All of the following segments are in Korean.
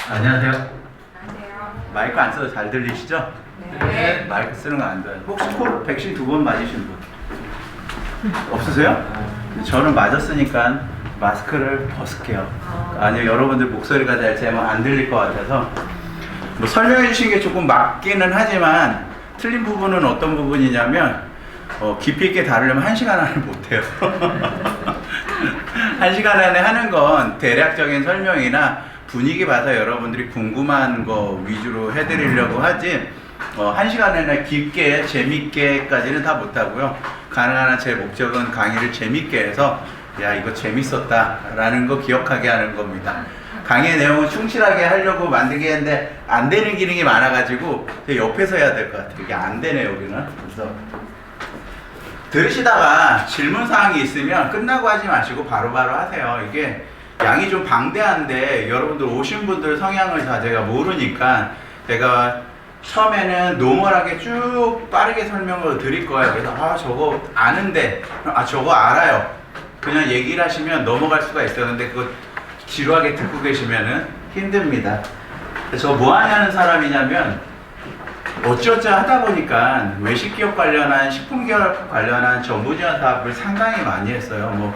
안녕하세요. 안녕하세요. 마이크 안 써도 잘 들리시죠? 네. 마이크 쓰는 거 안 돼요. 혹시 코로나 백신 2번 맞으신 분? 없으세요? 저는 맞았으니까 마스크를 벗을게요. 아니요, 여러분들 목소리가 잘 제면 안 들릴 것 같아서 뭐 설명해 주신 게 조금 맞기는 하지만 틀린 부분은 어떤 부분이냐면 깊이 있게 다루려면 1시간 안에 못해요. 1시간 안에 하는 건 대략적인 설명이나 분위기 봐서 여러분들이 궁금한 거 위주로 해드리려고 하지 1시간 안에 깊게 재밌게까지는 다 못하고요. 가능한 한 제 목적은 강의를 재밌게 해서 야 이거 재밌었다 라는 거 기억하게 하는 겁니다. 강의 내용을 충실하게 하려고 만들게 했는데 안 되는 기능이 많아가지고 옆에서 해야 될 것 같아요. 이게 안 되네요 여기는. 그래서 들으시다가 질문사항이 있으면 끝나고 하지 마시고 바로바로 하세요. 이게 양이 좀 방대한데 여러분들 오신 분들 성향을 다 제가 모르니까 제가 처음에는 노멀하게 쭉 빠르게 설명을 드릴 거예요. 그래서 저거 아는데 저거 알아요 그냥 얘기를 하시면 넘어갈 수가 있어요. 근데 그거 지루하게 듣고 계시면은 힘듭니다. 저 뭐 하냐는 사람이냐면 어찌어찌 하다 보니까 외식기업 관련한 식품기업 관련한 정부 지원 사업을 상당히 많이 했어요. 뭐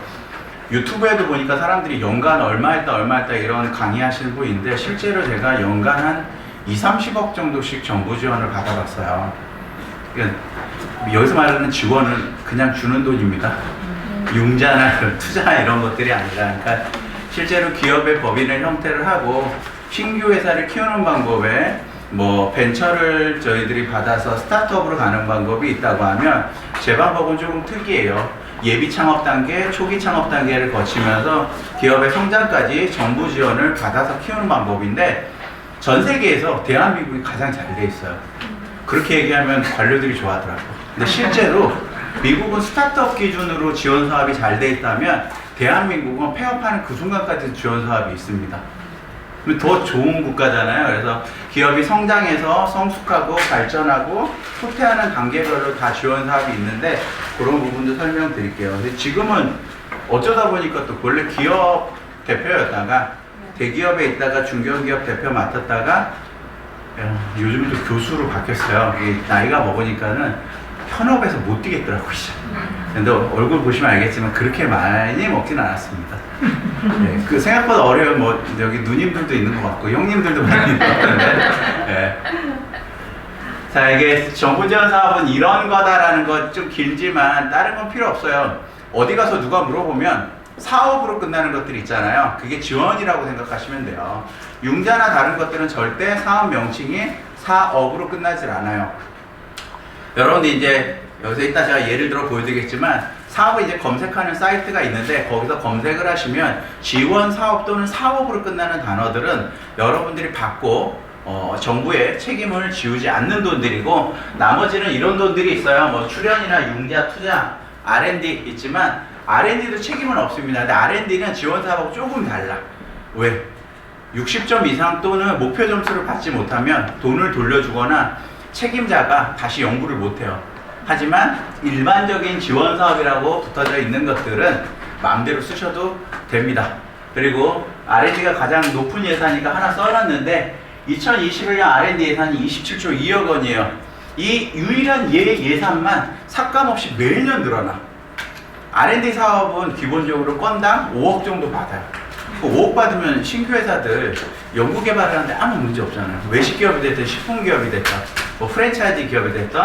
유튜브에도 보니까 사람들이 연간 얼마 했다 이런 강의하시는 분인데 실제로 제가 연간 한 2~30억 정도씩 정부 지원을 받아봤어요. 그러니까 여기서 말하는 지원은 그냥 주는 돈입니다. 융자나 투자 이런 것들이 아니라, 그러니까 실제로 기업의 법인을 형태를 하고 신규 회사를 키우는 방법에 뭐 벤처를 저희들이 받아서 스타트업으로 가는 방법이 있다고 하면 제 방법은 조금 특이해요. 예비 창업 단계, 초기 창업 단계를 거치면서 기업의 성장까지 정부 지원을 받아서 키우는 방법인데 전 세계에서 대한민국이 가장 잘 돼 있어요. 그렇게 얘기하면 관료들이 좋아하더라고요. 근데 실제로 미국은 스타트업 기준으로 지원 사업이 잘 돼 있다면 대한민국은 폐업하는 그 순간까지 지원 사업이 있습니다. 더 좋은 국가잖아요. 그래서 기업이 성장해서 성숙하고 발전하고 후퇴하는 단계별로 다 지원 사업이 있는데 그런 부분도 설명드릴게요. 근데 지금은 어쩌다 보니까 또 원래 기업 대표였다가 대기업에 있다가 중견기업 대표 맡았다가 요즘은 또 교수로 바뀌었어요. 나이가 먹으니까는 현업에서 못 뛰겠더라고요. 근데 얼굴 보시면 알겠지만 그렇게 많이 먹진 않았습니다. 네, 그 생각보다 어려요. 뭐 여기 누님들도 있는 것 같고 형님들도 많이 있는 것 같은데. 네. 자, 이게 정부 지원 사업은 이런 거다라는 건 좀 길지만 다른 건 필요 없어요. 어디 가서 누가 물어보면 사업으로 끝나는 것들이 있잖아요. 그게 지원이라고 생각하시면 돼요. 융자나 다른 것들은 절대 사업 명칭이 사업으로 끝나질 않아요. 여러분들 이제 여기서 이따 제가 예를 들어 보여드리겠지만 사업을 이제 검색하는 사이트가 있는데 거기서 검색을 하시면 지원 사업 또는 사업으로 끝나는 단어들은 여러분들이 받고 정부에 책임을 지우지 않는 돈들이고 나머지는 이런 돈들이 있어요. 뭐 출연이나 융자, 투자, R&D 있지만 R&D도 책임은 없습니다. 근데 R&D는 지원 사업하고 조금 달라. 왜? 60점 이상 또는 목표 점수를 받지 못하면 돈을 돌려주거나 책임자가 다시 연구를 못해요. 하지만 일반적인 지원 사업이라고 붙어져 있는 것들은 마음대로 쓰셔도 됩니다. 그리고 R&D가 가장 높은 예산이니까 하나 써놨는데 2021년 R&D 예산이 27조 2억 원이에요. 이 유일한 예산만 삭감 없이 매년 늘어나. R&D 사업은 기본적으로 건당 5억 정도 받아요. 5억 받으면 신규 회사들 연구 개발을 하는데 아무 문제 없잖아요. 외식 기업이 됐든 식품 기업이 됐든 뭐 프랜차이즈 기업이 됐든.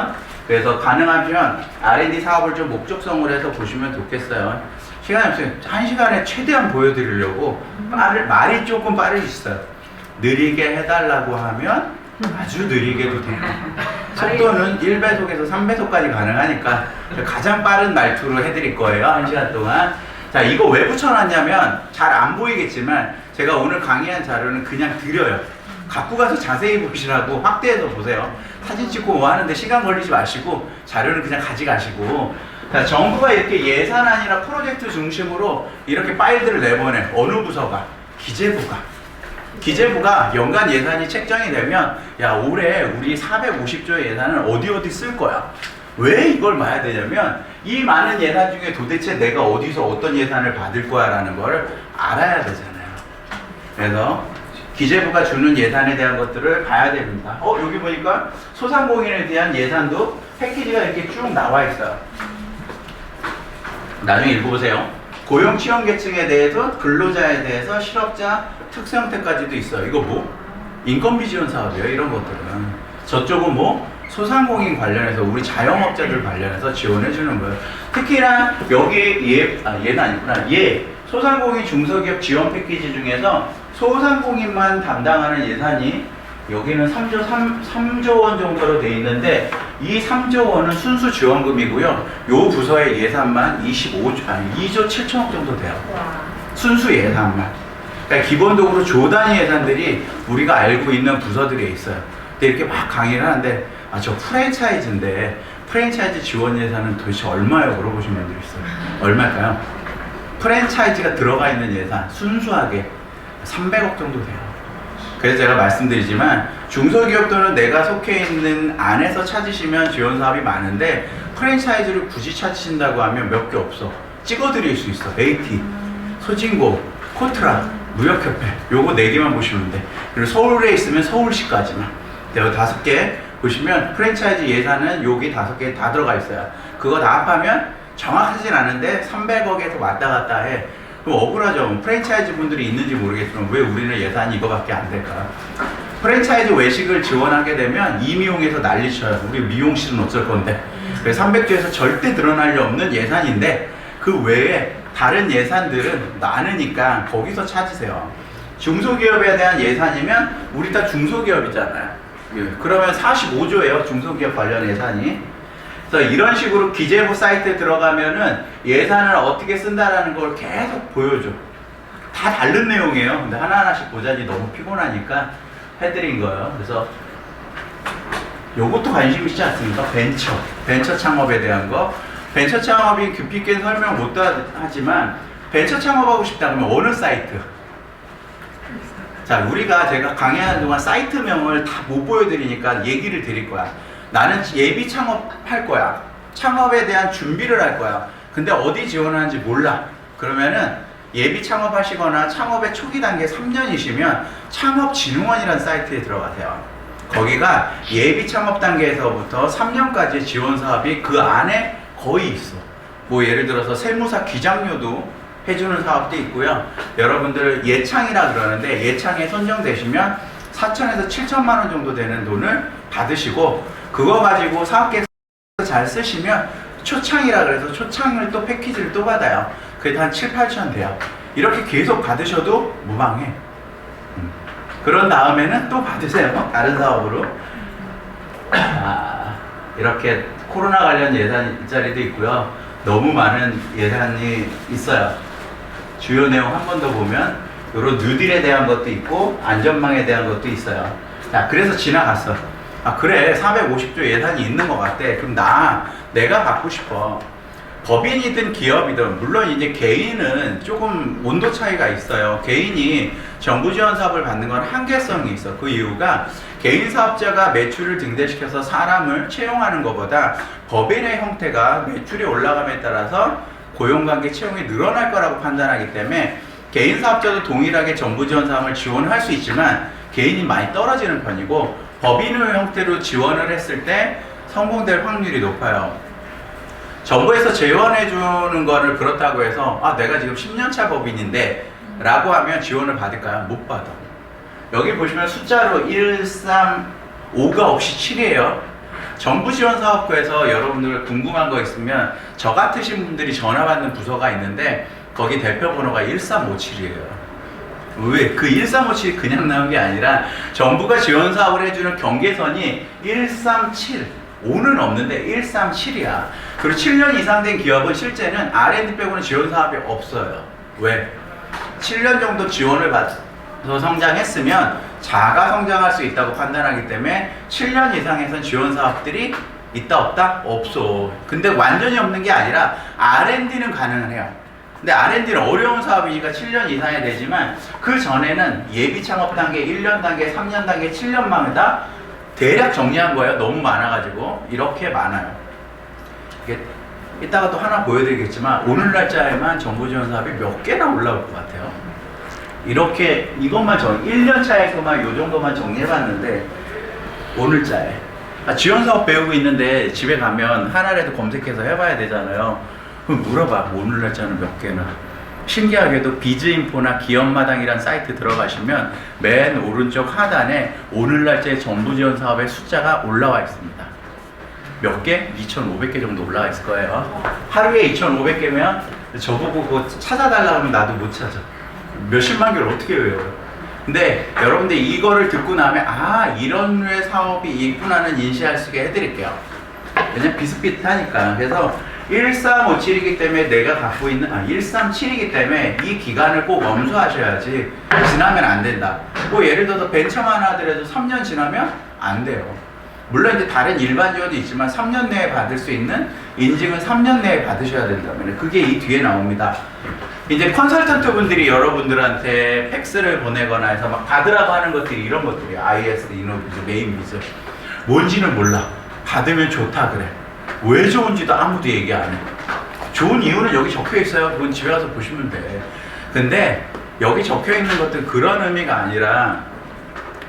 그래서 가능하면 R&D 사업을 좀 목적성으로 해서 보시면 좋겠어요. 시간이 없어요. 1시간에 최대한 보여드리려고 말이 조금 빠르시어요. 느리게 해달라고 하면 아주 느리게도 돼요. 속도는 1배속에서 3배속까지 가능하니까 가장 빠른 말투로 해드릴 거예요. 1시간 동안. 자, 이거 왜 붙여놨냐면 잘 안 보이겠지만 제가 오늘 강의한 자료는 그냥 드려요. 갖고 가서 자세히 보시라고 확대해서 보세요. 사진 찍고 뭐 하는데 시간 걸리지 마시고 자료는 그냥 가져가시고. 자, 정부가 이렇게 예산안이나 프로젝트 중심으로 이렇게 파일들을 내보내. 어느 부서가? 기재부가 연간 예산이 책정이 되면 야 올해 우리 450조의 예산은 어디 쓸 거야. 왜 이걸 봐야 되냐면 이 많은 예산 중에 도대체 내가 어디서 어떤 예산을 받을 거야 라는 걸 알아야 되잖아요. 그래서 기재부가 주는 예산에 대한 것들을 봐야 됩니다. 여기 보니까 소상공인에 대한 예산도 패키지가 이렇게 쭉 나와 있어요. 나중에 읽어보세요. 고용 취업계층에 대해서, 근로자에 대해서, 실업자, 특수형태까지도 있어요. 이거 뭐? 인건비 지원 사업이에요. 이런 것들은. 저쪽은 뭐? 소상공인 관련해서 우리 자영업자들 관련해서 지원해주는 거예요. 특히나 여기 얘는 아니구나. 소상공인 중소기업 지원 패키지 중에서 소상공인만 담당하는 예산이 여기는 3조 원 정도로 돼 있는데 이 3조 원은 순수 지원금이고요. 요 부서의 예산만 2조 7천억 정도 돼요. 순수 예산만. 그러니까 기본적으로 조 단위 예산들이 우리가 알고 있는 부서들이 있어요. 근데 이렇게 막 강의를 하는데 저 프랜차이즈인데 프랜차이즈 지원 예산은 도대체 얼마예요? 물어보신 분들이 있어요. 얼마일까요? 프랜차이즈가 들어가 있는 예산 순수하게 300억 정도 돼요. 그래서 제가 말씀드리지만 중소기업들은 내가 속해 있는 안에서 찾으시면 지원 사업이 많은데 프랜차이즈를 굳이 찾으신다고 하면 몇 개 없어. 찍어드릴 수 있어. AT, 소진고, 코트라, 무역협회 요거 4개만 보시면 돼. 그리고 서울에 있으면 서울시까지만. 여기 5개 보시면 프랜차이즈 예산은 여기 5개 다 들어가 있어요. 그거 다 합하면 정확하진 않은데 300억에서 왔다 갔다 해. 그럼 억울하죠. 프랜차이즈 분들이 있는지 모르겠지만 왜 우리는 예산이 이거밖에 안 될까? 프랜차이즈 외식을 지원하게 되면 이미용에서 난리쳐요. 우리 미용실은 어쩔 건데. 그래서 300조에서 절대 드러날 리 없는 예산인데 그 외에 다른 예산들은 많으니까 거기서 찾으세요. 중소기업에 대한 예산이면 우리 다 중소기업이잖아요. 그러면 45조예요. 중소기업 관련 예산이. 그래서 이런 식으로 기재부 사이트에 들어가면은 예산을 어떻게 쓴다라는 걸 계속 보여줘. 다 다른 내용이에요. 근데 하나하나씩 보자니 너무 피곤하니까 해드린 거예요. 그래서 요것도 관심 있지 않습니까? 벤처 창업에 대한 거. 벤처 창업이 깊이 있게 설명 못 하지만 벤처 창업하고 싶다 그러면 어느 사이트? 자, 제가 강의하는 동안 사이트명을 다 못 보여드리니까 얘기를 드릴 거야. 나는 예비 창업할 거야. 창업에 대한 준비를 할 거야. 근데 어디 지원하는지 몰라. 그러면은 예비 창업하시거나 창업의 초기 단계 3년이시면 창업진흥원이라는 사이트에 들어가세요. 거기가 예비 창업 단계에서부터 3년까지 지원 사업이 그 안에 거의 있어. 뭐 예를 들어서 세무사 기장료도 해주는 사업도 있고요. 여러분들 예창이라 그러는데 예창에 선정되시면 4천에서 7천만 원 정도 되는 돈을 받으시고 그거 가지고 사업계획 잘 쓰시면 초창이라 그래서 초창을 또 패키지를 또 받아요. 그게 한 7, 8천 돼요. 이렇게 계속 받으셔도 무방해. 그런 다음에는 또 받으세요. 다른 사업으로. 이렇게 코로나 관련 예산 일자리도 있고요. 너무 많은 예산이 있어요. 주요 내용 한 번 더 보면 이런 뉴딜에 대한 것도 있고 안전망에 대한 것도 있어요. 자, 그래서 지나갔어. 그래 450조 예산이 있는 것 같아. 그럼 내가 받고 싶어. 법인이든 기업이든 물론 이제 개인은 조금 온도 차이가 있어요. 개인이 정부 지원 사업을 받는 건 한계성이 있어. 그 이유가 개인 사업자가 매출을 증대시켜서 사람을 채용하는 것보다 법인의 형태가 매출이 올라감에 따라서 고용관계 채용이 늘어날 거라고 판단하기 때문에 개인 사업자도 동일하게 정부 지원 사업을 지원할 수 있지만 개인이 많이 떨어지는 편이고 법인의 형태로 지원을 했을 때 성공될 확률이 높아요. 정부에서 지원해 주는 거를 그렇다고 해서 내가 지금 10년차 법인인데 라고 하면 지원을 받을까요? 못 받아. 여기 보시면 숫자로 1, 3, 5가 없이 7이에요. 정부 지원 사업부에서 여러분들 궁금한 거 있으면 저 같으신 분들이 전화 받는 부서가 있는데 거기 대표 번호가 1357이에요. 왜? 그 1357이 그냥 나온 게 아니라 정부가 지원 사업을 해주는 경계선이 137 5는 없는데 137이야. 그리고 7년 이상 된 기업은 실제는 R&D 빼고는 지원 사업이 없어요. 왜? 7년 정도 지원을 받아서 성장했으면 자가 성장할 수 있다고 판단하기 때문에 7년 이상에선 지원 사업들이 있다 없다? 없어. 근데 완전히 없는 게 아니라 R&D는 가능해요. 근데 R&D는 어려운 사업이니까 7년 이상이 되지만 그 전에는 예비 창업 단계, 1년 단계, 3년 단계, 7년만 다 대략 정리한 거예요. 너무 많아가지고 이렇게 많아요. 이게 이따가 또 하나 보여드리겠지만 오늘 날짜에만 정부 지원 사업이 몇 개나 올라올 것 같아요. 이렇게 이것만 1년 차에 것만 요 정도만 정리해봤는데 오늘자에 지원사업 배우고 있는데 집에 가면 하나라도 검색해서 해봐야 되잖아요. 그럼 물어봐. 오늘 날짜는 몇 개나. 신기하게도 비즈인포나 기업마당이란 사이트 들어가시면 맨 오른쪽 하단에 오늘 날짜의 정부지원사업의 숫자가 올라와 있습니다. 몇 개? 2,500개 정도 올라와 있을 거예요. 하루에 2,500개면 저보고 그거 찾아달라고 하면 나도 못 찾아. 몇십만 개를 어떻게 외워요? 근데 여러분들 이거를 듣고 나면 이런 류의 사업이 있구나는 인식할 수 있게 해드릴게요. 왜냐면 비슷비슷하니까. 그래서 1357이기 때문에 내가 갖고 있는 137이기 때문에 이 기간을 꼭 엄수하셔야지 지나면 안 된다. 뭐 예를 들어서 벤처만 하더라도 3년 지나면 안 돼요. 물론 이제 다른 일반 지원도 있지만 3년 내에 받을 수 있는 인증은 3년 내에 받으셔야 된다면 그게 이 뒤에 나옵니다. 이제 컨설턴트 분들이 여러분들한테 팩스를 보내거나 해서 막 받으라고 하는 것들이 이런 것들이에요. IS, 이노비즈, 메인비즈. 뭔지는 몰라. 받으면 좋다 그래. 왜 좋은지도 아무도 얘기 안 해. 좋은 이유는 여기 적혀 있어요. 그건 집에 가서 보시면 돼. 근데 여기 적혀 있는 것들은 그런 의미가 아니라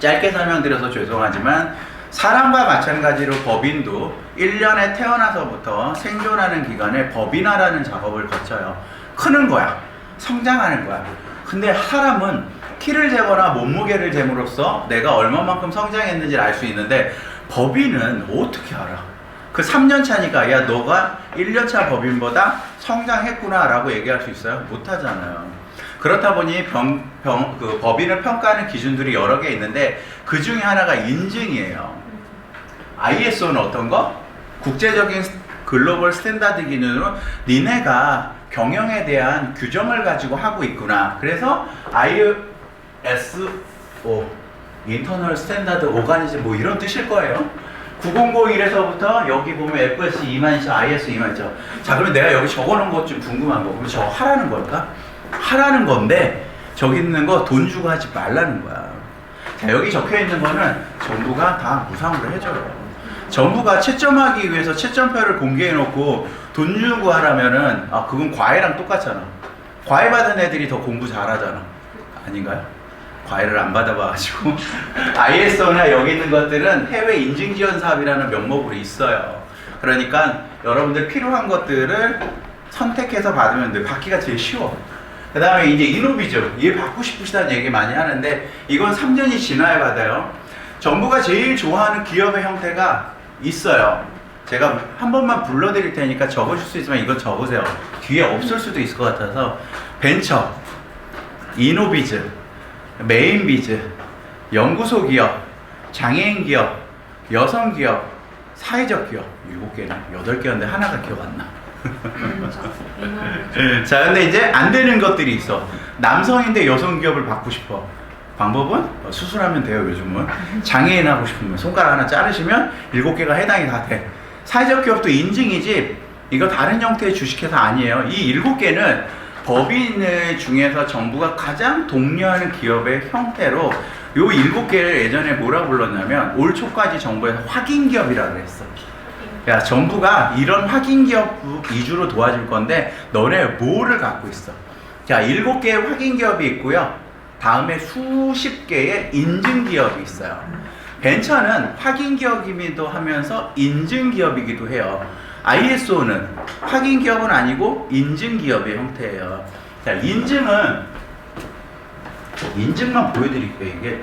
짧게 설명드려서 죄송하지만 사람과 마찬가지로 법인도 1년에 태어나서부터 생존하는 기간에 법인화라는 작업을 거쳐요. 크는 거야. 성장하는 거야. 근데 사람은 키를 재거나 몸무게를 잴으로써 내가 얼마만큼 성장했는지를 알 수 있는데 법인은 어떻게 알아? 그 3년 차니까 야 너가 1년 차 법인보다 성장했구나 라고 얘기할 수 있어요? 못 하잖아요. 그렇다 보니 그 법인을 평가하는 기준들이 여러 개 있는데 그 중에 하나가 인증이에요. ISO는 어떤 거? 국제적인 글로벌 스탠다드 기준으로 니네가 경영에 대한 규정을 가지고 하고 있구나. 그래서 ISO, 인터널 스탠다드 오가니즘 뭐 이런 뜻일 거예요. 9001에서부터 여기 보면 FS 20000, IS 20000. 자, 그러면 내가 여기 적어놓은 것 좀 궁금한 거. 그럼 저거 하라는 걸까? 하라는 건데 저기 있는 거 돈 주고 하지 말라는 거야. 자, 여기 적혀 있는 거는 정부가 다 무상으로 해줘요. 정부가 채점하기 위해서 채점표를 공개해놓고 돈 주고 하라면은 그건 과외랑 똑같잖아. 과외 받은 애들이 더 공부 잘하잖아. 아닌가요? 과외를 안 받아봐가지고 ISO나 여기 있는 것들은 해외 인증지원 사업이라는 명목으로 있어요. 그러니까 여러분들 필요한 것들을 선택해서 받으면 돼. 받기가 제일 쉬워. 그 다음에 이제 이노비즈, 얘 받고 싶으시다는 얘기 많이 하는데 이건 3년이 지나야 받아요. 정부가 제일 좋아하는 기업의 형태가 있어요. 제가 한 번만 불러드릴 테니까 적으실 수 있으면 이건 적으세요. 뒤에 없을 수도 있을 것 같아서 벤처, 이노비즈, 메인비즈, 연구소 기업, 장애인 기업, 여성 기업, 사회적 기업 7개나 8개였는데 하나가 기억 안 나. 자, 근데 이제 안 되는 것들이 있어. 남성인데 여성 기업을 받고 싶어. 방법은 수술하면 돼요. 요즘은 장애인 하고 싶으면 손가락 하나 자르시면 7개가 해당이 다 돼. 사회적 기업도 인증이지 이거 다른 형태의 주식회사 아니에요. 이 7개는 법인 중에서 정부가 가장 독려하는 기업의 형태로 요 7개를 예전에 뭐라 불렀냐면 올 초까지 정부에서 확인기업이라고 그랬어. 야, 정부가 이런 확인기업 위주로 도와줄 건데 너네 뭐를 갖고 있어? 자, 7개의 확인기업이 있고요. 다음에 수십 개의 인증기업이 있어요. 벤처는 확인기업이기도 하면서 인증기업이기도 해요. ISO는 확인기업은 아니고 인증기업의 형태예요. 자, 인증만 보여드릴게요. 이게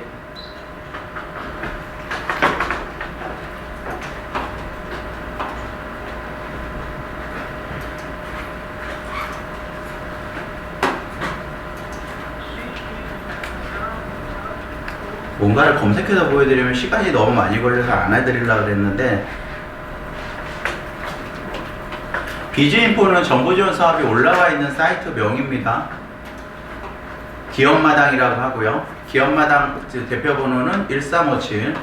뭔가를 검색해서 보여드리면 시간이 너무 많이 걸려서 안 해드리려고 그랬는데 비즈인포는 정부지원 사업이 올라와 있는 사이트 명입니다. 기업마당이라고 하고요. 기업마당 대표번호는 1357.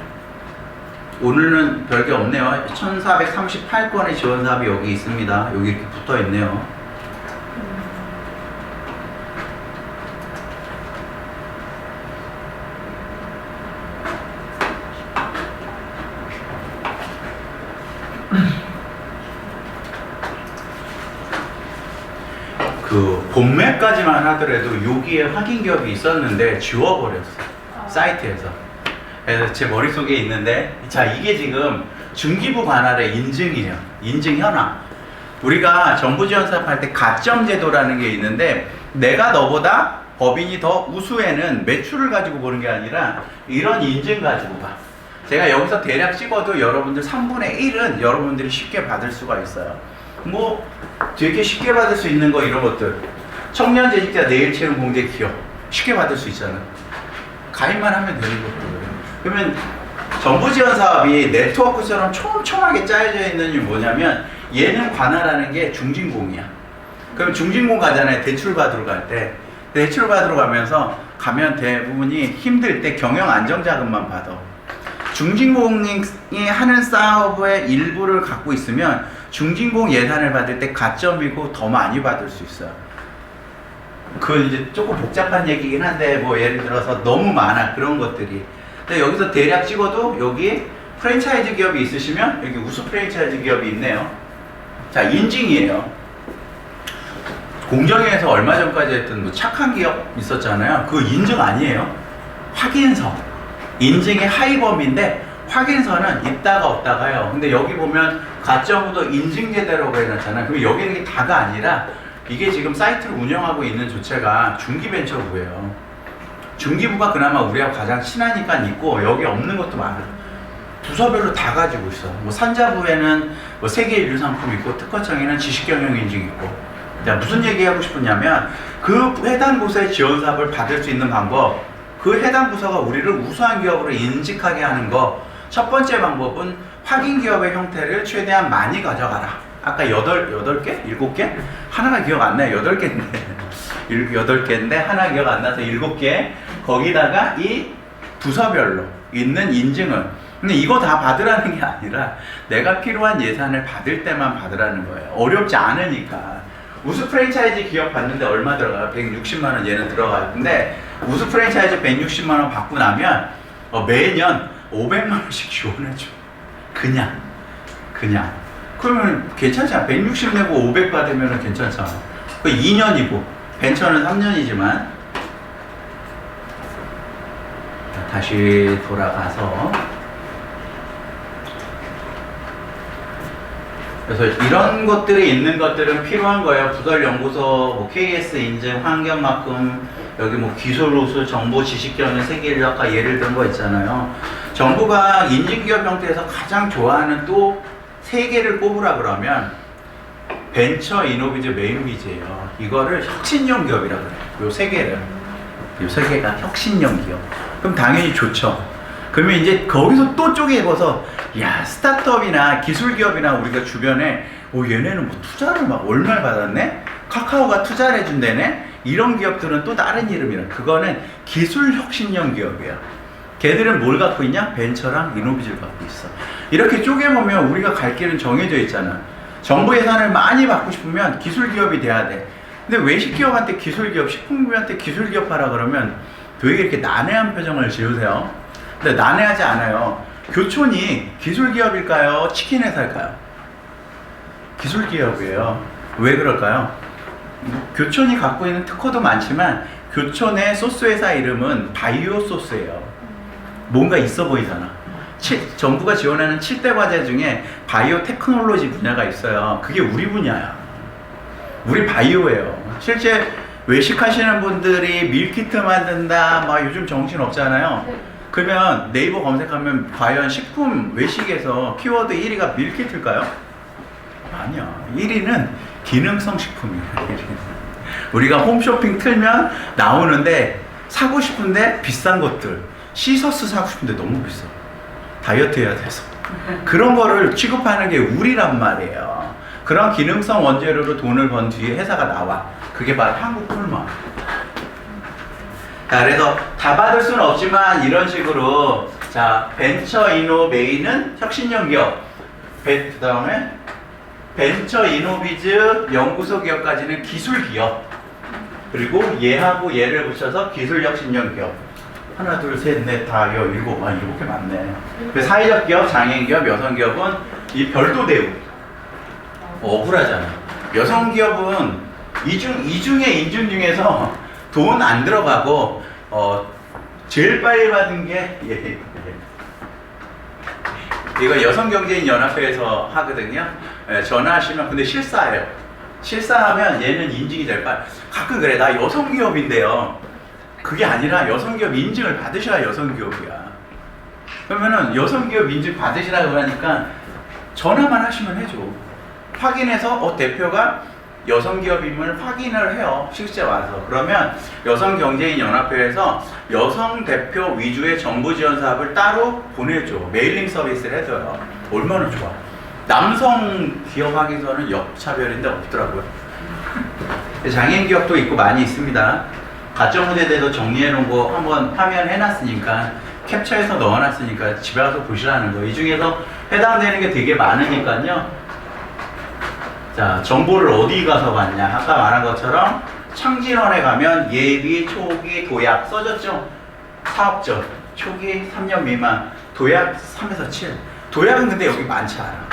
오늘은 별게 없네요. 1438건의 지원사업이 여기 있습니다. 여기 이렇게 붙어 있네요. 그 본매까지만 하더라도 여기에 확인 기업이 있었는데 지워버렸어. 사이트에서. 그래서 제 머릿속에 있는데, 자, 이게 지금 중기부 관할의 인증이에요. 인증 현황. 우리가 정부지원사업 할 때 가점 제도라는 게 있는데, 내가 너보다 법인이 더 우수에는 매출을 가지고 보는 게 아니라 이런 인증 가지고 봐. 제가 여기서 대략 찍어도 여러분들 3분의 1은 여러분들이 쉽게 받을 수가 있어요. 뭐 되게 쉽게 받을 수 있는 거 이런 것들. 청년재직자 내일채용 공제 기업 쉽게 받을 수 있잖아요. 가입만 하면 되는 거거든요. 그러면 정부지원사업이 네트워크처럼 촘촘하게 짜여져 있는 게 뭐냐면, 얘는 관할하는 게 중진공이야. 그럼 중진공 가잖아요. 대출 받으러 갈 때. 대출 받으러 가면 대부분이 힘들 때 경영 안정자금만 받아. 중진공이 하는 사업의 일부를 갖고 있으면 중진공 예산을 받을 때 가점이고 더 많이 받을 수 있어요. 그건 이제 조금 복잡한 얘기긴 한데, 뭐 예를 들어서 너무 많아 그런 것들이. 근데 여기서 대략 찍어도 여기 프랜차이즈 기업이 있으시면 여기 우수 프랜차이즈 기업이 있네요. 자, 인증이에요. 공정위에서 얼마 전까지 했던 뭐 착한 기업 있었잖아요. 그거 인증 아니에요. 확인서. 인증의 하위범인데 확인서는 있다가 없다가요. 근데 여기 보면 가점부도 인증 제대로 해놨잖아요. 그럼 여기는 게 다가 아니라 이게 지금 사이트를 운영하고 있는 조체가 중기벤처부예요. 중기부가 그나마 우리하고 가장 친하니까 있고, 여기 없는 것도 많아. 부서별로 다 가지고 있어. 뭐 산자부에는 뭐 세계인류상품 있고, 특허청에는 지식경영인증 있고. 자, 무슨 얘기하고 싶었냐면, 그 해당 부서의 지원사업을 받을 수 있는 방법, 그 해당 부서가 우리를 우수한 기업으로 인식하게 하는 거. 첫 번째 방법은 확인 기업의 형태를 최대한 많이 가져가라. 아까 8개? 7개? 하나가 기억 안 나요. 8개인데 8개인데 하나 기억 안 나서 7개. 거기다가 이 부서별로 있는 인증을, 근데 이거 다 받으라는 게 아니라 내가 필요한 예산을 받을 때만 받으라는 거예요. 어렵지 않으니까. 우수 프랜차이즈 기업 받는데 얼마 들어가요? 160만 원 얘는 들어가요. 근데 우수 프랜차이즈 160만 원 받고 나면 매년 500만 원씩 지원해줘. 그냥. 그러면 괜찮잖아. 160 내고 500 받으면 괜찮잖아. 그 2년이고 벤처는 3년이지만. 다시 돌아가서, 그래서 이런 것들이 있는 것들은 필요한 거예요. 부설연구소, 뭐 KS 인증, 환경만큼, 여기 뭐 기술 우수, 정보 지식경영, 세계인류학과 예를 든 거 있잖아요. 정부가 인증기업 형태에서 가장 좋아하는 또 3개를 꼽으라 그러면 벤처, 이노비즈, 메인비즈예요. 이거를 혁신형 기업이라 그래요. 요 3개를. 요 3개가 혁신형 기업. 그럼 당연히 좋죠. 그러면 이제 거기서 또 쪼개입어서, 야, 스타트업이나 기술기업이나 우리가 주변에 얘네는 뭐 투자를 막 얼마를 받았네? 카카오가 투자를 해준다네? 이런 기업들은 또 다른 이름이라. 그거는 기술혁신형 기업이야. 걔들은 뭘 갖고 있냐? 벤처랑 이노비즈를 갖고 있어. 이렇게 쪼개보면 우리가 갈 길은 정해져 있잖아. 정부 예산을 많이 받고 싶으면 기술기업이 돼야 돼. 근데 외식기업한테 기술기업, 식품기업한테 기술기업 하라 그러면 되게 이렇게 난해한 표정을 지으세요. 근데 난해하지 않아요. 교촌이 기술기업일까요? 치킨회사일까요? 기술기업이에요. 왜 그럴까요? 교촌이 갖고 있는 특허도 많지만 교촌의 소스회사 이름은 바이오 소스예요. 뭔가 있어 보이잖아. 정부가 지원하는 7대 과제 중에 바이오 테크놀로지 분야가 있어요. 그게 우리 분야야. 우리 바이오예요. 실제 외식하시는 분들이 밀키트 만든다, 막 요즘 정신 없잖아요. 그러면 네이버 검색하면 과연 식품 외식에서 키워드 1위가 밀키트일까요? 아니야. 1위는 기능성 식품이야. 우리가 홈쇼핑 틀면 나오는데 사고 싶은데 비싼 것들, 시서스 사고 싶은데 너무 비싸. 다이어트 해야 돼서. 그런 거를 취급하는 게 우리란 말이에요. 그런 기능성 원재료로 돈을 번 뒤에 회사가 나와. 그게 바로 한국 콜마. 자, 그래서 다 받을 수는 없지만 이런 식으로, 자, 벤처 이노베이는 혁신형 기업, 그 다음에 벤처 이노비즈 연구소 기업까지는 기술 기업, 그리고 얘하고 얘를 붙여서 기술 혁신형 기업. 하나, 둘, 셋, 넷, 다, 7. 7개 맞네. 그 사회적 기업, 장애인 기업, 여성 기업은 이 별도 대우. 억울하잖아. 여성 기업은 이 중에 인증 중에서 돈 안 들어가고 제일 빨리 받은 게 이거 여성경제인연합회에서 하거든요. 예, 전화하시면 근데 실사예요. 실사하면 얘는 인증이 될 바. 가끔 그래, 나 여성기업인데요. 그게 아니라 여성기업 인증을 받으셔야 여성기업이야. 그러면은 여성기업 인증 받으시라고 하니까 전화만 하시면 해줘. 확인해서 대표가 여성기업임을 확인을 해요. 실제 와서. 그러면 여성경제인연합회에서 여성대표 위주의 정부지원 사업을 따로 보내줘. 메일링 서비스를 해줘요. 얼마나 좋아. 남성 기업 확인서는 역차별인데 없더라고요. 장애인 기업도 있고 많이 있습니다. 가점무대에 대해서 정리해 놓은 거 한번 화면 해놨으니까 캡처해서 넣어놨으니까 집에 가서 보시라는 거. 이 중에서 해당되는 게 되게 많으니까요. 자, 정보를 어디 가서 받냐? 아까 말한 것처럼 창진원에 가면 예비, 초기, 도약 써졌죠? 사업적, 초기 3년 미만, 도약 3에서 7. 도약은 근데 여기 많지 않아.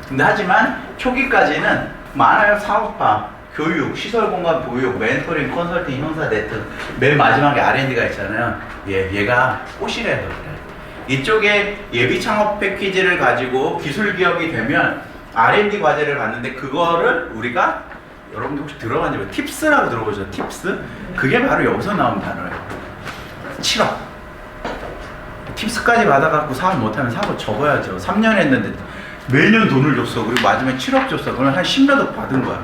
근데 하지만 초기까지는 많아요. 사업화, 교육, 시설공간 보육, 멘토링, 컨설팅, 형사 네트. 맨 마지막에 R&D가 있잖아요. 얘가 꽃이래요. 이쪽에 예비 창업 패키지를 가지고 기술 기업이 되면 R&D 과제를 받는데 그거를 우리가 여러분들 혹시 들어봤는지 팁스라고 들어보죠? 팁스? 그게 바로 여기서 나온 단어예요. 7억. 팁스까지 받아갖고 사업 못하면 사고 접어야죠. 3년 했는데 매년 돈을 줬어. 그리고 마지막에 7억 줬어. 그러면 한 10몇 억 받은 거야.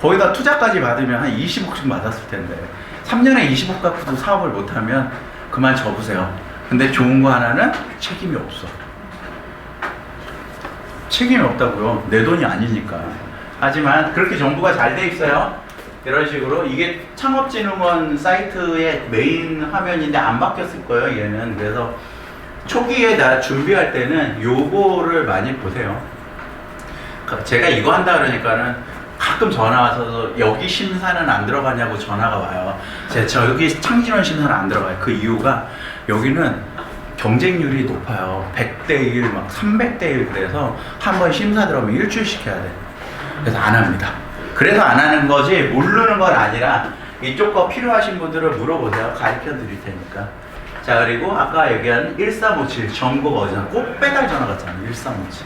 거기다 투자까지 받으면 한 20억씩 받았을 텐데 3년에 20억 갖고도 사업을 못하면 그만 접으세요. 근데 좋은 거 하나는 책임이 없어. 책임이 없다고요. 내 돈이 아니니까. 하지만 그렇게 정부가 잘 돼 있어요. 이런 식으로. 이게 창업진흥원 사이트의 메인 화면인데 안 바뀌었을 거예요, 얘는. 그래서 초기에 나 준비할 때는 요거를 많이 보세요. 제가 이거 한다 그러니까는 가끔 전화 와서 여기 심사는 안 들어가냐고 전화가 와요. 여기 창진원 심사는 안 들어가요. 그 이유가 여기는 경쟁률이 높아요. 100대 1, 막 300대 1 그래서 한 번 심사 들어오면 일주일씩 해야 돼. 그래서 안 합니다. 그래서 안 하는 거지 모르는 건 아니라 이쪽 거 필요하신 분들은 물어보세요. 가르쳐 드릴 테니까. 자, 그리고 아까 얘기한 1357 전국 어디서 꼭 배달 전화 갔잖아요. 1357.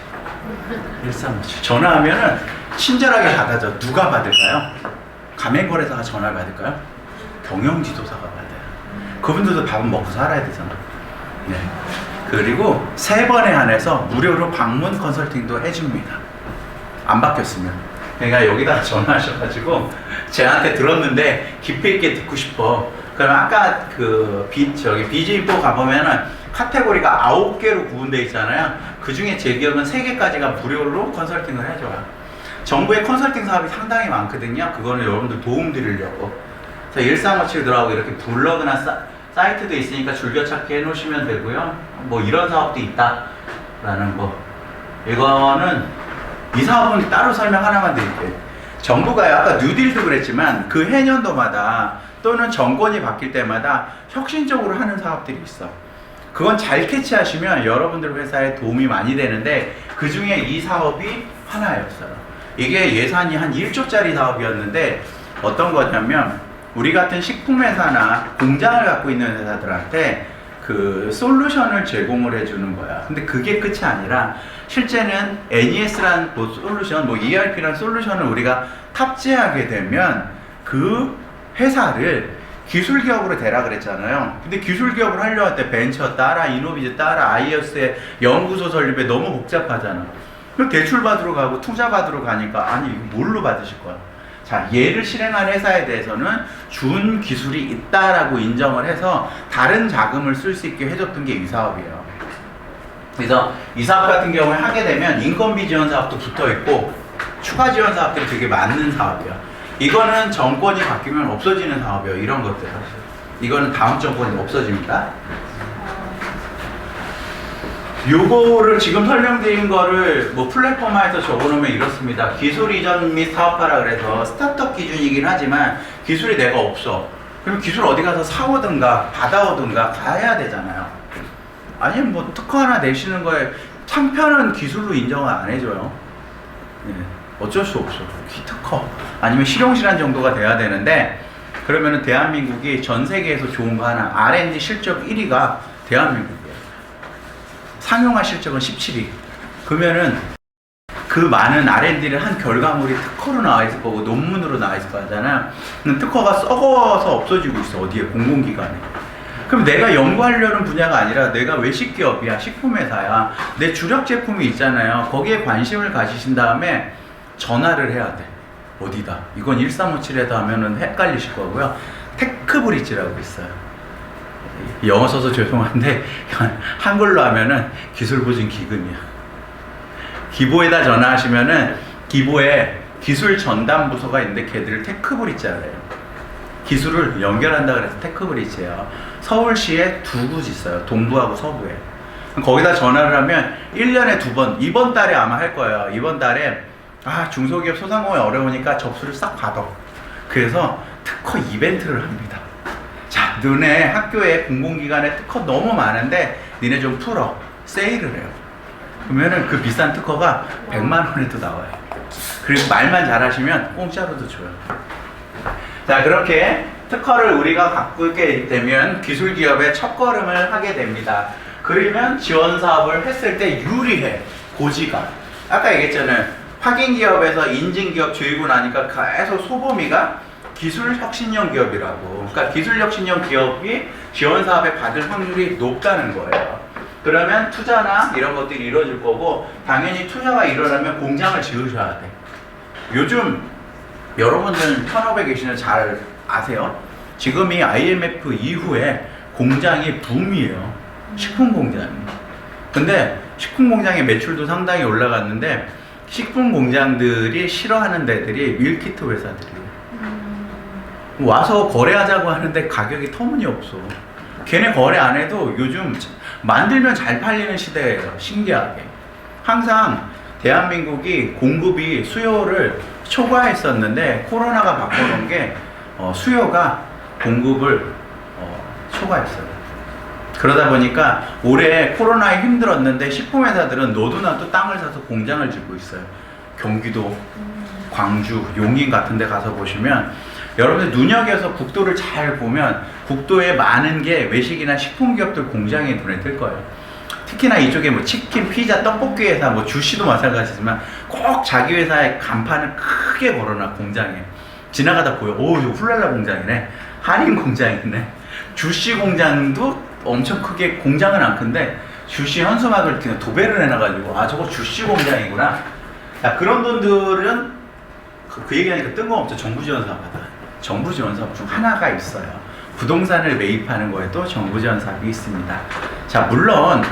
1357 전화하면은 친절하게 받아줘. 누가 받을까요? 가맹거래사가 전화를 받을까요? 경영지도사가 받아요. 그분들도 밥은 먹고 살아야 되잖아. 네. 그리고 3번에 한해서 무료로 방문 컨설팅도 해줍니다. 안 바뀌었으면. 그러니까 여기다가 전화하셔가지고 쟤한테 들었는데 깊이 있게 듣고 싶어. 그러면 아까 비즈인포 가보면은 카테고리가 9개로 구분되어 있잖아요. 그 중에 제 기업은 3개까지가 무료로 컨설팅을 해줘요. 정부의 컨설팅 사업이 상당히 많거든요. 그거는 여러분들 도움 드리려고. 그래서 1357 들어가고 이렇게 블로그나 사이트도 있으니까 즐겨찾기 해놓으시면 되고요. 뭐 이런 사업도 있다라는 거. 이거는 이 사업은 따로 설명 하나만 드릴게요. 정부가요, 아까 뉴딜도 그랬지만 그 해년도마다 또는 정권이 바뀔 때마다 혁신적으로 하는 사업들이 있어. 그건 잘 캐치하시면 여러분들 회사에 도움이 많이 되는데 그 중에 이 사업이 하나였어요. 이게 예산이 한 1조짜리 사업이었는데 어떤 거냐면 우리 같은 식품회사나 공장을 갖고 있는 회사들한테 그 솔루션을 제공을 해주는 거야. 근데 그게 끝이 아니라 실제는 NES라는 솔루션, ERP라는 솔루션을 우리가 탑재하게 되면 그 회사를 기술기업으로 대라 그랬잖아요. 근데 기술기업을 하려고 할 때 벤처 따라, 이노비즈 따라, 아이어스의 연구소 설립에 너무 복잡하잖아. 그럼 대출 받으러 가고 투자 받으러 가니까 아니 이거 뭘로 받으실 거야? 자, 얘를 실행한 회사에 대해서는 준 기술이 있다라고 인정을 해서 다른 자금을 쓸 수 있게 해줬던 게 이 사업이에요. 그래서 이 사업 같은 경우에 하게 되면 인건비 지원 사업도 붙어 있고 추가 지원 사업들이 되게 많은 사업이에요. 이거는 정권이 바뀌면 없어지는 사업이에요. 이런 것들. 이거는 다음 정권이 없어집니다. 요거를 지금 설명드린 거를 플랫폼화해서 적어놓으면 이렇습니다. 기술 이전 및 사업화라 그래서 스타트업 기준이긴 하지만 기술이 내가 없어. 그럼 기술 어디 가서 사오든가 받아오든가 가야 되잖아요. 아니면 특허 하나 내시는 거에 창편은 기술로 인정을 안 해줘요. 네. 어쩔 수 없어. 특허 아니면 실용실한 정도가 돼야 되는데, 그러면은 대한민국이 전 세계에서 좋은 거 하나, R&D 실적 1위가 대한민국이에요. 상용화 실적은 17위. 그러면은 그 많은 R&D를 한 결과물이 특허로 나와 있을 거고 논문으로 나와 있을 거잖아. 특허가 썩어서 없어지고 있어. 어디에? 공공기관에. 그럼 내가 연구하려는 분야가 아니라 내가 외식기업이야, 식품회사야, 내 주력 제품이 있잖아요. 거기에 관심을 가지신 다음에 전화를 해야 돼. 어디다? 이건 1357에다 하면은 헷갈리실 거고요. 테크브릿지라고 있어요. 영어 써서 죄송한데 한글로 하면은 기술보증기금이야. 기보에다 전화하시면은 기보에 기술 전담 부서가 있는데 걔들을 테크브릿지라고 해요. 기술을 연결한다 그래서 테크브릿지예요. 서울시에 두 곳이 있어요. 동부하고 서부에. 거기다 전화를 하면 1년에 2번, 이번 달에 아마 할 거예요. 이번 달에 중소기업 소상공인 어려우니까 접수를 싹 받아. 그래서 특허 이벤트를 합니다. 자, 너네 학교에 공공기관에 특허 너무 많은데 니네 좀 풀어. 세일을 해요. 그러면은 그 비싼 특허가 100만 원에도 나와요. 그리고 말만 잘하시면 공짜로도 줘요. 자, 그렇게 특허를 우리가 갖고 있게 되면 기술기업의 첫걸음을 하게 됩니다. 그러면 지원사업을 했을 때 유리해. 고지가. 아까 얘기했잖아요. 확인기업에서 인증기업 주의고 나니까 계속 소범위가 기술혁신형 기업이라고. 그러니까 기술혁신형 기업이 지원사업에 받을 확률이 높다는 거예요. 그러면 투자나 이런 것들이 이루어질 거고, 당연히 투자가 일어나면 공장을 지으셔야 돼. 요즘 여러분들 현업에 계시는 잘 아세요? 지금이 IMF 이후에 공장이 붐이에요. 식품 공장이. 근데 식품 공장의 매출도 상당히 올라갔는데, 식품 공장들이 싫어하는 데들이 밀키트 회사들이에요. 와서 거래하자고 하는데 가격이 터무니없어. 걔네 거래 안 해도 요즘 만들면 잘 팔리는 시대예요. 신기하게. 항상 대한민국이 공급이 수요를 초과했었는데 코로나가 바꿔놓은 게 수요가 공급을 초과했어요. 그러다 보니까 올해 코로나에 힘들었는데 식품회사들은 너도나도 땅을 사서 공장을 짓고 있어요. 경기도, 광주, 용인 같은 데 가서 보시면 여러분들 눈여겨서 국도를 잘 보면 국도에 많은 게 외식이나 식품기업들 공장이 눈에 뜰 거예요. 특히나 이쪽에 뭐 치킨, 피자, 떡볶이 회사, 뭐 주시도 마찬가지지만 꼭 자기 회사의 간판을 크게 걸어놔. 공장에 지나가다 보여. 오, 이거 훌랄라 공장이네. 한인 공장이네. 주시 공장도 엄청 크게, 공장은 안 큰데 주시 현수막을 그냥 도배를 해놔가지고 저거 주시 공장이구나. 자, 그런 분들은 그 얘기하니까 뜬금없죠. 정부 지원 사업하다. 정부 지원 사업 중 하나가 있어요. 부동산을 매입하는 거에도 정부 지원 사업이 있습니다. 자, 물론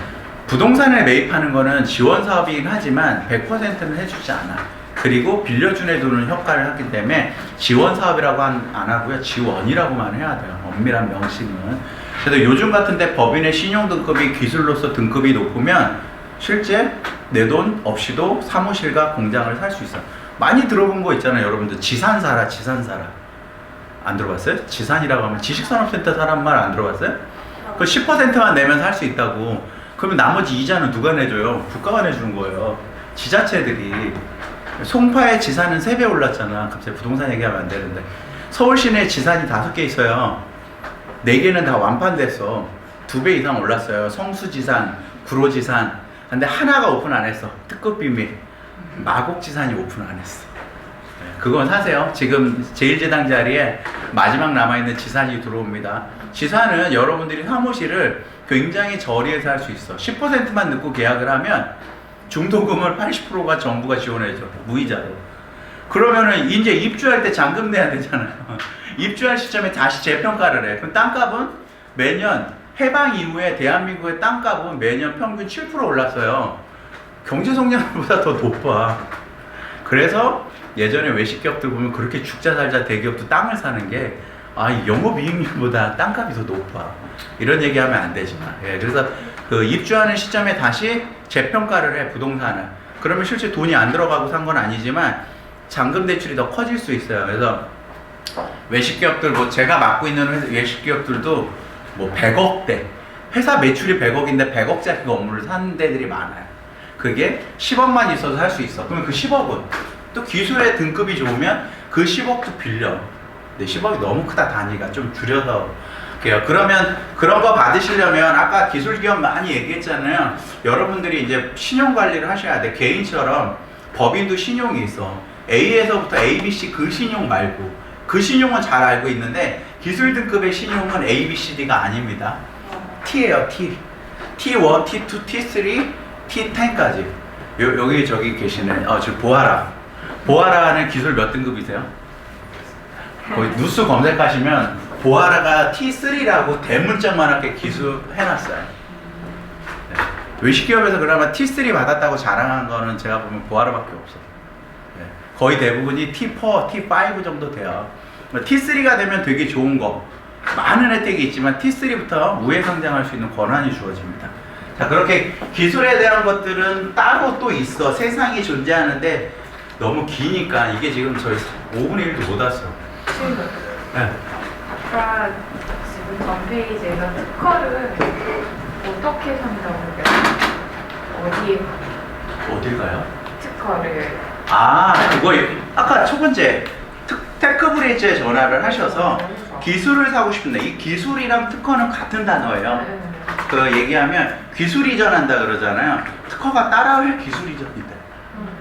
부동산을 매입하는 거는 지원 사업이긴 하지만 100%는 해주지 않아. 그리고 빌려준 애 돈은 효과를 하기 때문에 지원 사업이라고 안 하고요. 지원이라고만 해야 돼요. 엄밀한 명칭은. 그래서 요즘 같은데 법인의 신용 등급이 기술로서 등급이 높으면 실제 내 돈 없이도 사무실과 공장을 살 수 있어요. 많이 들어본 거 있잖아요. 여러분들 지산 사라, 지산 사라. 안 들어봤어요? 지산이라고 하면 지식산업센터 사람 말 안 들어봤어요? 그 10%만 내면 살 수 있다고. 그러면 나머지 이자는 누가 내줘요? 국가가 내주는 거예요. 지자체들이. 송파의 지산은 3배 올랐잖아. 갑자기 부동산 얘기하면 안 되는데. 서울 시내 지산이 5개 있어요. 4개는 다 완판됐어. 2배 이상 올랐어요. 성수지산, 구로지산. 근데 하나가 오픈 안 했어. 특급 비밀. 마곡지산이 오픈 안 했어. 그건 사세요. 지금 제1제당 자리에 마지막 남아있는 지산이 들어옵니다. 지산은 여러분들이 사무실을 굉장히 저리에서 할 수 있어. 10%만 넣고 계약을 하면 중도금을 80%가 정부가 지원해줘. 무이자로. 그러면은 이제 입주할 때 잔금 내야 되잖아요. 입주할 시점에 다시 재평가를 해. 그럼 땅값은 매년 해방 이후에 대한민국의 땅값은 매년 평균 7% 올랐어요. 경제성장보다 더 높아. 그래서 예전에 외식기업들 보면 그렇게 죽자 살자 대기업도 땅을 사는 게 영업이익률보다 땅값이 더 높아. 이런 얘기하면 안 되지만. 그래서 그 입주하는 시점에 다시 재평가를 해, 부동산을. 그러면 실제 돈이 안 들어가고 산 건 아니지만 잔금 대출이 더 커질 수 있어요. 그래서 외식기업들, 뭐 제가 맡고 있는 외식기업들도 뭐 100억대, 회사 매출이 100억인데 100억짜리 건물을 사는 데들이 많아요. 그게 10억만 있어도 살 수 있어. 그러면 그 10억은 또 기술의 등급이 좋으면 그 10억도 빌려. 근데 10억이 너무 크다 단위가 좀 줄여서 그래요. 그러면 그런 거 받으시려면 아까 기술기업 많이 얘기했잖아요. 여러분들이 이제 신용 관리를 하셔야 돼. 개인처럼 법인도 신용이 있어. A에서부터 A, B, C 그 신용 말고 그 신용은 잘 알고 있는데 기술 등급의 신용은 A, B, C, D가 아닙니다. T예요. T. T1, T2, T3, T10까지. 여기 저기 계시는 저 보아라는 기술 몇 등급이세요? 거기 뉴스 검색하시면 보아라가 T3라고 대문짝만하게 기술해놨어요. 네. 외식기업에서 그러면 T3 받았다고 자랑한 거는 제가 보면 보아라밖에 없어. 네. 거의 대부분이 T4, T5 정도 돼요. T3가 되면 되게 좋은 거 많은 혜택이 있지만 T3부터 우회 상장할 수 있는 권한이 주어집니다. 자, 그렇게 기술에 대한 것들은 따로 또 있어. 세상이 존재하는데 너무 기니까 이게 지금 저희 5분의 1도 못 왔어. 네. 아까 지금 전 페이지에서 특허를 어떻게 산다고 그러겠어요? 어딜 가요? 특허를 그거 아까 첫 번째 테크브리지에 전화를 하셔서 기술을 사고 싶은데 이 기술이랑 특허는 같은 단어예요. 그 얘기하면 기술 이전한다 그러잖아요. 특허가 따라올 기술 이전이다.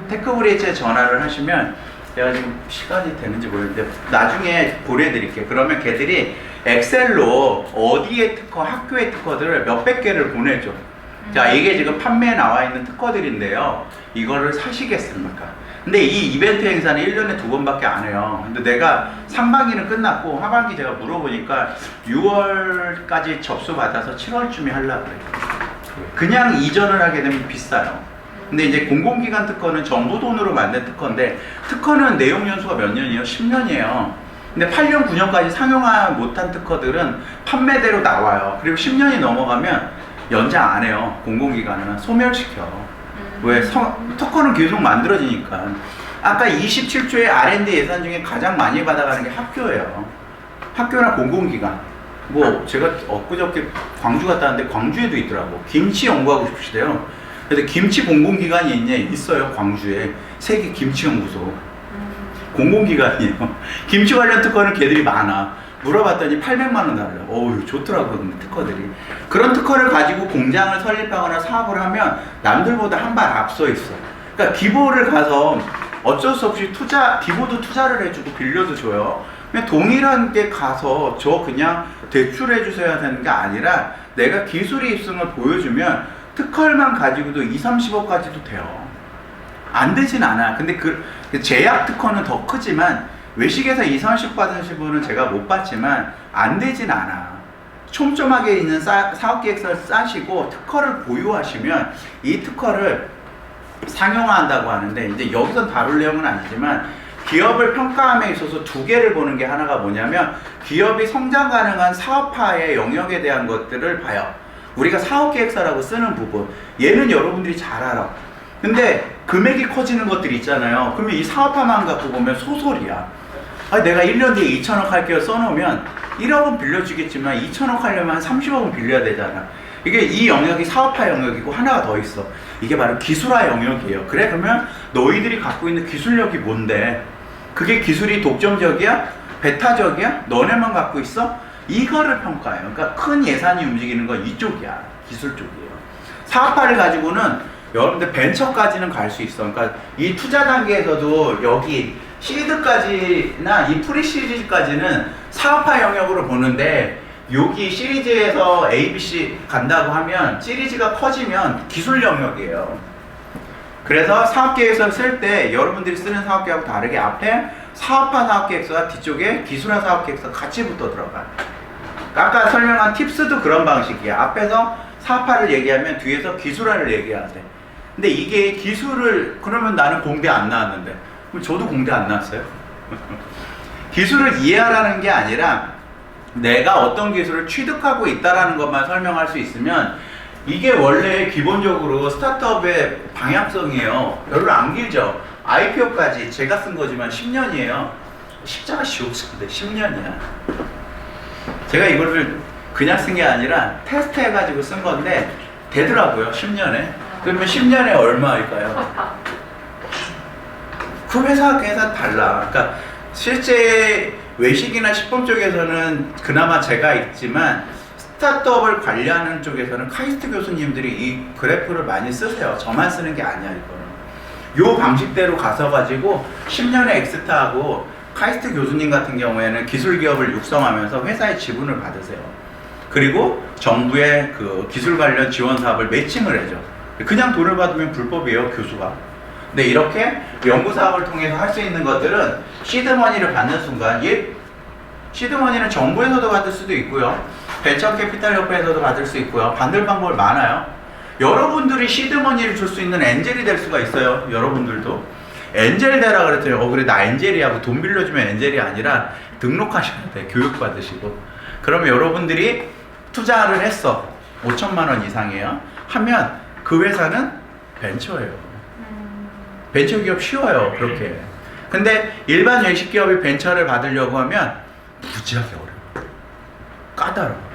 테크브리지에 전화를 하시면 제가 지금 시간이 되는지 모르겠는데 나중에 보내드릴게요. 그러면 걔들이 엑셀로 어디에 특허, 학교의 특허들을 몇백 개를 보내줘. 자, 이게 지금 판매에 나와 있는 특허들인데요. 이거를 사시겠습니까? 근데 이 이벤트 행사는 1년에 2번밖에 안 해요. 근데 내가 상반기는 끝났고 하반기 제가 물어보니까 6월까지 접수 받아서 7월쯤에 하려고 그래요. 그냥 이전을 하게 되면 비싸요. 근데 이제 공공기관 특허는 정부 돈으로 만든 특허인데 특허는 내용 연수가 몇 년이에요? 10년이에요. 근데 8년, 9년까지 상용화 못한 특허들은 판매대로 나와요. 그리고 10년이 넘어가면 연장 안 해요. 공공기관은 소멸시켜. 왜? 특허는 계속 만들어지니까. 아까 27조의 R&D 예산 중에 가장 많이 받아가는 게 학교예요. 학교나 공공기관. 뭐 제가 엊그저께 광주 갔다 왔는데 광주에도 있더라고. 김치 연구하고 싶으시대요. 그래서 김치 공공기관이 있어요. 광주에 세계 김치연구소. 공공기관이에요. 김치 관련 특허는 걔들이 많아. 물어봤더니 800만 원 달러. 어우, 좋더라고요, 특허들이. 그런 특허를 가지고 공장을 설립하거나 사업을 하면 남들보다 한 발 앞서 있어. 그러니까 기보를 가서 어쩔 수 없이 기보도 투자를 해주고 빌려도 줘요. 그냥 동일한 게 가서 저 그냥 대출해 주셔야 되는 게 아니라 내가 기술의 입성을 보여주면 특허만 가지고도 2, 30억까지도 돼요. 안 되진 않아. 근데 그 제약 특허는 더 크지만 외식에서 2, 30 받으신 분은 제가 못 봤지만 안 되진 않아. 촘촘하게 있는 사업계획서를 짜시고 특허를 보유하시면 이 특허를 상용화한다고 하는데 이제 여기서 다룰 내용은 아니지만 기업을 평가함에 있어서 두 개를 보는 게 하나가 뭐냐면 기업이 성장 가능한 사업화의 영역에 대한 것들을 봐요. 우리가 사업계획서라고 쓰는 부분 얘는 여러분들이 잘 알아. 근데 금액이 커지는 것들이 있잖아요. 그러면 이 사업화만 갖고 보면 소설이야. 내가 1년 뒤에 2천억 할게요 써놓으면 1억은 빌려주겠지만 2천억 하려면 한 30억은 빌려야 되잖아. 이게 이 영역이 사업화 영역이고 하나가 더 있어. 이게 바로 기술화 영역이에요. 그래, 그러면 너희들이 갖고 있는 기술력이 뭔데? 그게 기술이 독점적이야? 배타적이야? 너네만 갖고 있어? 이거를 평가해요. 그러니까 큰 예산이 움직이는 건 이쪽이야. 기술 쪽이에요. 사업화를 가지고는 여러분들 벤처까지는 갈 수 있어. 그러니까 이 투자 단계에서도 여기 시드까지나 이 프리시리즈까지는 사업화 영역으로 보는데 여기 시리즈에서 A, B, C 간다고 하면 시리즈가 커지면 기술 영역이에요. 그래서 사업계획서 쓸 때 여러분들이 쓰는 사업계획하고 다르게 앞에 사업화 사업계획서와 뒤쪽에 기술화 사업계획서 같이 붙어 들어가요. 아까 설명한 팁스도 그런 방식이야. 앞에서 사업화를 얘기하면 뒤에서 기술화를 얘기해야 돼. 근데 이게 기술을 그러면 나는 공대 안 나왔는데 그럼 저도 공대 안 나왔어요. 기술을 이해하라는 게 아니라 내가 어떤 기술을 취득하고 있다라는 것만 설명할 수 있으면 이게 원래 기본적으로 스타트업의 방향성이에요. 별로 안 길죠. IPO까지 제가 쓴 거지만 10년이에요. 십자가 씌웠는데 10년이야. 제가 이거를 그냥 쓴 게 아니라 테스트 해가지고 쓴 건데 되더라고요. 10년에. 그러면 10년에 얼마일까요? 그 회사 달라. 그러니까 실제 외식이나 식품 쪽에서는 그나마 제가 있지만 스타트업을 관리하는 쪽에서는 카이스트 교수님들이 이 그래프를 많이 쓰세요. 저만 쓰는 게 아니야 이거는. 요 방식대로 가서 가지고 10년의 엑스타하고 카이스트 교수님 같은 경우에는 기술 기업을 육성하면서 회사의 지분을 받으세요. 그리고 정부의 그 기술 관련 지원 사업을 매칭을 해줘. 그냥 돈을 받으면 불법이에요, 교수가. 근데 이렇게 연구 사업을 통해서 할 수 있는 것들은 시드머니를 받는 순간, 시드머니는 정부에서도 받을 수도 있고요, 벤처 캐피탈 협회에서도 받을 수 있고요. 받을 방법이 많아요. 여러분들이 시드머니를 줄 수 있는 엔젤이 될 수가 있어요. 여러분들도 엔젤 되라 그랬더니 그래 나 엔젤이야 하고 돈 빌려주면 엔젤이 아니라 등록하셔야 돼. 교육 받으시고. 그러면 여러분들이 투자를 했어. 5천만 원 이상이에요. 하면 그 회사는 벤처예요. 벤처 기업 쉬워요. 그렇게. 근데 일반 외식 기업이 벤처를 받으려고 하면 무지하게 어려워. 까다로워.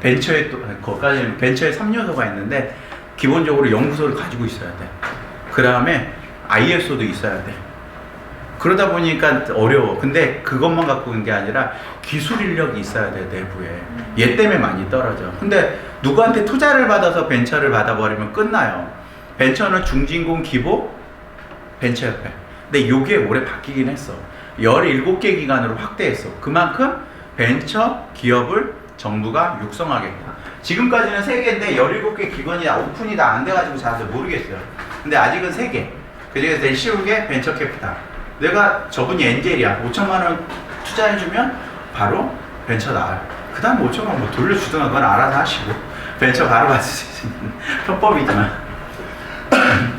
벤처에 또 거기까지는 벤처에 3요소가 있는데 기본적으로 연구소를 가지고 있어야 돼. 그 다음에 ISO도 있어야 돼. 그러다 보니까 어려워. 근데 그것만 갖고 있는 게 아니라 기술 인력이 있어야 돼, 내부에. 얘 때문에 많이 떨어져. 근데 누구한테 투자를 받아서 벤처를 받아버리면 끝나요. 벤처는 중진공 기보 벤처협회. 근데 요게 올해 바뀌긴 했어. 17개 기관으로 확대했어. 그만큼 벤처 기업을 정부가 육성하겠다. 지금까지는 3개인데 17개 기관이 오픈이 다 안 돼가지고 잘 모르겠어요. 근데 아직은 3개. 그 중에서 제일 쉬운 게 벤처 캐피탈. 내가 저분이 엔젤이야. 5천만 원 투자해주면 바로 벤처 나와요. 그 다음 5천만 원 뭐 돌려주든 그건 알아서 하시고 벤처 바로 받을 수 있는 편법이지만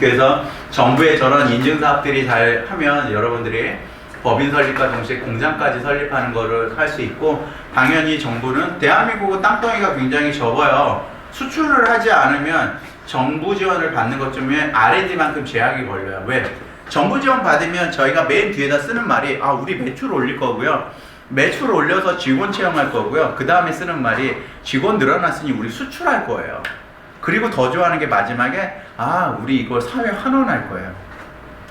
그래서 정부의 저런 인증사업들이 잘 하면 여러분들이 법인 설립과 동시에 공장까지 설립하는 거를 할 수 있고, 당연히 정부는 대한민국은 땅덩이가 굉장히 적어요. 수출을 하지 않으면 정부 지원을 받는 것 중에 R&D만큼 제약이 걸려요. 왜? 정부 지원 받으면 저희가 맨 뒤에다 쓰는 말이 우리 매출 올릴 거고요, 매출 올려서 직원 채용할 거고요, 그 다음에 쓰는 말이 직원 늘어났으니 우리 수출할 거예요. 그리고 더 좋아하는 게 마지막에 우리 이걸 사회 환원할 거예요.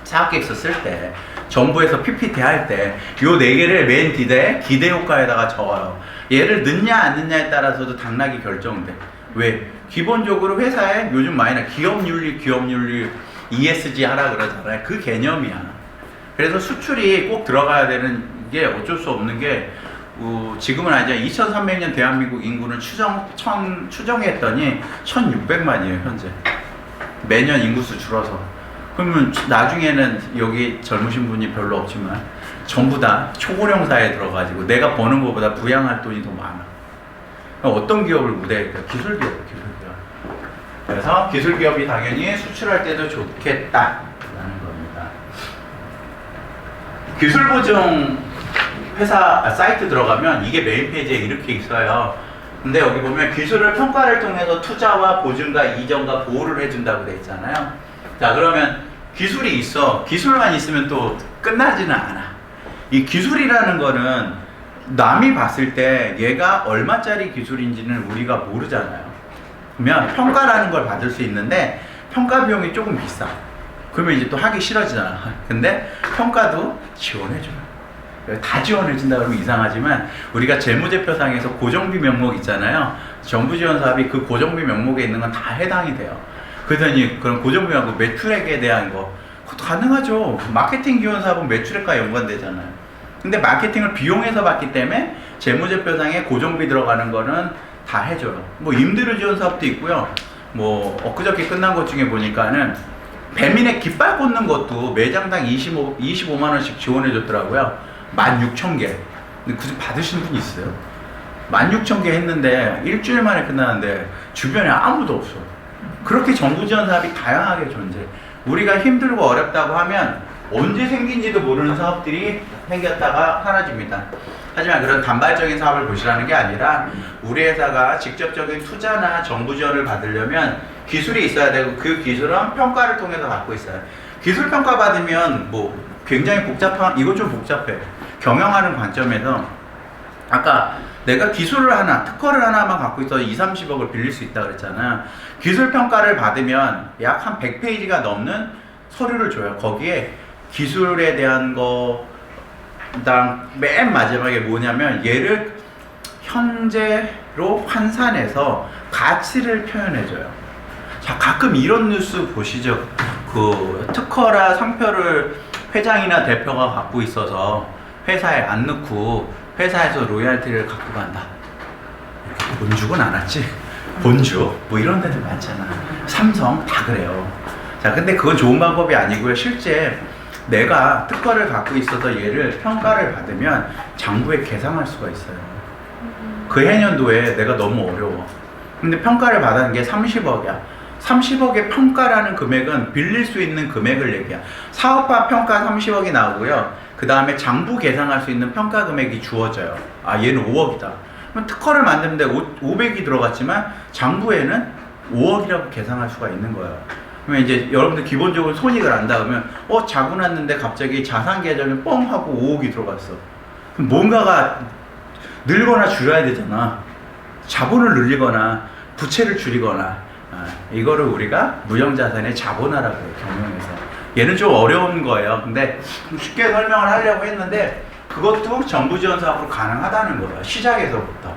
사업계획서 쓸 때, 정부에서 PPT 할 때 요 4개를 맨 뒤에 기대 효과에다가 적어요. 얘를 넣냐 안 넣냐에 따라서도 당락이 결정돼. 왜? 기본적으로 회사에 요즘 많이 나 기업윤리 ESG 하라 그러잖아요. 그 개념이야. 그래서 수출이 꼭 들어가야 되는 게 어쩔 수 없는 게, 지금은 아니죠. 2300년 대한민국 인구는 추정했더니 1600만이에요 현재. 매년 인구수 줄어서. 그러면 나중에는 여기 젊으신 분이 별로 없지만 전부 다 초고령사에 들어가지고 내가 버는 것보다 부양할 돈이 더 많아. 어떤 기업을 우대할까? 기술기업. 그래서 기술기업이 당연히 수출할 때도 좋겠다라는 겁니다. 기술보증 회사 사이트 들어가면 이게 메인 페이지에 이렇게 있어요. 근데 여기 보면 기술을 평가를 통해서 투자와 보증과 이전과 보호를 해준다고 돼 있잖아요. 자, 그러면 기술이 있어. 기술만 있으면 또 끝나지는 않아. 이 기술이라는 거는 남이 봤을 때 얘가 얼마짜리 기술인지는 우리가 모르잖아요. 그러면 평가라는 걸 받을 수 있는데 평가 비용이 조금 비싸. 그러면 이제 또 하기 싫어지잖아. 근데 평가도 지원해줘요. 다 지원해준다 그러면 이상하지만 우리가 재무제표상에서 고정비 명목 있잖아요. 정부 지원 사업이 그 고정비 명목에 있는 건 다 해당이 돼요. 그러더니 그런 고정비하고 매출액에 대한 거 그것도 가능하죠. 마케팅 지원 사업은 매출액과 연관되잖아요. 근데 마케팅을 비용해서 받기 때문에 재무제표상에 고정비 들어가는 거는 다 해줘요. 뭐 임대료 지원 사업도 있고요. 뭐 엊그저께 끝난 것 중에 보니까는 배민의 깃발 꽂는 것도 매장당 25만 원씩 지원해 줬더라고요. 16,000개. 근데 그중 받으신 분이 있어요? 16,000개 했는데 일주일 만에 끝나는데 주변에 아무도 없어. 그렇게 정부 지원 사업이 다양하게 존재해. 우리가 힘들고 어렵다고 하면 언제 생긴지도 모르는 사업들이 생겼다가 사라집니다. 하지만 그런 단발적인 사업을 보시라는 게 아니라 우리 회사가 직접적인 투자나 정부 지원을 받으려면 기술이 있어야 되고 그 기술은 평가를 통해서 받고 있어요. 기술 평가 받으면 뭐 굉장히 복잡한, 이거 좀 복잡해. 경영하는 관점에서 아까 내가 기술을 하나, 특허를 하나만 갖고 있어서 20-30억을 빌릴 수 있다 그랬잖아. 기술 평가를 받으면 약 한 100페이지가 넘는 서류를 줘요. 거기에 기술에 대한 거, 그다음 맨 마지막에 뭐냐면 얘를 현재로 환산해서 가치를 표현해줘요. 자, 가끔 이런 뉴스 보시죠. 그 특허라 상표를 회장이나 대표가 갖고 있어서 회사에 안 넣고 회사에서 로열티를 갖고 간다. 본죽은 안 왔지? 본죽? 뭐 이런 데도 많잖아. 삼성 다 그래요. 자, 근데 그건 좋은 방법이 아니고요. 실제 내가 특허를 갖고 있어서 얘를 평가를 받으면 장부에 계상할 수가 있어요. 그 해년도에 내가 너무 어려워. 근데 평가를 받은 게 30억이야. 30억의 평가라는 금액은 빌릴 수 있는 금액을 얘기야. 사업화 평가 30억이 나오고요. 그 다음에 장부 계상할 수 있는 평가 금액이 주어져요. 아, 얘는 5억이다. 그럼 특허를 만드는데 500이 들어갔지만 장부에는 5억이라고 계상할 수가 있는 거예요. 그러면 이제 여러분들 기본적으로 손익을 안다 그러면 자고 났는데 갑자기 자산 계좌에 뻥 하고 5억이 들어갔어. 그럼 뭔가가 늘거나 줄여야 되잖아. 자본을 늘리거나 부채를 줄이거나 이거를 우리가 무형자산의 자본화라고 해요. 경영에서. 얘는 좀 어려운 거예요. 근데 좀 쉽게 설명을 하려고 했는데 그것도 정부 지원 사업으로 가능하다는 거예요. 시작에서부터.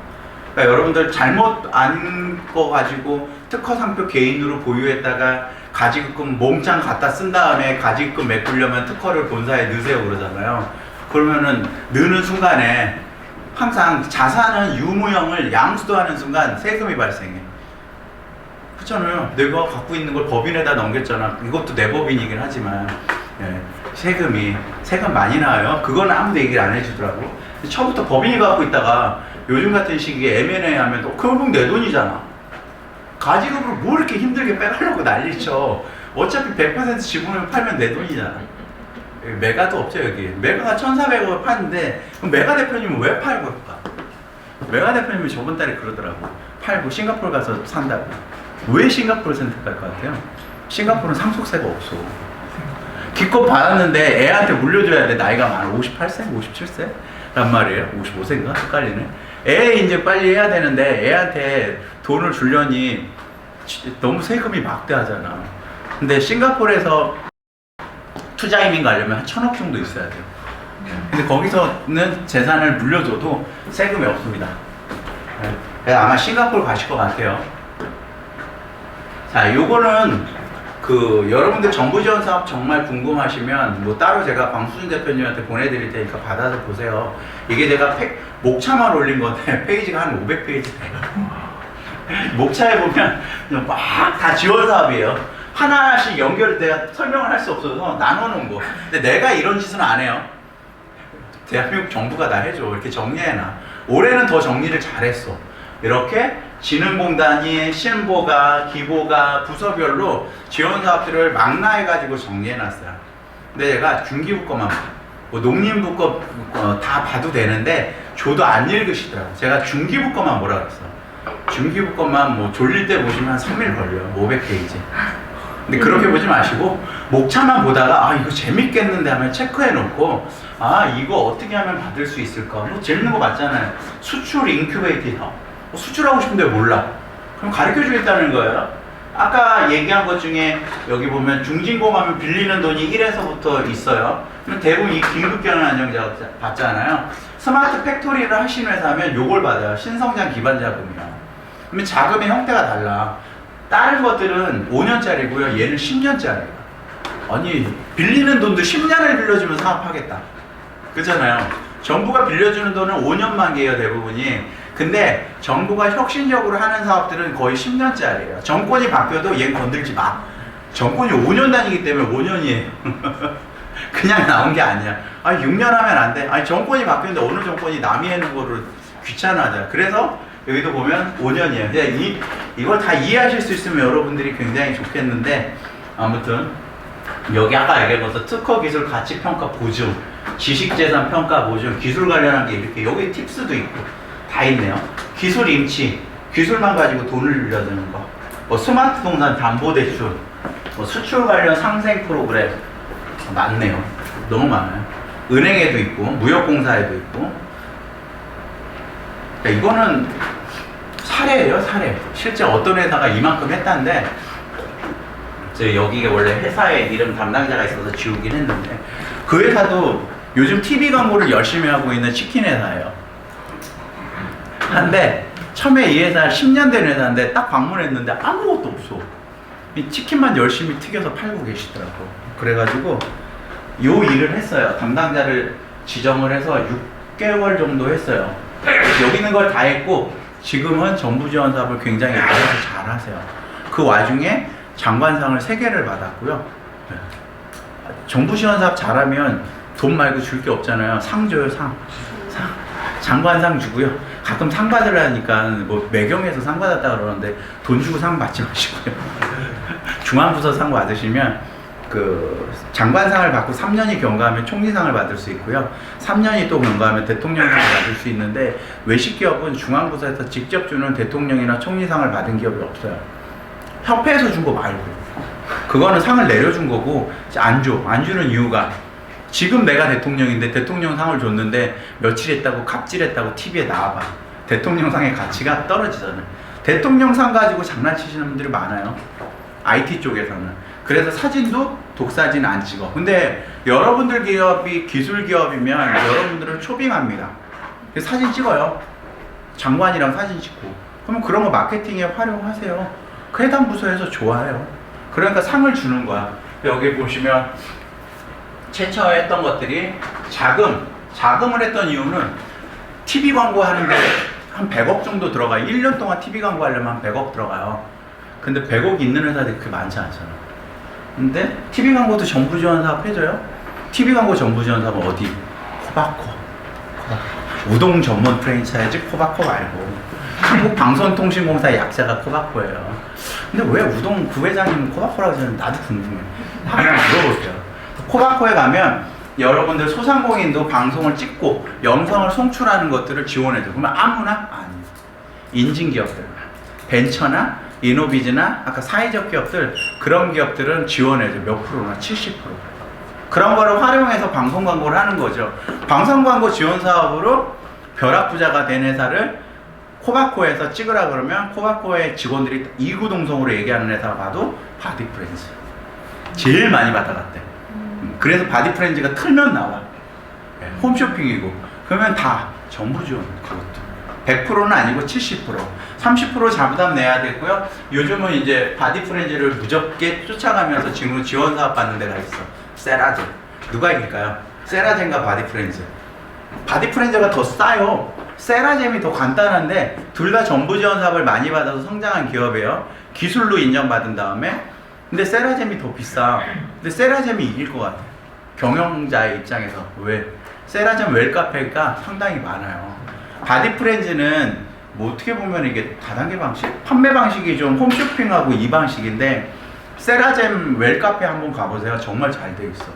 그러니까 여러분들 잘못 안 거 가지고 특허 상표 개인으로 보유했다가 가지급금 몽땅 갖다 쓴 다음에 가지급금 메꾸려면 특허를 본사에 넣으세요 그러잖아요. 그러면은 넣는 순간에 항상 자산은 유무형을 양수도하는 순간 세금이 발생해. 그렇잖아요. 내가 갖고 있는 걸 법인에다 넘겼잖아. 이것도 내 법인이긴 하지만 세금 많이 나와요. 그건 아무도 얘기를 안 해주더라고. 처음부터 법인이 갖고 있다가 요즘 같은 시기에 M&A 하면 또 결국 내 돈이잖아. 가지급으로 뭐 이렇게 힘들게 빼가려고 난리쳐. 어차피 100% 지분을 팔면 내 돈이잖아. 메가도 없죠 여기. 메가가 1,400원 파는데 그럼 메가 대표님은 왜 팔고 할까? 메가 대표님이 저번 달에 그러더라고. 팔고 싱가포르 가서 산다고. 왜 싱가포르 선택할 것 같아요? 싱가포르는 상속세가 없어. 기껏 받았는데 애한테 물려줘야 돼. 나이가 많아. 58세? 57세? 란 말이에요. 55세인가? 헷갈리네. 애 이제 빨리 해야 되는데 애한테 돈을 주려니 너무 세금이 막대하잖아. 근데 싱가포르에서 투자 이민 가려면 한 1,000억 정도 있어야 돼요. 근데 거기서는 재산을 물려줘도 세금이 없습니다. 그래서 아마 싱가포르 가실 것 같아요. 자, 요거는 여러분들 정부 지원 사업 정말 궁금하시면 뭐 따로 제가 광수준 대표님한테 보내드릴 테니까 받아서 보세요. 이게 제가 목차만 올린 건데 페이지가 한 500페이지 돼요. 목차에 보면 막 다 지원 사업이에요. 하나하나씩 내가 설명을 할 수 없어서 나눠놓은 거. 근데 내가 이런 짓은 안 해요. 대한민국 정부가 다 해줘. 이렇게 정리해놔. 올해는 더 정리를 잘했어. 이렇게 진흥공단이 신보가, 기보가, 부서별로 지원 사업들을 망라해가지고 정리해놨어요. 근데 제가 중기부 거만 뭐 농림부 거 다 봐도 되는데 줘도 안 읽으시더라고요. 제가 중기부 거만 뭐라 그랬어. 중기부 거만 뭐 졸릴 때 보시면 한 3일 걸려요. 500페이지. 근데 그렇게 보지 마시고 목차만 보다가 이거 재밌겠는데 하면 체크해 놓고 이거 어떻게 하면 받을 수 있을까? 뭐 재밌는 거 맞잖아요. 수출 인큐베이터 사업. 수출하고 싶은데 몰라. 그럼 가르쳐 주겠다는 거예요. 아까 얘기한 것 중에 여기 보면 중진공하면 빌리는 돈이 1에서부터 있어요. 그럼 대부분 이 긴급경영 안정자 받잖아요. 스마트 팩토리를 하시는 회사면 요걸 받아요. 신성장 기반 자금이요. 그러면 자금의 형태가 달라. 다른 것들은 5년짜리고요. 얘는 10년짜리예요. 아니 빌리는 돈도 10년을 빌려주면 사업하겠다. 그렇잖아요. 정부가 빌려주는 돈은 5년만 개요 대부분이. 근데 정부가 혁신적으로 하는 사업들은 거의 10년짜리예요. 정권이 바뀌어도 얘는 건들지 마. 정권이 5년 다니기 때문에 5년이에요. 그냥 나온 게 아니야. 6년 하면 안 돼. 정권이 바뀌었는데 어느 정권이 남이 해놓은 거를 귀찮아하잖아. 그래서 여기도 보면 5년이에요. 근데 이걸 다 이해하실 수 있으면 여러분들이 굉장히 좋겠는데 아무튼 여기 아까 얘기한 것도 특허 기술 가치 평가 보증, 지식재산 평가 보증, 기술 관련한 게 이렇게 여기 팁스도 있고 다 있네요. 기술 임치, 기술만 가지고 돈을 빌려주는 거, 뭐 스마트 동산 담보 대출, 뭐 수출 관련 상생 프로그램 많네요. 너무 많아요. 은행에도 있고 무역공사에도 있고. 그러니까 이거는 사례예요, 사례. 실제 어떤 회사가 이만큼 했다는데 여기가 원래 회사에 이름 담당자가 있어서 지우긴 했는데 그 회사도 요즘 TV 광고를 열심히 하고 있는 치킨 회사예요. 한데 처음에 이 회사 10년 된 회사인데 딱 방문했는데 아무것도 없어. 이 치킨만 열심히 튀겨서 팔고 계시더라고. 그래가지고 요 일을 했어요. 담당자를 지정을 해서 6개월 정도 했어요. 여기 있는 걸 다 했고 지금은 정부 지원 사업을 굉장히 알아서 잘 하세요. 그 와중에 장관상을 3개를 받았고요. 정부 지원 사업 잘하면 돈 말고 줄 게 없잖아요. 상 줘요, 상. 장관상 주고요. 가끔 상 받으려니까 뭐 매경에서 상 받았다 그러는데 돈 주고 상 받지 마시고요. 중앙부서 상 받으시면 그 장관상을 받고 3년이 경과하면 총리상을 받을 수 있고요. 3년이 또 경과하면 대통령상을 받을 수 있는데 외식 기업은 중앙부서에서 직접 주는 대통령이나 총리상을 받은 기업이 없어요. 협회에서 준 거 말고. 그거는 상을 내려준 거고 안 줘. 안 주는 이유가 지금 내가 대통령인데 대통령 상을 줬는데 며칠 했다고 갑질했다고 TV에 나와봐. 대통령 상의 가치가 떨어지잖아요. 대통령 상 가지고 장난치시는 분들이 많아요. IT 쪽에서는. 그래서 사진도 독사진 안 찍어. 근데 여러분들 기업이 기술 기업이면 여러분들은 초빙합니다. 사진 찍어요. 장관이랑 사진 찍고. 그러면 그런 거 마케팅에 활용하세요. 그 해당 부서에서 좋아해요. 그러니까 상을 주는 거야. 여기 보시면 최초 했던 것들이 자금을 했던 이유는 TV 광고 하는데 한 100억 정도 들어가요. 1년 동안 TV 광고 하려면 한 100억 들어가요. 근데 100억 있는 회사들이 그렇게 많지 않잖아. 근데 TV 광고도 정부 지원 사업 해줘요? TV 광고 정부 지원 사업은 어디? 코바코. 우동 전문 프랜차이즈 코바코 말고 한국방송통신공사 약자가 코바코예요. 근데 왜 우동 부회장님은 코바코라고 하시는지 나도 궁금해. 한번 물어볼게요. 코바코에 가면 여러분들 소상공인도 방송을 찍고 영상을 송출하는 것들을 지원해줘. 그러면 아무나? 아니요. 인증기업들, 벤처나 이노비즈나 아까 사회적 기업들, 그런 기업들은 지원해줘. 몇 프로나? 70%. 그런 거를 활용해서 방송 광고를 하는 거죠. 방송 광고 지원 사업으로 벼락부자가 된 회사를 코바코에서 찍으라 그러면 코바코의 직원들이 이구동성으로 얘기하는 회사가 봐도 바디프렌즈. 제일 많이 받아갔대. 그래서 바디프렌즈가 틀면 나와. 홈쇼핑이고. 그러면 다 정부 지원, 그것도. 100%는 아니고 70%. 30% 자부담 내야 되고요. 요즘은 이제 바디프렌즈를 무섭게 쫓아가면서 지금 지원 사업 받는 데가 있어. 세라젠. 누가 이길까요? 세라젠과 바디프렌즈. 바디프렌즈가 더 싸요. 세라젬이 더 간단한데 둘 다 정부 지원 사업을 많이 받아서 성장한 기업이에요. 기술로 인정받은 다음에. 근데 세라젬이 더 비싸. 근데 세라젬이 이길 것 같아. 경영자의 입장에서. 왜? 세라젬 웰카페가 상당히 많아요. 바디프렌즈는 뭐 어떻게 보면 이게 다단계 방식? 판매 방식이 좀 홈쇼핑하고 이 방식인데 세라젬 웰카페 한번 가보세요. 정말 잘 돼 있어.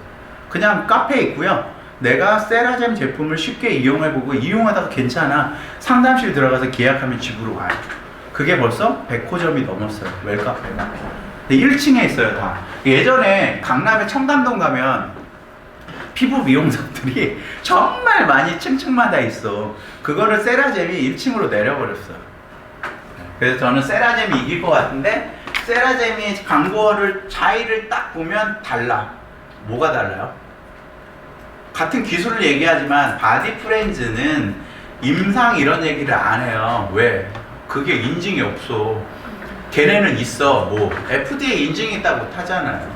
그냥 카페 있고요. 내가 세라젬 제품을 쉽게 이용해보고 이용하다가 괜찮아. 상담실 들어가서 계약하면 집으로 와요. 그게 벌써 100호점이 넘었어요. 웰카페가. 1층에 있어요, 다. 예전에 강남의 청담동 가면 피부 미용사들이 정말 많이 층층마다 있어. 그거를 세라젬이 1층으로 내려버렸어요. 그래서 저는 세라젬이 이길 것 같은데 세라젬이 광고를 차이를 딱 보면 달라. 뭐가 달라요? 같은 기술을 얘기하지만 바디프렌즈는 임상 이런 얘기를 안 해요. 왜? 그게 인증이 없어. 걔네는 있어. 뭐 FDA 인증이 있다고 하잖아요.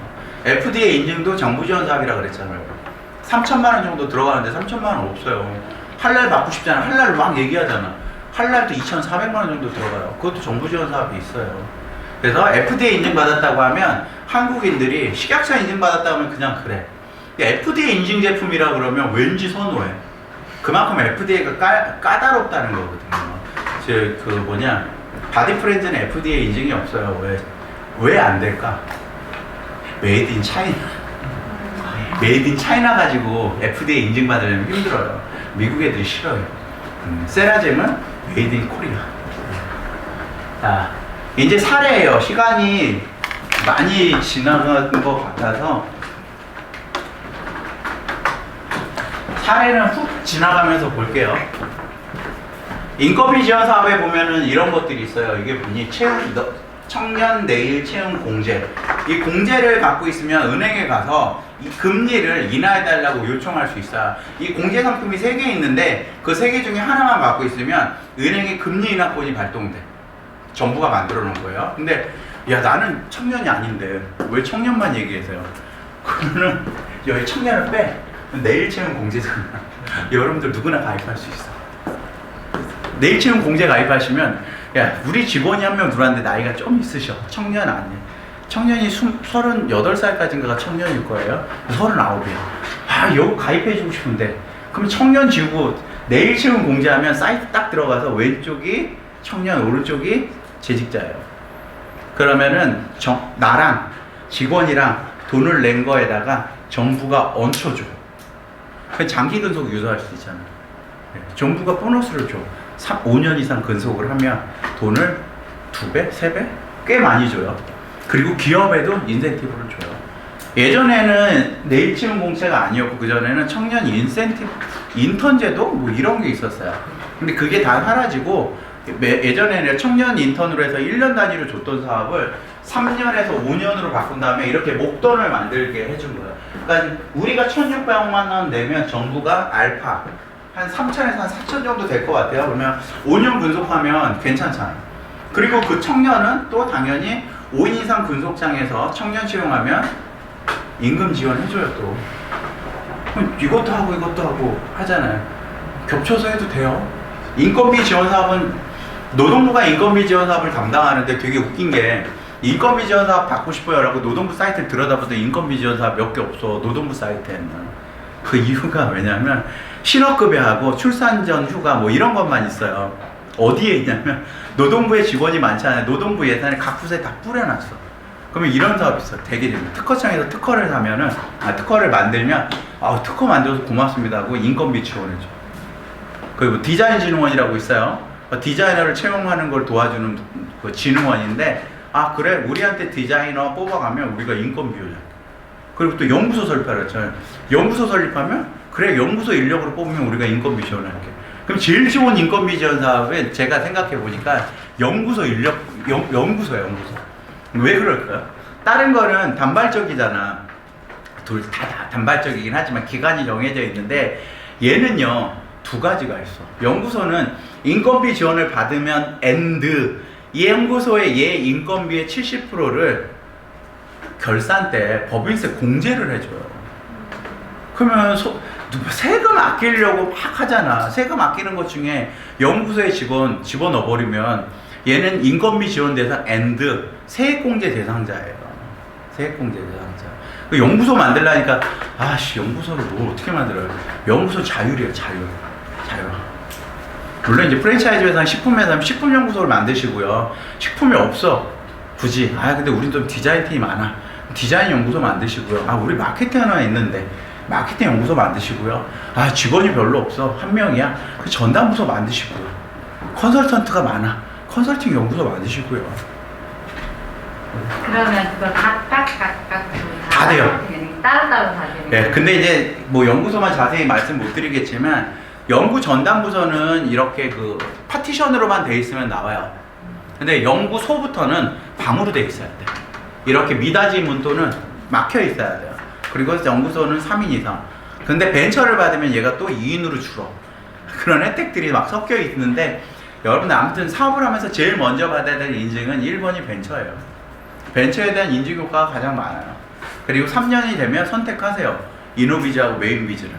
FDA 인증도 정부 지원 사업이라 그랬잖아요. 3천만 원 정도 들어가는데 3천만 원 없어요. 할랄 받고 싶잖아. 할랄을 막 얘기하잖아. 할랄도 2,400만 원 정도 들어가요. 그것도 정부 지원 사업이 있어요. 그래서 FDA 인증 받았다고 하면 한국인들이 식약처 인증 받았다고 하면 그냥 그래. FDA 인증 제품이라 그러면 왠지 선호해. 그만큼 FDA가 까다롭다는 거거든요. 바디프렌즈는 FDA 인증이 없어요. 왜 안 될까? 메이드 인 차이나. 메이드 인 차이나 가지고 FDA 인증 받으려면 힘들어요. 미국 애들이 싫어요. 세라젬은 메이드 인 코리아. 자, 이제 사례예요. 시간이 많이 지나간 것 같아서 사례는 훅 지나가면서 볼게요. 인건비 지원 사업에 보면은 이런 것들이 있어요. 이게 뭐니? 청년 내일 채용 공제. 이 공제를 갖고 있으면 은행에 가서 이 금리를 인하해달라고 요청할 수 있어요. 이 공제 상품이 3개 있는데 그 3개 중에 하나만 갖고 있으면 은행의 금리 인하권이 발동돼. 정부가 만들어 놓은 거예요. 근데 야, 나는 청년이 아닌데 왜 청년만 얘기해서요? 그러면은 여기 청년을 빼. 내일 채용 공제잖아. 여러분들 누구나 가입할 수 있어. 내일 채용 공제 가입하시면, 야, 우리 직원이 한 명 들어왔는데 나이가 좀 있으셔. 청년 아니에요. 청년이 38살까지인가가 청년일 거예요. 39이에요. 아, 여기 가입해주고 싶은데. 그럼 청년 지우고 내일 채용 공제하면 사이트 딱 들어가서 왼쪽이 청년, 오른쪽이 재직자예요. 그러면은 나랑 직원이랑 돈을 낸 거에다가 정부가 얹혀줘. 그 장기 근속 유도할 수 있잖아. 정부가 보너스를 줘. 5년 이상 근속을 하면 돈을 2배, 3배? 꽤 많이 줘요. 그리고 기업에도 인센티브를 줘요. 예전에는 내일 채용 공채가 아니었고 그전에는 청년 인센티브, 인턴제도 뭐 이런 게 있었어요. 근데 그게 다 사라지고 예전에는 청년 인턴으로 해서 1년 단위로 줬던 사업을 3년에서 5년으로 바꾼 다음에 이렇게 목돈을 만들게 해준 거예요. 그러니까 우리가 1,600만 원 내면 정부가 알파 한 3,000에서 한 4,000 정도 될 것 같아요. 그러면 5년 근속하면 괜찮잖아요. 그리고 그 청년은 또 당연히 5인 이상 근속장에서 청년 채용하면 임금 지원해줘요 또. 이것도 하고 하잖아요. 겹쳐서 해도 돼요. 인건비 지원 사업은 노동부가 인건비 지원 사업을 담당하는데 되게 웃긴 게 인건비 지원 사업 받고 싶어요 라고 노동부 사이트를 들여다보더니 인건비 지원 사업 몇 개 없어. 노동부 사이트에는. 그 이유가 왜냐면 신혼급여하고 출산 전 휴가 뭐 이런 것만 있어요. 어디에 있냐면 노동부에 직원이 많잖아요. 노동부 예산을 각 부서에 다 뿌려놨어. 그러면 이런 사업이 있어. 되게 됩니다. 특허청에서 특허를 사면은 특허를 만들면 특허 만들어서 고맙습니다 하고 인건비 지원해줘. 그리고 디자인진흥원이라고 있어요. 디자이너를 채용하는 걸 도와주는 그 진흥원인데 그래 우리한테 디자이너 뽑아가면 우리가 인건비 요자. 그리고 또 연구소 설립하랬잖아요. 연구소 설립하면 그래 연구소 인력으로 뽑으면 우리가 인건비 지원할게. 그럼 제일 좋은 인건비 지원 사업은 제가 생각해 보니까 연구소 인력 연구소야. 왜 그럴까요? 다른 거는 단발적이잖아. 둘 다 단발적이긴 하지만 기간이 정해져 있는데 얘는요 2가지가 있어. 연구소는 인건비 지원을 받으면 이 연구소의 얘 인건비의 70%를 결산 때 법인세 공제를 해줘요. 그러면 세금 아끼려고 막 하잖아. 세금 아끼는 것 중에 연구소에 직원 집어넣어버리면 얘는 인건비 지원 대상 세액공제 대상자예요. 세액공제 대상자. 그 연구소 만들라니까 연구소를 뭐 어떻게 만들어요? 연구소 자율이에요. 자율. 물론 이제 프랜차이즈 회사 식품 회사면 식품 연구소를 만드시고요. 식품이 없어. 굳이 근데 우린 좀 디자인 팀이 많아. 디자인 연구소 만드시고요. 우리 마케팅 하나 있는데 마케팅 연구소 만드시고요. 직원이 별로 없어. 1명이야. 그 전담부서 만드시고요. 컨설턴트가 많아. 컨설팅 연구소 만드시고요. 그러면 그걸 각각 다 돼요. 따로따로 다 되는 네, 근데 이제 뭐 연구소만 자세히 말씀 못 드리겠지만 연구 전담부서는 이렇게 그 파티션으로만 돼 있으면 나와요. 근데 연구소부터는 방으로 돼 있어야 돼. 이렇게 미닫이 문도는 막혀 있어야 돼요. 그리고 연구소는 3인 이상. 근데 벤처를 받으면 얘가 또 2인으로 줄어. 그런 혜택들이 막 섞여 있는데 여러분들 아무튼 사업을 하면서 제일 먼저 받아야 될 인증은 1번이 벤처예요. 벤처에 대한 인증 효과가 가장 많아요. 그리고 3년이 되면 선택하세요. 이노비즈하고 메인비즈를.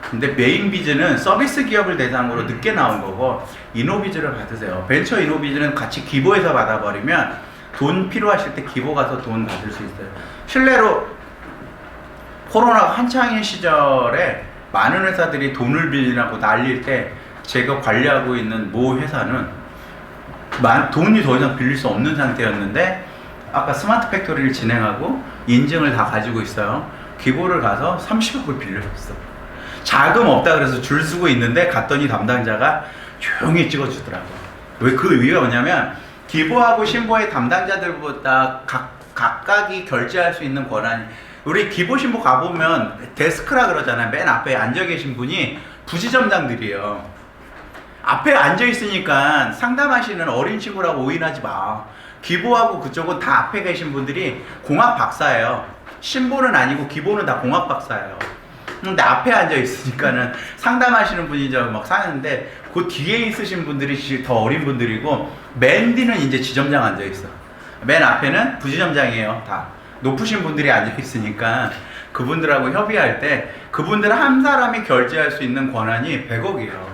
근데 메인비즈는 서비스 기업을 대상으로 늦게 나온 거고 이노비즈를 받으세요. 벤처 이노비즈는 같이 기보해서 받아버리면 돈 필요하실 때 기보 가서 돈 받을 수 있어요. 실례로 코로나가 한창인 시절에 많은 회사들이 돈을 빌리라고 날릴 때 제가 관리하고 있는 모 회사는 돈이 더 이상 빌릴 수 없는 상태였는데 아까 스마트 팩토리를 진행하고 인증을 다 가지고 있어요. 기보를 가서 30억을 빌려줬어. 자금 없다 그래서 줄 서고 있는데 갔더니 담당자가 조용히 찍어주더라고. 왜 그 이유가 뭐냐면 기보하고 신보의 담당자들보다 각각이 결제할 수 있는 권한이 우리 기보 신보 가보면 데스크라 그러잖아요. 맨 앞에 앉아 계신 분이 부지점장들이에요. 앞에 앉아 있으니까 상담하시는 어린 친구라고 오인하지 마. 기보하고 그쪽은 다 앞에 계신 분들이 공학 박사예요. 신보는 아니고 기보는 다 공학 박사예요. 근데 앞에 앉아 있으니까는 상담하시는 분이 막 사는데 그 뒤에 있으신 분들이 더 어린 분들이고 맨 뒤는 이제 지점장 앉아 있어. 맨 앞에는 부지점장이에요. 다 높으신 분들이 앉아 있으니까 그분들하고 협의할 때 그분들 한 사람이 결제할 수 있는 권한이 100억이에요.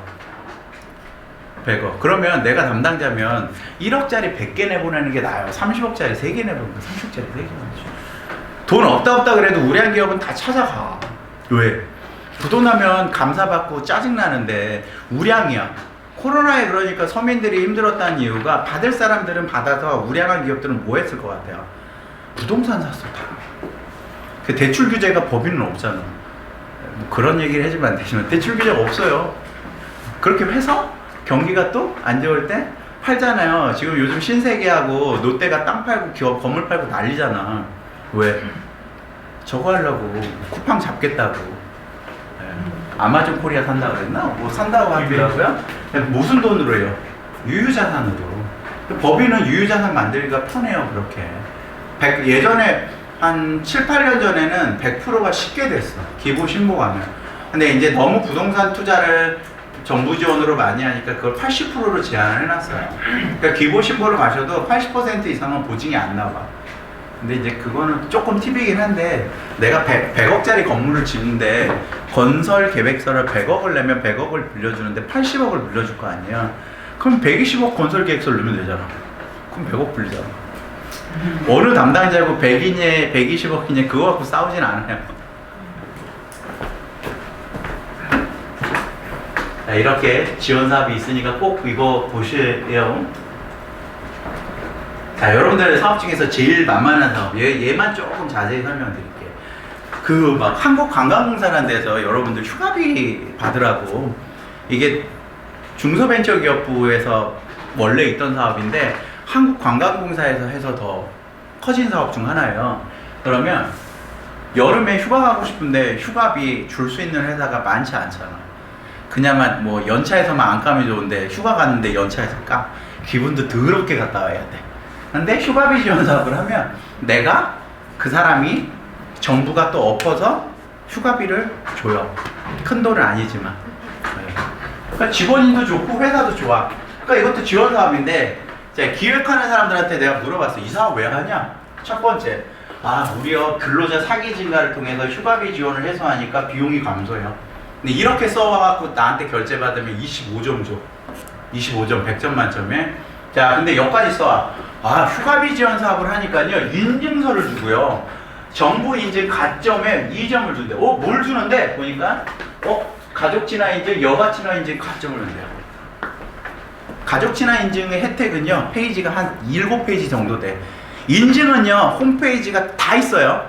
100억. 그러면 내가 담당자면 1억짜리 100개 내보내는 게 나아요. 30억짜리 3개 내보내는 거 30억짜리 3개 내보내죠. 돈 없다 그래도 우량 기업은 다 찾아가. 왜? 부도나면 감사받고 짜증나는데 우량이야. 코로나에 그러니까 서민들이 힘들었다는 이유가 받을 사람들은 받아서 우량한 기업들은 뭐 했을 것 같아요? 부동산 샀어 다. 그 대출 규제가 법인은 없잖아. 뭐 그런 얘기를 해주면 안 되지만 대출 규제가 없어요. 그렇게 해서 경기가 또 안 좋을 때 팔잖아요. 지금 요즘 신세계하고 롯데가 땅 팔고 기업 건물 팔고 난리잖아. 왜? 저거 하려고 쿠팡 잡겠다고. 네. 아마존 코리아 산다고 그랬나? 뭐 산다고 하더라고요. 무슨 돈으로 해요? 유유자산으로. 법인은 유유자산 만들기가 편해요. 그렇게 예전에 한 7, 8년 전에는 100%가 쉽게 됐어. 기부 신고하면. 근데 이제 너무 부동산 투자를 정부 지원으로 많이 하니까 그걸 80%로 제한을 해놨어요. 그러니까 기부 신고를 가셔도 80% 이상은 보증이 안 나와. 근데 이제 그거는 조금 팁이긴 한데 내가 100억짜리 건물을 짓는데 건설 계획서를 100억을 내면 100억을 빌려주는데 80억을 빌려줄 거 아니야. 그럼 120억 건설 계획서를 넣으면 되잖아. 그럼 100억 빌리잖아. 어느 담당자고 100이냐 120억이냐 그거 갖고 싸우진 않아요. 자, 이렇게 지원 사업이 있으니까 꼭 이거 보세요. 자, 여러분들 사업 중에서 제일 만만한 사업, 얘만 조금 자세히 설명드릴게요. 그 막 한국관광공사라는 데서 여러분들 휴가비 받으라고, 이게 중소벤처기업부에서 원래 있던 사업인데 한국관광공사에서 해서 더 커진 사업 중 하나예요. 그러면 여름에 휴가 가고 싶은데 휴가비 줄 수 있는 회사가 많지 않잖아. 그냥만 뭐 연차에서만 안 까면 좋은데 휴가 갔는데 연차에서 까? 기분도 더럽게 갔다 와야 돼. 근데 휴가비 지원 사업을 하면 내가 그 사람이 정부가 또 엎어서 휴가비를 줘요. 큰 돈은 아니지만. 그러니까 직원인도 좋고 회사도 좋아. 그러니까 이것도 지원 사업인데 제가 기획하는 사람들한테 내가 물어봤어. 이 사업 왜 하냐? 첫 번째, 우리요 근로자 사기 증가를 통해서 휴가비 지원을 해소하니까 비용이 감소해요. 근데 이렇게 써와갖고 나한테 결제받으면 25점 줘. 25점, 100점 만점에. 자, 근데 여기까지 써와. 휴가비 지원 사업을 하니까요, 인증서를 주고요. 정부 인증 가점에 2점을 준대. 뭘 주는데? 보니까, 가족 친화 인증, 여가 친화 인증 가점을 준대요. 가족 친화 인증의 혜택은요, 페이지가 한 7페이지 정도 돼. 인증은요, 홈페이지가 다 있어요.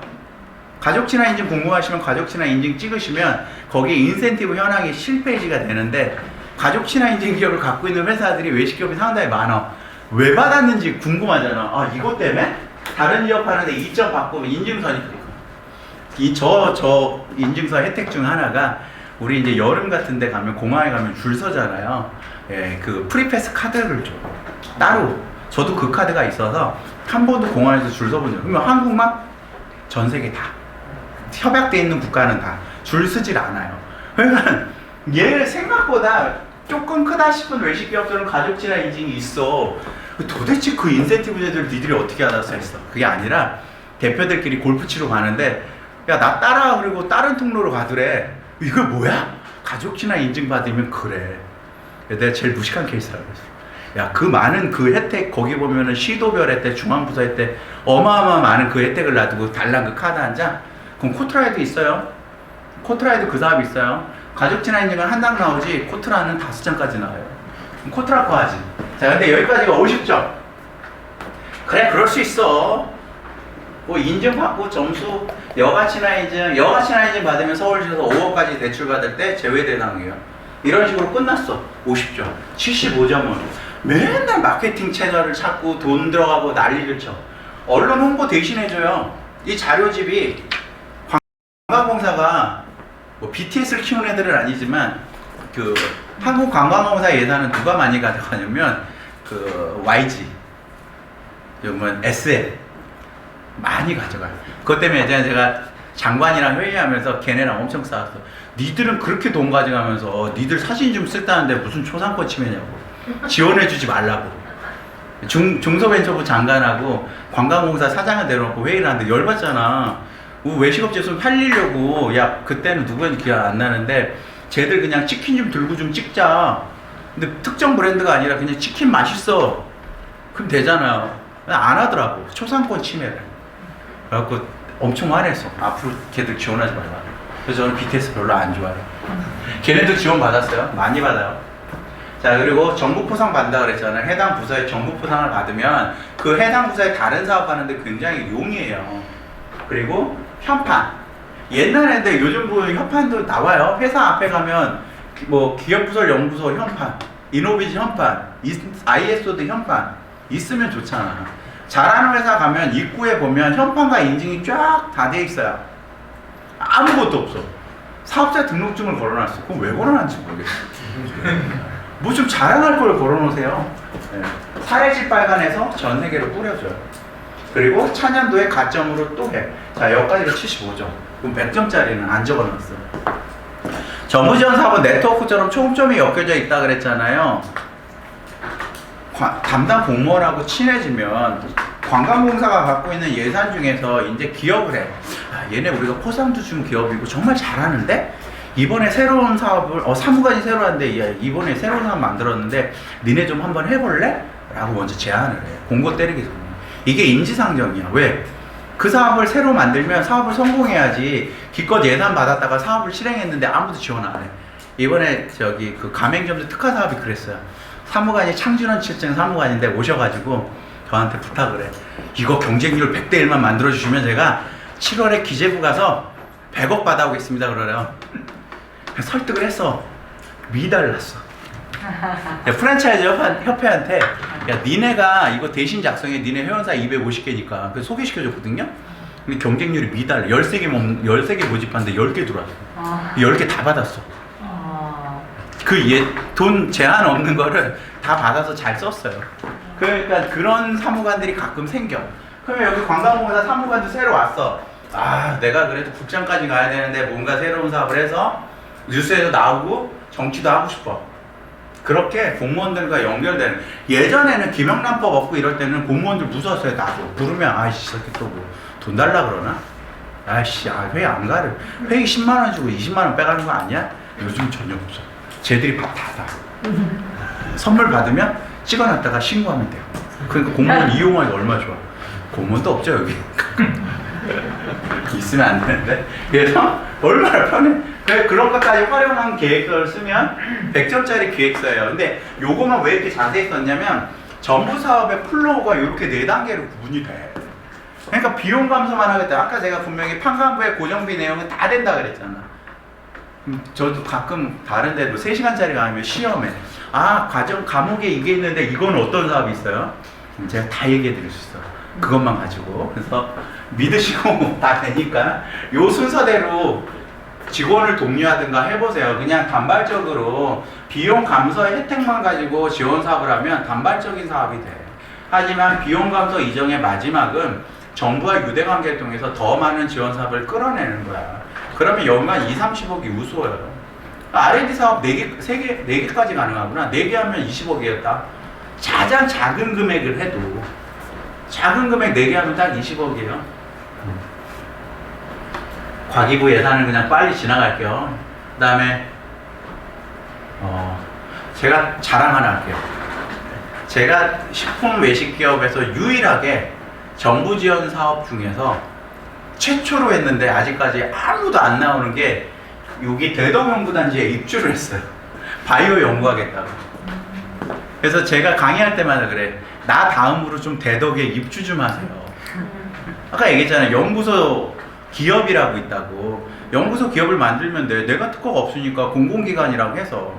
가족 친화 인증 궁금하시면 가족 친화 인증 찍으시면 거기에 인센티브 현황이 실페이지가 되는데, 가족 친화 인증 기업을 갖고 있는 회사들이 외식기업이 상당히 많아. 왜 받았는지 궁금하잖아. 이것 때문에? 다른 기업 하는데 2점 받고 인증서니까. 저 인증서 혜택 중 하나가, 우리 이제 여름 같은 데 가면, 공항에 가면 줄 서잖아요. 예, 그 프리패스 카드를 줘. 따로. 저도 그 카드가 있어서 한 번도 공항에서 줄 서본 적. 그러면 한국만? 전 세계 다. 협약돼 있는 국가는 다 줄 쓰질 않아요. 그러니까 얘 생각보다 조금 크다 싶은 외식 기업들은 가족 친화 인증이 있어. 도대체 그 인센티브 제도를 니들이 어떻게 알아서 했어? 그게 아니라 대표들끼리 골프 치러 가는데, 야, 나 따라, 그리고 다른 통로로 가더래. 이거 뭐야? 가족 친화 인증 받으면 그래. 내가 제일 무식한 케이스라고 했어. 야, 그 많은 그 혜택, 거기 보면은 시도별 혜택, 중앙부서 혜택, 어마어마 많은 그 혜택을 놔두고 달랑 그 카드 한 장? 그럼 코트라이드 있어요. 코트라이드 그 사업이 있어요. 가족 친화 인증은 한 장 나오지, 코트라는 5장까지 나와요. 코트라 거 하지. 자, 근데 여기까지가 50점. 그래, 그럴 수 있어. 뭐 인증받고 점수, 여가 친화 인증 받으면 서울시에서 5억까지 대출 받을 때 제외 대상이에요. 이런 식으로 끝났어. 50점. 75점은 맨날 마케팅 채널을 찾고 돈 들어가고 난리를 쳐. 언론 홍보 대신 해줘요. 이 자료집이 관광공사가 뭐 BTS를 키우는 애들은 아니지만 그 한국관광공사 예산은 누가 많이 가져가냐면 그 YG, 요즘은 SL 많이 가져가요. 그것 때문에 제가 장관이랑 회의하면서 걔네랑 엄청 싸웠어. 니들은 그렇게 돈 가져가면서 니들 사진 좀 쓸다는데 무슨 초상권 침해냐고. 지원해주지 말라고. 중소벤처부 장관하고 관광공사 사장을 내려놓고 회의를 하는데 열받잖아. 외식업체 좀 살리려고. 야, 그때는 누구였는지 기억 안 나는데 쟤들 그냥 치킨 좀 들고 좀 찍자. 근데 특정 브랜드가 아니라 그냥 치킨 맛있어. 그럼 되잖아요. 안 하더라고. 초상권 침해를. 그래갖고 엄청 화냈어. 앞으로 걔들 지원하지 말라. 그래서 저는 BTS 별로 안 좋아해요. 걔네도 지원 받았어요. 많이 받아요. 자, 그리고 정부 포상 받는다 그랬잖아요. 해당 부서에 정부 포상을 받으면 그 해당 부서에 다른 사업하는데 굉장히 용이해요. 그리고 현판. 옛날인데 요즘 보면 현판도 나와요. 회사 앞에 가면 뭐 기업부설 연구소 현판, 이노비즈 현판, ISO도 현판 있으면 좋잖아. 잘하는 회사 가면 입구에 보면 현판과 인증이 쫙 다 돼 있어요. 아무것도 없어. 사업자 등록증을 걸어놨어. 그거 왜 걸어놨는지 모르겠어. 뭐 좀 자랑할 걸 걸어놓으세요. 네. 사례지 빨간에서 전 세계로 뿌려줘요. 그리고 찬연도에 가점으로 또 해. 자, 여기까지가 75점. 그럼 100점짜리는 안 적어놨어. 정부지원 사업은 네트워크처럼 총점이 엮여져 있다 그랬잖아요. 담당 공무원하고 친해지면 관광공사가 갖고 있는 예산 중에서 이제 기업을 해. 아, 얘네 우리가 포상도 준 기업이고 정말 잘하는데 이번에 새로운 사업을 사무관이 새로 한데 야, 이번에 새로운 사업 만들었는데 니네 좀 한번 해볼래? 라고 먼저 제안을 해. 공고 때리기 전에. 이게 인지상정이야. 왜? 그 사업을 새로 만들면 사업을 성공해야지. 기껏 예산 받았다가 사업을 실행했는데 아무도 지원 안 해. 이번에 저기 그 가맹점주 특화 사업이 그랬어요. 사무관이 창준원 실장 사무관인데 오셔가지고 저한테 부탁을 해. 이거 경쟁률 100대 1만 만들어주시면 제가 7월에 기재부 가서 100억 받아오겠습니다. 그러래요. 설득을 했어. 미달랐어. 프랜차이즈 협회한테 야, 니네가 이거 대신 작성해. 니네 회원사 250개니까 그래서 소개시켜줬거든요. 근데 경쟁률이 미달라. 13개 모집하는데 10개 들어왔어. 10개 다 받았어. 돈 제한 없는 거를 다 받아서 잘 썼어요. 그러니까 그런 사무관들이 가끔 생겨. 그러면 여기 관광공사 사무관도 새로 왔어. 아, 내가 그래도 국장까지 가야 되는데 뭔가 새로운 사업을 해서 뉴스에도 나오고 정치도 하고 싶어. 그렇게 공무원들과 연결되는. 예전에는 김영란법 없고 이럴 때는 공무원들 무서웠어요. 나도 부르면 아이씨 저렇게 또 뭐 돈 달라 그러나? 아이씨 회의 안 가를. 회의 10만 원 주고 20만 원 빼가는 거 아니야? 요즘 전혀 없어. 쟤들이 밥 다 다. 선물 받으면 찍어놨다가 신고하면 돼요. 그러니까 공무원 이용하기 얼마나 좋아. 공무원도 없죠 여기. 있으면 안 되는데. 그래서 얼마나 편해. 그런 것까지 활용한 계획서를 쓰면 100점짜리 기획서예요. 근데 요거만 왜 이렇게 자세히 썼냐면 정부 사업의 플로우가 이렇게 4단계로 구분이 돼. 그러니까 비용 감소만 하겠다. 아까 제가 분명히 판관부의 고정비 내용은 다 된다 그랬잖아. 저도 가끔 다른 데도 3시간짜리 가면 시험에 과목에 이게 있는데 이건 어떤 사업이 있어요? 제가 다 얘기해 드릴 수 있어. 그것만 가지고. 그래서 믿으시고 다 되니까 요 순서대로 직원을 독려하든가 해보세요. 그냥 단발적으로 비용 감소의 혜택만 가지고 지원 사업을 하면 단발적인 사업이 돼. 하지만 비용 감소 이전의 마지막은 정부와 유대관계를 통해서 더 많은 지원 사업을 끌어내는 거야. 그러면 연간 2~30억이 우스워요. R&D 사업 4개까지 가능하구나. 4개 하면 20억이었다. 가장 작은 금액을 해도 작은 금액 4개 하면 딱 20억이에요. 과기부 예산을 그냥 빨리 지나갈게요. 그 다음에 제가 자랑 하나 할게요. 제가 식품 외식 기업에서 유일하게 정부 지원 사업 중에서 최초로 했는데 아직까지 아무도 안 나오는 게 여기 대덕연구단지에 입주를 했어요. 바이오 연구하겠다고. 그래서 제가 강의할 때마다 그래. 나 다음으로 좀 대덕에 입주 좀 하세요. 아까 얘기했잖아요. 연구소 기업이라고 있다고. 연구소 기업을 만들면 돼. 내가 특허가 없으니까 공공기관이라고 해서.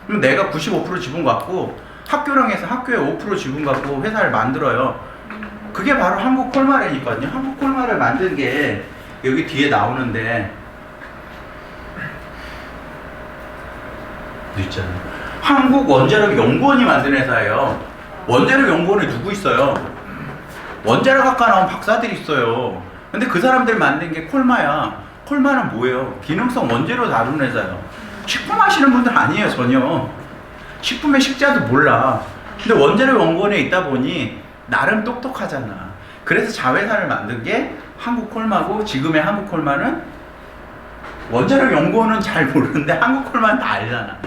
그럼 내가 95% 지분 갖고 학교랑 해서 학교에 5% 지분 갖고 회사를 만들어요. 그게 바로 한국 콜마레니까요. 한국 콜마를 만든 게 여기 뒤에 나오는데 있잖아요. 한국원자력연구원이 만든 회사예요. 원자력연구원에 누구 있어요? 원자력학과 나온 박사들이 있어요. 근데 그 사람들 만든 게 콜마야. 콜마는 뭐예요? 기능성 원재료 다루는 회사예요. 식품 하시는 분들 아니에요, 전혀. 식품의 식자도 몰라. 근데 원자력연구원에 있다 보니 나름 똑똑하잖아. 그래서 자회사를 만든 게 한국콜마고, 지금의 한국콜마는 원자력연구원은 잘 모르는데 한국콜마는 다 알잖아.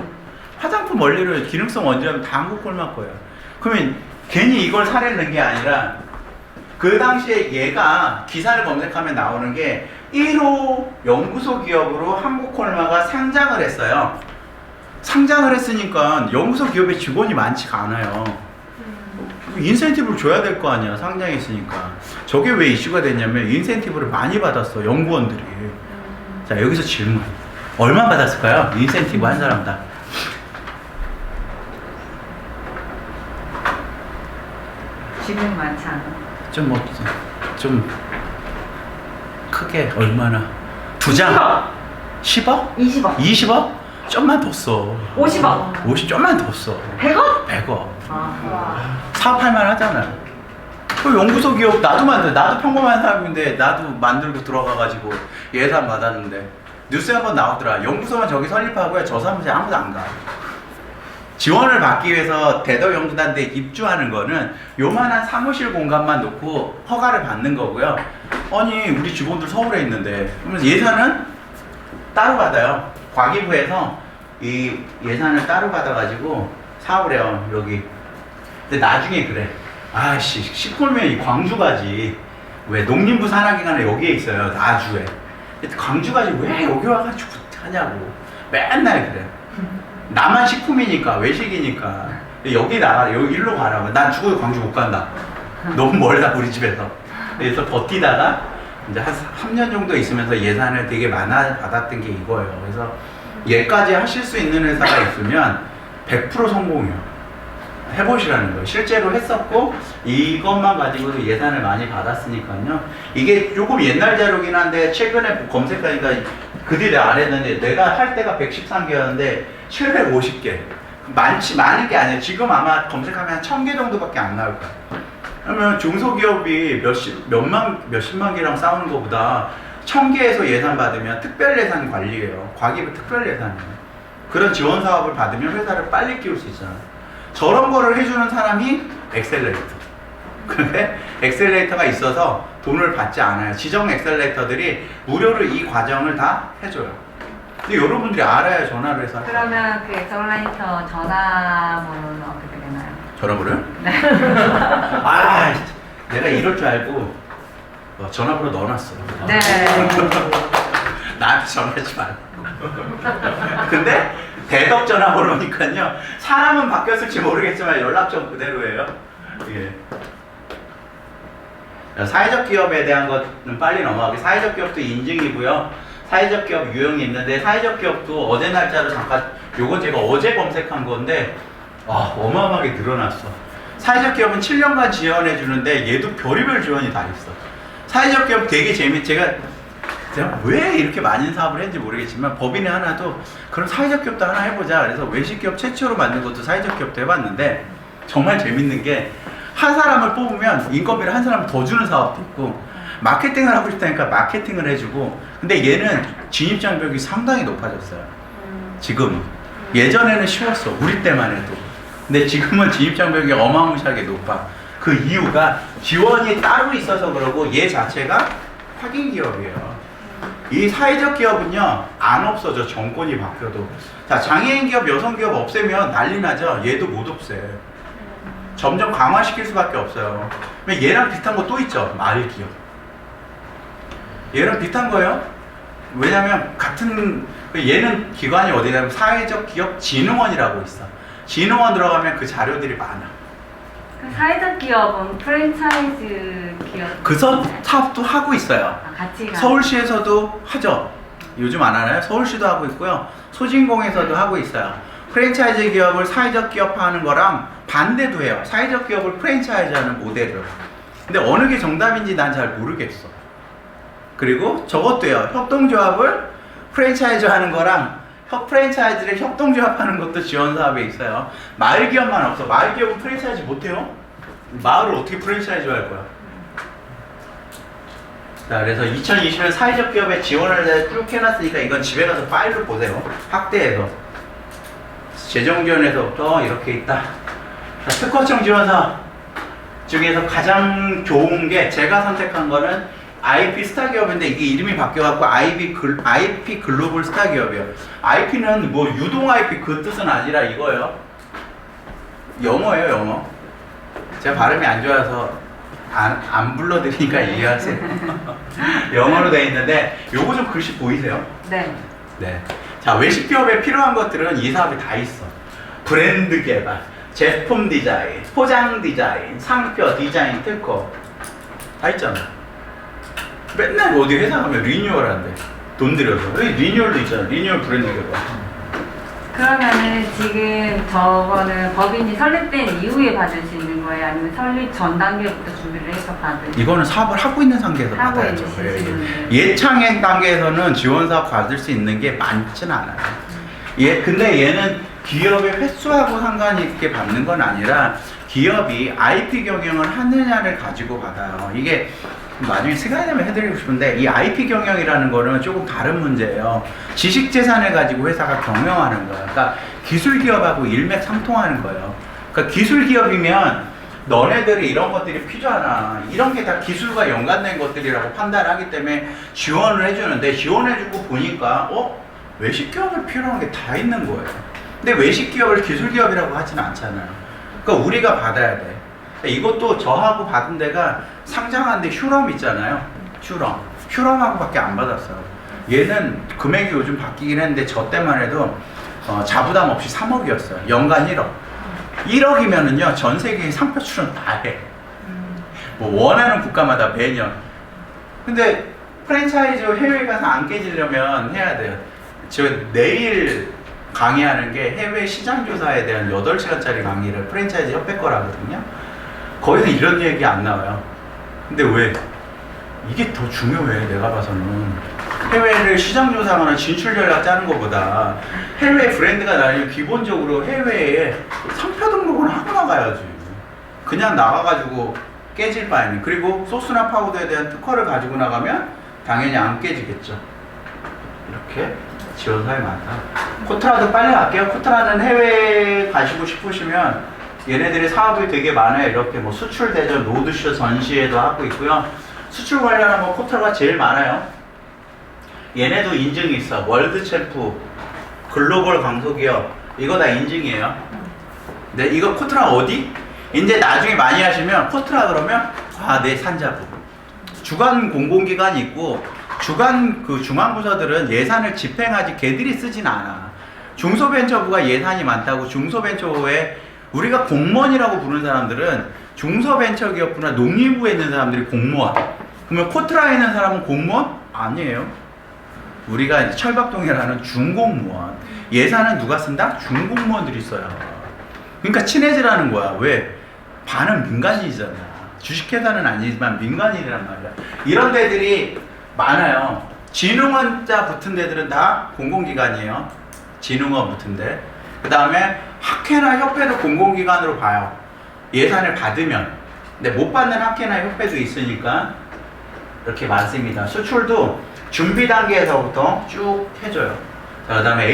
화장품 원료를 기능성 원재료는 다 한국콜마 거예요. 그러면 괜히 이걸 사례를 낸 게 아니라 그 당시에 얘가 기사를 검색하면 나오는 게 1호 연구소 기업으로 한국콜마가 상장을 했어요. 상장을 했으니까 연구소 기업에 직원이 많지가 않아요. 인센티브를 줘야 될 거 아니야, 상장했으니까. 저게 왜 이슈가 됐냐면 인센티브를 많이 받았어, 연구원들이. 자, 여기서 질문. 얼마 받았을까요? 인센티브 한 사람당. 지금 많지 않아. 좀 크게 얼마나? 2장? 10억? 20억. 20억? 좀만 더 써. 50억. 50 좀만 더 써. 100억? 100억. 아. 사업할만 하잖아. 그 연구소 기업 나도 나도 평범한 사람인데 나도 만들고 들어가가지고 예산 받았는데 뉴스에 한번 나오더라. 연구소만 저기 설립하고요, 저 사무실에 아무도 안 가. 지원을 받기 위해서 대덕연구단대에 입주하는 거는 요만한 사무실 공간만 놓고 허가를 받는 거고요. 아니 우리 직원들 서울에 있는데, 그러면서 예산은 따로 받아요. 과기부에서 이 예산을 따로 받아가지고 사업을 해요, 여기. 근데 나중에 그래. 아씨, 시골면 이 광주 가지. 왜 농림부 산하기관에 여기에 있어요, 나주에. 광주 가지 왜 여기 와가지고 하냐고. 맨날 그래. 나만 식품이니까, 외식이니까 여기 나가, 여기 일로 가라고. 난 죽어도 광주 못 간다. 너무 멀다, 우리 집에서. 그래서 버티다가 이제 한 3년 정도 있으면서 예산을 되게 많아 받았던 게 이거예요. 그래서 얘까지 하실 수 있는 회사가 있으면 100% 성공이에요. 해보시라는 거예요. 실제로 했었고 이것만 가지고도 예산을 많이 받았으니까요. 이게 조금 옛날 자료긴 한데 최근에 검색하니까 그 뒤에 안 했는데, 내가 할 때가 113개였는데 750개. 많은 게 아니에요. 지금 아마 검색하면 한 1000개 정도밖에 안 나올 거야. 그러면 중소기업이 몇십만 개랑 싸우는 것보다 1000개에서 예산 받으면 특별 예산 관리예요. 과기부 특별 예산이에요. 그런 지원 사업을 받으면 회사를 빨리 키울 수 있잖아요. 저런 거를 해주는 사람이 엑셀레이터. 근데 엑셀레이터가 있어서 돈을 받지 않아요. 지정 엑셀레이터들이 무료로 이 과정을 다 해줘요. 근데 여러분들이 알아야 전화를 해서. 그러면 그 엑셀라이터 전화번호는 어떻게 되나요? 전화번호요? 네. 아, 내가 이럴 줄 알고 전화번호 넣어놨어. 네. 나한테 전화하지 말고. 근데 대덕 전화번호니까요. 사람은 바뀌었을지 모르겠지만 연락처는 그대로예요. 예. 사회적 기업에 대한 것은 빨리 넘어가게. 사회적 기업도 인증이고요. 사회적 기업 유형이 있는데, 사회적 기업도 어제 날짜로 잠깐, 요건 제가 어제 검색한 건데 어마어마하게 늘어났어. 사회적 기업은 7년간 지원해 주는데 얘도 별의별 지원이 다 있어. 사회적 기업 되게 제가 왜 이렇게 많은 사업을 했는지 모르겠지만 법인에 하나도 그런 사회적 기업도 하나 해보자. 그래서 외식기업 최초로 만든 것도 사회적 기업도 해봤는데, 정말 재밌는 게 한 사람을 뽑으면 인건비를 한 사람 더 주는 사업도 있고, 마케팅을 하고 싶다니까 마케팅을 해주고. 근데 얘는 진입장벽이 상당히 높아졌어요. 지금. 예전에는 쉬웠어, 우리 때만 해도. 근데 지금은 진입장벽이 어마무시하게 높아. 그 이유가 지원이 따로 있어서 그러고 얘 자체가 확인 기업이에요. 이 사회적 기업은요, 안 없어져, 정권이 바뀌어도. 자, 장애인 기업, 여성 기업 없애면 난리 나죠. 얘도 못 없애. 점점 강화시킬 수밖에 없어요. 얘랑 비슷한 거 또 있죠, 마을 기업. 얘랑 비슷한 거예요. 왜냐면 얘는 기관이 어디냐면 사회적 기업 진흥원이라고 있어. 진흥원 들어가면 그 자료들이 많아. 그 사회적 기업은 프랜차이즈 기업. 그 사업도 하고 있어요. 같이 서울시에서도 하죠. 요즘 안 하나요? 서울시도 하고 있고요. 소진공에서도 하고 있어요. 프랜차이즈 기업을 사회적 기업화하는 거랑 반대도 해요. 사회적 기업을 프랜차이즈하는 모델을. 근데 어느 게 정답인지 난 잘 모르겠어. 그리고 저것도 해요. 협동조합을 프랜차이즈하는 거랑 프랜차이즈를 협동조합하는 것도 지원 사업에 있어요. 마을 기업만 없어. 마을 기업은 프랜차이즈 못해요. 마을을 어떻게 프랜차이즈 할 거야? 자, 그래서 2020년 사회적 기업에 지원을 쭉 해놨으니까 이건 집에 가서 파일로 보세요. 확대해서. 재정 지원에서부터 이렇게 있다. 자, 특허청 지원 사업 중에서 가장 좋은 게 제가 선택한 거는 IP 스타 기업인데 이게 이름이 바뀌어갖고 IP 글로벌 스타 기업이에요. IP는 뭐 유동 IP 그 뜻은 아니라 이거예요. 영어예요, 영어. 제가 발음이 안 좋아서 안 불러드리니까 이해하세요. 영어로 돼 있는데 요거 좀 글씨 보이세요? 네. 네. 자, 외식 기업에 필요한 것들은 이 사업에 다 있어. 브랜드 개발, 제품 디자인, 포장 디자인, 상표 디자인, 특허 다 있잖아. 맨날 어디 회사 가면 리뉴얼 한대. 돈 들여서. 여기 리뉴얼도 있잖아. 리뉴얼 브랜드 개발. 그러면은 지금 저거는 법인이 설립된 이후에 받을 수 있는 거예요? 아니면 설립 전 단계부터 준비를 해서 받을? 이거는 사업을 하고 있는 단계에서 하고 받아야죠. 있는 예창행 단계에서는 지원 사업 받을 수 있는 게 많지는 않아요. 근데 얘는 기업의 횟수하고 상관이 있게 받는 건 아니라 기업이 IP 경영을 하느냐를 가지고 받아요. 이게 나중에 시간이 되면 해드리고 싶은데 이 IP 경영이라는 거는 조금 다른 문제예요. 지식재산을 가지고 회사가 경영하는 거예요. 그러니까 기술기업하고 일맥상통하는 거예요. 그러니까 기술기업이면 너네들이 이런 것들이 필요하나 이런 게 다 기술과 연관된 것들이라고 판단하기 때문에 지원을 해주는데 지원해주고 보니까 외식기업을 필요한 게 다 있는 거예요. 근데 외식기업을 기술기업이라고 하지는 않잖아요. 그러니까 우리가 받아야 돼. 이것도 저하고 받은 데가 상장한 데 휴럼 있잖아요. 휴럼하고 밖에 안 받았어요. 얘는 금액이 요즘 바뀌긴 했는데 저 때만 해도 자부담 없이 3억이었어요. 연간 1억. 1억이면은요 전 세계 상표 출연 다 해. 뭐 원하는 국가마다 매년. 근데 프랜차이즈 해외 가서 안 깨지려면 해야 돼요. 저 내일 강의하는 게 해외 시장 조사에 대한 8시간짜리 강의를 프랜차이즈 협회 거라거든요. 거기서 이런 얘기 안 나와요. 근데 왜? 이게 더 중요해, 내가 봐서는. 해외를 시장 조사하거나 진출 전략 짜는 것보다 해외 브랜드가 나려면 기본적으로 해외에 상표 등록을 하고 나가야지. 그냥 나가가지고 깨질 바에는. 그리고 소스나 파우더에 대한 특허를 가지고 나가면 당연히 안 깨지겠죠. 이렇게 지원 사업이 많다. 코트라도 빨리 갈게요. 코트라는 해외에 가시고 싶으시면 얘네들이 사업이 되게 많아요. 이렇게 뭐 수출 대전, 로드쇼 전시회도 하고 있고요. 수출 관련한 뭐 코트라가 제일 많아요. 얘네도 인증이 있어. 월드 챔프, 글로벌 강소기업, 이거 다 인증이에요. 근데 이거 코트라 어디? 이제 나중에 많이 하시면 코트라 그러면 내 산자부. 주간 공공기관이 있고 주간 그 중앙부서들은 예산을 집행하지 걔들이 쓰진 않아. 중소벤처부가 예산이 많다고 중소벤처부에 우리가 공무원이라고 부르는 사람들은 중소벤처기업부나 농림부에 있는 사람들이 공무원. 그러면 코트라에 있는 사람은 공무원? 아니에요. 우리가 이제 철박동이라는 중공무원. 예산은 누가 쓴다? 중공무원들이 써요. 그러니까 친해지라는 거야. 왜? 반은 민간인이잖아. 주식회사는 아니지만 민간인이란 말이야. 이런 데들이 많아요. 진흥원자 붙은 데들은 다 공공기관이에요. 진흥원 붙은 데. 그 다음에 학회나 협회도 공공기관으로 봐요. 예산을 받으면. 근데 못 받는 학회나 협회도 있으니까 이렇게 많습니다. 수출도 준비 단계에서부터 쭉 해줘요. 그 다음에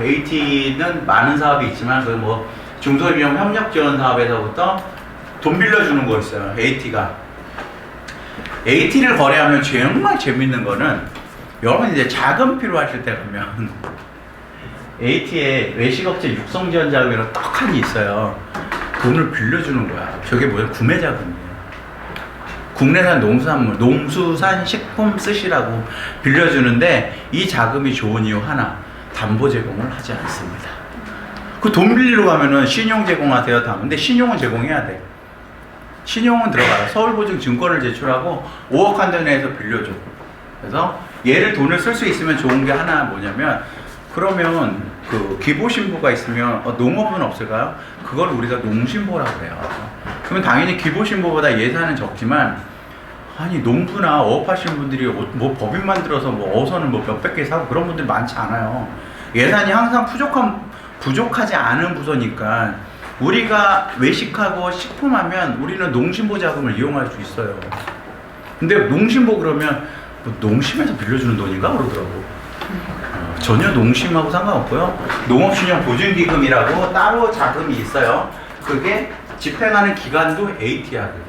AT는 많은 사업이 있지만 그 뭐 중소기업 협력 지원 사업에서부터 돈 빌려주는 거 있어요. AT를 거래하면 정말 재밌는 거는 여러분 이제 자금 필요하실 때 가면 AT에 외식업체 육성지원 자금이라고 떡하니 있어요. 돈을 빌려주는 거야. 저게 뭐야? 구매 자금이에요. 국내산 농수산물, 농수산 식품 쓰시라고 빌려주는데 이 자금이 좋은 이유 하나, 담보 제공을 하지 않습니다. 그 돈 빌리러 가면은 신용 제공하세요 다. 근데 신용은 제공해야 돼. 신용은 들어가요. 서울보증 증권을 제출하고 5억 한도 내에서 빌려줘. 그래서 얘를 돈을 쓸 수 있으면 좋은 게 하나 뭐냐면 그러면 그 기보신고가 있으면 농업은 없을까요? 그걸 우리가 농신보라고 해요. 그러면 당연히 기보신고보다 예산은 적지만 아니 농부나 어업하시는 분들이 뭐 법인 만들어서 뭐 어선을 뭐 몇백 개 사고 그런 분들이 많지 않아요. 예산이 항상 부족하지 않은 부서니까 우리가 외식하고 식품하면 우리는 농심보 자금을 이용할 수 있어요. 근데 농심보 그러면 뭐 농심에서 빌려주는 돈인가 그러더라고. 전혀 농심하고 상관없고요. 농업신용 보증기금이라고 따로 자금이 있어요. 그게 집행하는 기관도 AT야 그게.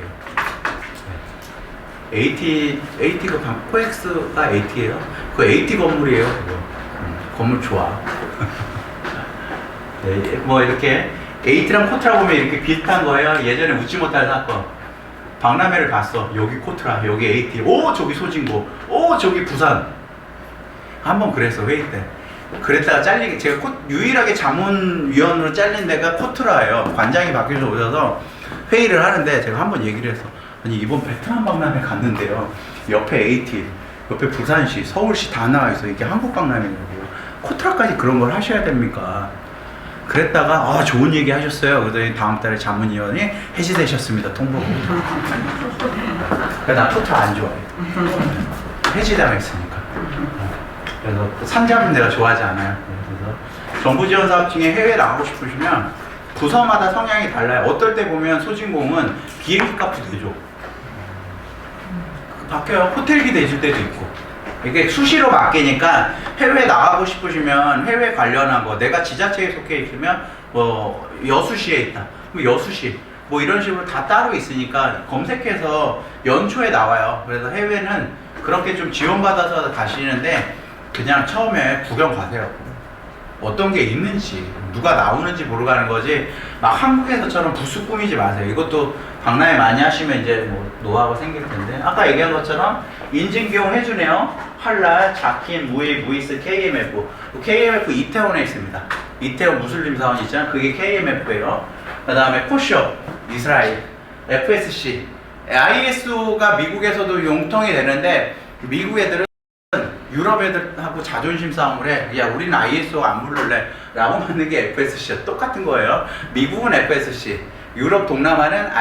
AT 그 코엑스가 AT예요. 그 AT 건물이에요. 그거. 건물 좋아. 네, 뭐 이렇게 AT랑 코트라 보면 이렇게 비슷한 거예요. 예전에 웃지 못할 사건. 박람회를 갔어. 여기 코트라, 여기 AT. 오 저기 소진고. 오 저기 부산. 한번 그랬어 회의 때. 그랬다가 잘리게 제가 유일하게 자문위원으로 잘린 데가 코트라예요. 관장이 바뀌어서 오셔서 회의를 하는데 제가 한번 얘기를 했어. 아니 이번 베트남 박람회 갔는데요. 옆에 AT, 옆에 부산시, 서울시 다 나와 있어. 이게 한국 박람회냐고. 코트라까지 그런 걸 하셔야 됩니까? 그랬다가 좋은 얘기 하셨어요. 그러더니 다음 달에 자문위원이 해지되셨습니다. 통보가. 나 코트라 안 좋아해. 해지당했으니까. 그래서 산자는 내가 좋아하지 않아요. 그래서 정부 지원 사업 중에 해외 나가고 싶으시면 부서마다 성향이 달라요. 어떨 때 보면 소진공은 비행기 값도 내줘. 바뀌어요. 호텔비 내줄 때도 있고. 이게 수시로 바뀌니까 해외 나가고 싶으시면 해외 관련한 거 내가 지자체에 속해 있으면 뭐 여수시에 있다. 그럼 여수시 뭐 이런 식으로 다 따로 있으니까 검색해서 연초에 나와요. 그래서 해외는 그렇게 좀 지원받아서 가시는데 그냥 처음에 구경 가세요. 어떤 게 있는지 누가 나오는지 보러 가는 거지 막 한국에서처럼 부스 꾸미지 마세요. 이것도 박람회 많이 하시면 이제 뭐 노하우가 생길 텐데 아까 얘기한 것처럼 인증 비용 해주네요. 한랄, 자킨, 무이, 무이스, KMF. KMF 이태원에 있습니다. 이태원 무슬림 사원 있잖아요. 그게 KMF예요. 그 다음에 코쇼, 이스라엘, FSC, ISO가 미국에서도 용통이 되는데 미국 애들은 유럽 애들하고 자존심 싸움을 해. 야 우리는 ISO 안 부를래 라고 하는 게 FSC야. 똑같은 거예요. 미국은 FSC, 유럽 동남아는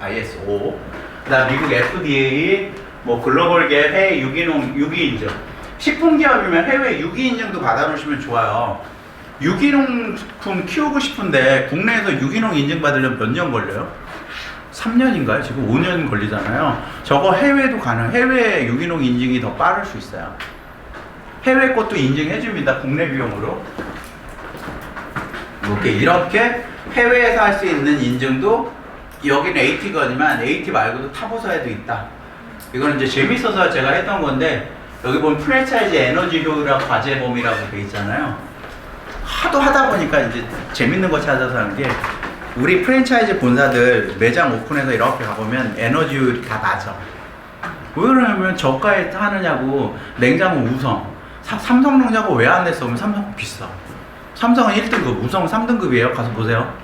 ISO. 그다음 미국 FDA, 뭐 글로벌 갭, 해외 유기 인증. 식품 기업이면 해외 유기 인증도 받아놓으시면 좋아요. 유기농품 키우고 싶은데 국내에서 유기농 인증 받으려면 몇 년 걸려요? 3년인가요? 지금 5년 걸리잖아요. 저거 해외도 가능. 해외 유기농 인증이 더 빠를 수 있어요. 해외 것도 인증해줍니다. 국내 비용으로. 이렇게 해외에서 할 수 있는 인증도 여기는 AT거니만 AT 말고도 타부서에도 있다. 이거는 이제 재밌어서 제가 했던 건데 여기 보면 프랜차이즈 에너지 효율학 과제범위라고 돼 있잖아요. 하도 하다 보니까 이제 재밌는 거 찾아서 하는 게 우리 프랜차이즈 본사들 매장 오픈해서 이렇게 가보면 에너지 효율이 다 낮아. 왜 그러냐면 저가에 하느냐고. 냉장고 우성, 삼성 냉장고 왜 안 냈어? 그러면 삼성 비싸. 삼성은 1등급, 우성 3등급이에요. 가서 보세요.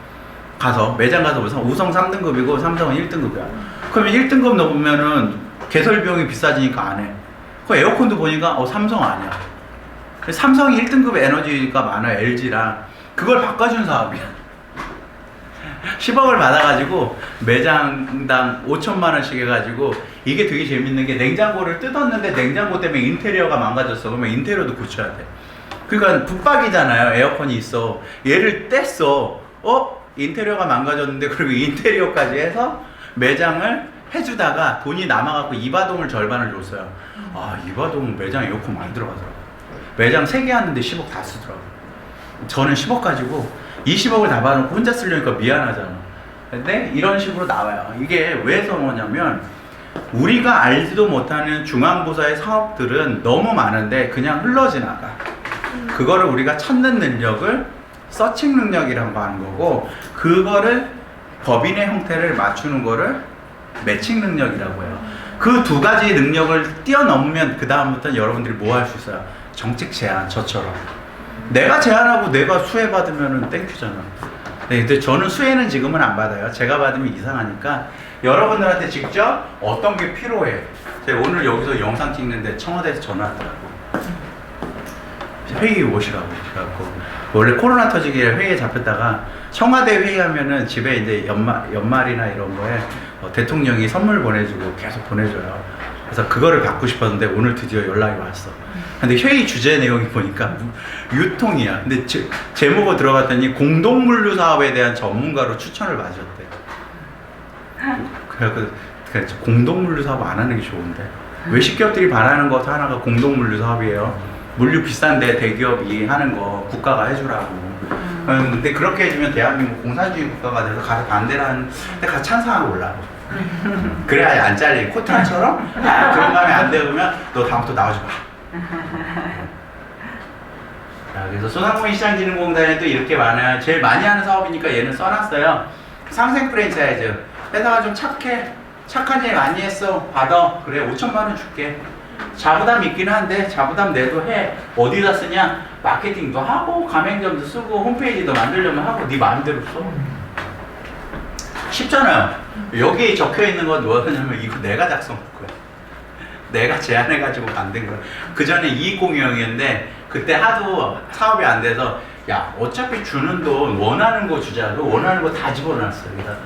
가서 매장 가서 보세요. 우성 3등급이고 삼성은 1등급이야. 그러면 1등급 넘으면은 개설 비용이 비싸지니까 안 해. 그 에어컨도 보니까 삼성 아니야. 삼성이 1등급 에너지가 많아요. LG랑. 그걸 바꿔준 사업이야. 10억을 받아가지고 매장당 5천만 원씩 해가지고 이게 되게 재밌는 게 냉장고를 뜯었는데 냉장고 때문에 인테리어가 망가졌어. 그러면 인테리어도 고쳐야 돼. 그러니까 붙박이잖아요. 에어컨이 있어. 얘를 뗐어. 인테리어가 망가졌는데 그리고 인테리어까지 해서 매장을 해주다가 돈이 남아갖고 이바동을 절반을 줬어요. 이바동 매장 에어컨 많이 들어가더라고. 매장 3개 하는데 10억 다 쓰더라고. 저는 10억 가지고 20억을 다 받아놓고 혼자 쓰려니까 미안하잖아. 근데 이런 식으로 나와요. 이게 왜 그러냐면 우리가 알지도 못하는 중앙부서의 사업들은 너무 많은데 그냥 흘러지나가. 그거를 우리가 찾는 능력을 서칭 능력이라고 하는 거고 그거를 법인의 형태를 맞추는 거를 매칭 능력이라고 해요. 그 두 가지 능력을 뛰어넘으면 그 다음부터는 여러분들이 뭐 할 수 있어요? 정책 제안, 저처럼. 내가 제안하고 내가 수혜받으면 땡큐잖아. 네, 근데 저는 수혜는 지금은 안 받아요. 제가 받으면 이상하니까 여러분들한테 직접 어떤 게 필요해. 제가 오늘 여기서 영상 찍는데 청와대에서 전화 왔더라고. 회의 오시라고. 그래갖고 원래 코로나 터지기에 회의에 잡혔다가 청와대 회의하면은 집에 이제 연말이나 이런 거에 대통령이 선물 보내주고 계속 보내줘요. 그래서 그거를 받고 싶었는데 오늘 드디어 연락이 왔어. 근데 회의 주제 내용이 보니까 유통이야. 근데 제목을 들어갔더니 공동물류 사업에 대한 전문가로 추천을 받으셨대. 그래서 공동물류 사업 안 하는 게 좋은데. 외식기업들이 바라는 것 하나가 공동물류 사업이에요. 물류 비싼데 대기업이 하는 거 국가가 해주라고. 근데 그렇게 해주면 대한민국 공산주의 국가가 돼서 가서 반대를 하는데 가서 찬성하고 올라고. 그래야 안 잘리. 코트란처럼 그런 거 하면 안 되면 너 다음부터 나와줘 봐. 자, 그래서 소상공인 시장진흥공단에도 이렇게 많아요. 제일 많이 하는 사업이니까 얘는 써놨어요. 상생 프랜차이즈. 회사가 좀 착해. 착한 일 많이 했어. 받아. 그래 5천만 원 줄게. 자부담 있긴 한데 자부담 내도 해. 어디다 쓰냐? 마케팅도 하고 가맹점도 쓰고 홈페이지도 만들려면 하고 네 마음대로 써. 쉽잖아요. 여기 적혀있는 건 뭐냐면 이거 내가 작성한 거야. 내가 제안해가지고 만든 거야. 그 전에 이익공유형이었는데 그때 하도 사업이 안 돼서 야 어차피 주는 돈 원하는 거 주자고 원하는 거 다 집어넣었어. 여기다가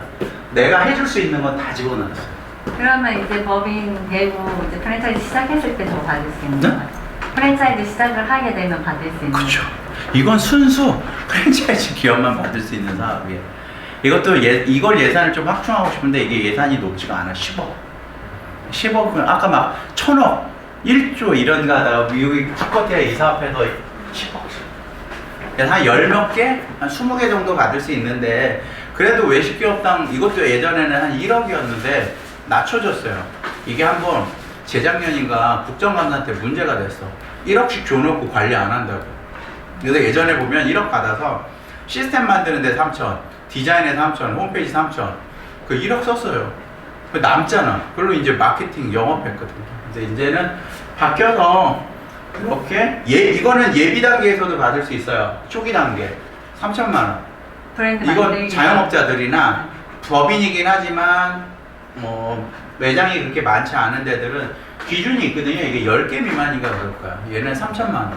내가 해줄 수 있는 건 다 집어넣었어. 그러면 이제 법인 되고 이제 프랜차이즈 시작했을 때 저 받을 수 있는 네? 거예요? 프랜차이즈 시작을 하게 되면 받을 수 있는 그렇죠. 이건 순수 프랜차이즈 기업만 받을 수 있는 사업이에요. 이것도 이걸 예산을 좀 확충하고 싶은데 이게 예산이 높지가 않아. 10억. 10억은 아까 막 1000억, 1조 이런 거 하다가 미국이 기껏해야 이 사업해서 10억. 그래서 한 10몇 개? 한 20개 정도 받을 수 있는데 그래도 외식기업당 이것도 예전에는 한 1억이었는데 낮춰졌어요. 이게 한번 재작년인가 국정감사한테 문제가 됐어. 1억씩 줘놓고 관리 안 한다고. 그래서 예전에 보면 1억 받아서 시스템 만드는데 3천, 디자인에 3천, 홈페이지 3천, 그 1억 썼어요. 그 남잖아. 그걸로 이제 마케팅 영업했거든요. 근데 이제는 바뀌어서 이렇게 이거는 예비 단계에서도 받을 수 있어요. 초기 단계 3천만 원. 브랜드 이건 만들기. 자영업자들이나 법인이긴 하지만 뭐 매장이 그렇게 많지 않은 데들은 기준이 있거든요. 이게 10개 미만인가 그럴 거야. 얘는 3천만 원.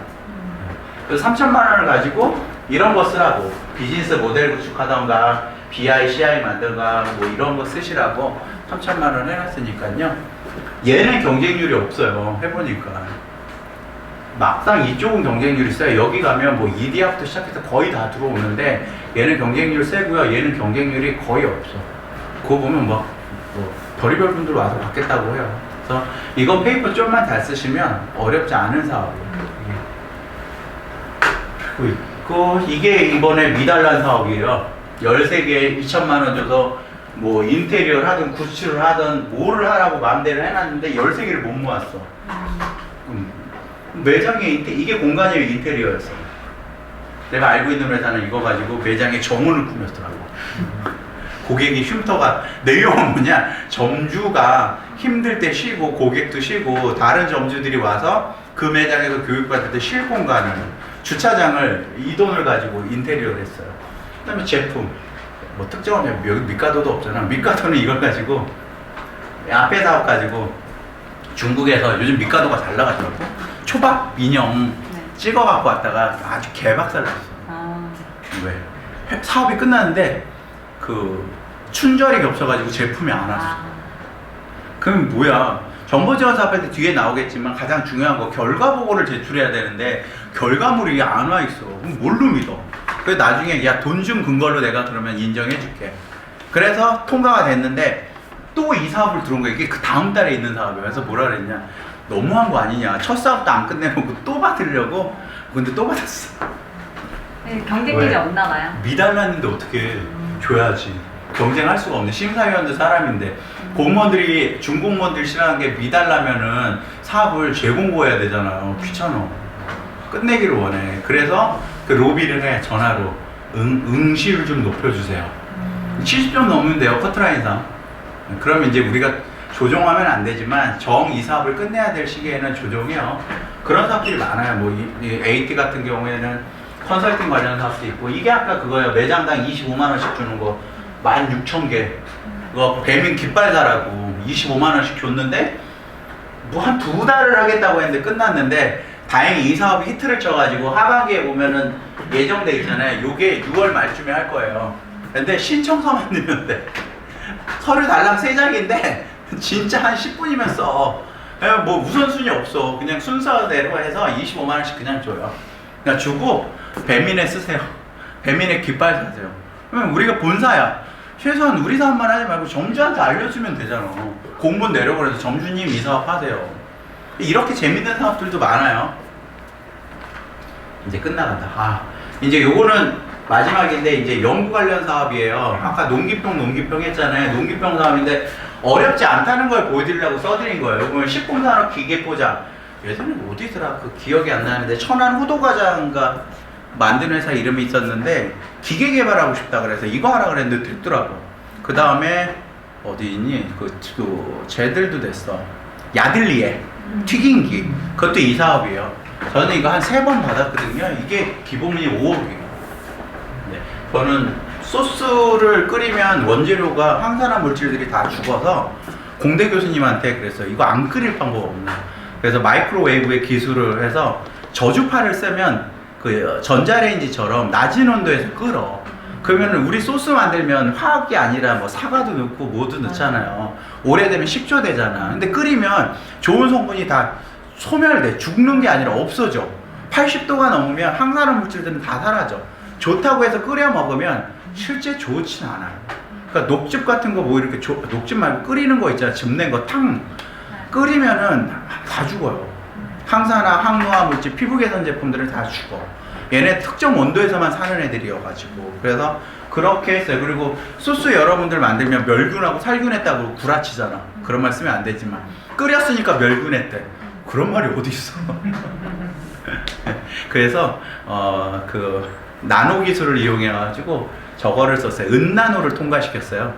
그래서 3천만 원을 가지고 이런 거 쓰라고. 비즈니스 모델 구축하던가 BI, CI 만들던가 뭐 이런 거 쓰시라고 3천만 원 해놨으니까요. 얘는 경쟁률이 없어요. 해보니까. 막상 이쪽은 경쟁률이 세요. 여기 가면 뭐 EDA부터 시작해서 거의 다 들어오는데 얘는 경쟁률 세고요. 얘는 경쟁률이 거의 없어. 그거 보면 뭐 별의별 분들 와서 받겠다고 해요. 그래서 이건 페이퍼 좀만 잘 쓰시면 어렵지 않은 사업이에요. 그리고 이게 이번에 미달란 사업이에요. 13개에 2천만 원 줘서 뭐 인테리어를 하든 구출을 하든 뭐를 하라고 마음대로 해놨는데 13개를 못 모았어. 매장에 이게 공간이 인테리어였어. 내가 알고 있는 회사는 이거 가지고 매장에 정원을 꾸몄더라고. 고객이 쉼터가 내용은 뭐냐? 점주가 힘들 때 쉬고 고객도 쉬고 다른 점주들이 와서 그 매장에서 교육받을 때 쉴 공간을 주차장을 이 돈을 가지고 인테리어를 했어요. 그다음에 제품 뭐 특정하면 여기 미카도도 없잖아. 미카도는 이걸 가지고 앞에 사업 가지고 중국에서 요즘 미카도가 잘 나가더라고. 초밥 인형 찍어 갖고 왔다가 아주 개박살 났어. 왜? 사업이 끝났는데 그 춘절이 겹쳐가지고 제품이 안 왔어. 그럼 뭐야? 정보지원 사업할 때 뒤에 나오겠지만 가장 중요한 거 결과 보고를 제출해야 되는데 결과물이 안 와 있어. 그럼 뭘로 믿어? 그래서 나중에 야 돈 준 근거로 내가 그러면 인정해줄게. 그래서 통과가 됐는데 또 이 사업을 들어온 거야. 이게 그 다음 달에 있는 사업이야. 그래서 뭐라 그랬냐? 너무한 거 아니냐? 첫 사업도 안 끝내놓고 또 받으려고? 근데 또 받았어. 네, 경쟁률이 왜? 없나 봐요. 미달랐는데 어떻게 줘야지. 경쟁할 수가 없네. 심사위원도 사람인데 공무원들이 중공무원들 싫어하는 게 미달라면은 사업을 재공고해야 되잖아요. 귀찮아. 끝내기를 원해. 그래서 그 로비를 해. 전화로 응시율 좀 높여주세요. 70점 넘으면 돼요. 커트라인상. 그러면 이제 우리가 조정하면 안 되지만 이 사업을 끝내야 될 시기에는 조정해요. 그런 사업들이 많아요. 뭐 이 AT 같은 경우에는 컨설팅 관련 사업도 있고 이게 아까 그거예요. 매장당 25만 원씩 주는 거 16,000개. 그거 배민 깃발 사라고 25만 원씩 줬는데 뭐 한 2달을 하겠다고 했는데 끝났는데 다행히 이 사업이 히트를 쳐가지고 하반기에 보면은 예정돼 있잖아요. 요게 6월 말쯤에 할 거예요. 근데 신청서만 넣으면 돼. 서류 달랑 3장인데 진짜 한 10분이면 써. 뭐 우선순위 없어. 그냥 순서대로 해서 25만 원씩 그냥 줘요. 그냥 주고 배민에 쓰세요. 배민에 깃발 사세요. 그러면 우리가 본사야. 최소한 우리 사업만 하지 말고 점주한테 알려주면 되잖아. 공문 내려버려서 점주님 이 사업 하세요. 이렇게 재밌는 사업들도 많아요. 이제 끝나간다. 이제 요거는 마지막인데 이제 연구 관련 사업이에요. 아까 농기평 했잖아요. 농기평 사업인데 어렵지 않다는 걸 보여드리려고 써드린 거예요. 이건 식품산업 기계포장. 예전에 어디더라? 그 기억이 안 나는데 천안 호도과장가 만든 회사 이름이 있었는데 기계 개발하고 싶다 그래서 이거 하라 그랬는데 됐더라고. 그 다음에 어디 있니? 쟤들도 됐어. 야들리에 튀김기. 그것도 이 사업이에요. 저는 이거 한 3번 받았거든요. 이게 기본문이 5억이에요. 네. 저는 소스를 끓이면 원재료가 항산화 물질들이 다 죽어서 공대 교수님한테 그랬어요. 이거 안 끓일 방법 없나? 그래서 마이크로웨이브의 기술을 해서 저주파를 쓰면 그 전자레인지처럼 낮은 온도에서 끓어. 그러면 우리 소스 만들면 화학이 아니라 뭐 사과도 넣고 뭐도 넣잖아요. 오래되면 식초되잖아. 근데 끓이면 좋은 성분이 다 소멸돼. 죽는 게 아니라 없어져. 80도가 넘으면 항산화 물질들은 다 사라져. 좋다고 해서 끓여 먹으면 실제 좋진 않아요. 그러니까 녹즙 같은 거 뭐 이렇게 녹즙 말고 끓이는 거 있잖아. 즙낸 거 탕 끓이면은 다 죽어요. 항산화, 항노화 물질, 피부 개선 제품들은 다 죽어. 얘네 특정 온도에서만 사는 애들이어가지고. 그래서 그렇게 했어요. 그리고 소스 여러분들 만들면 멸균하고 살균했다고 구라치잖아. 그런 말 쓰면 안 되지만 끓였으니까 멸균했대. 그런 말이 어디 있어? 그래서 그 나노 기술을 이용해가지고 저거를 썼어요. 은나노를 통과시켰어요.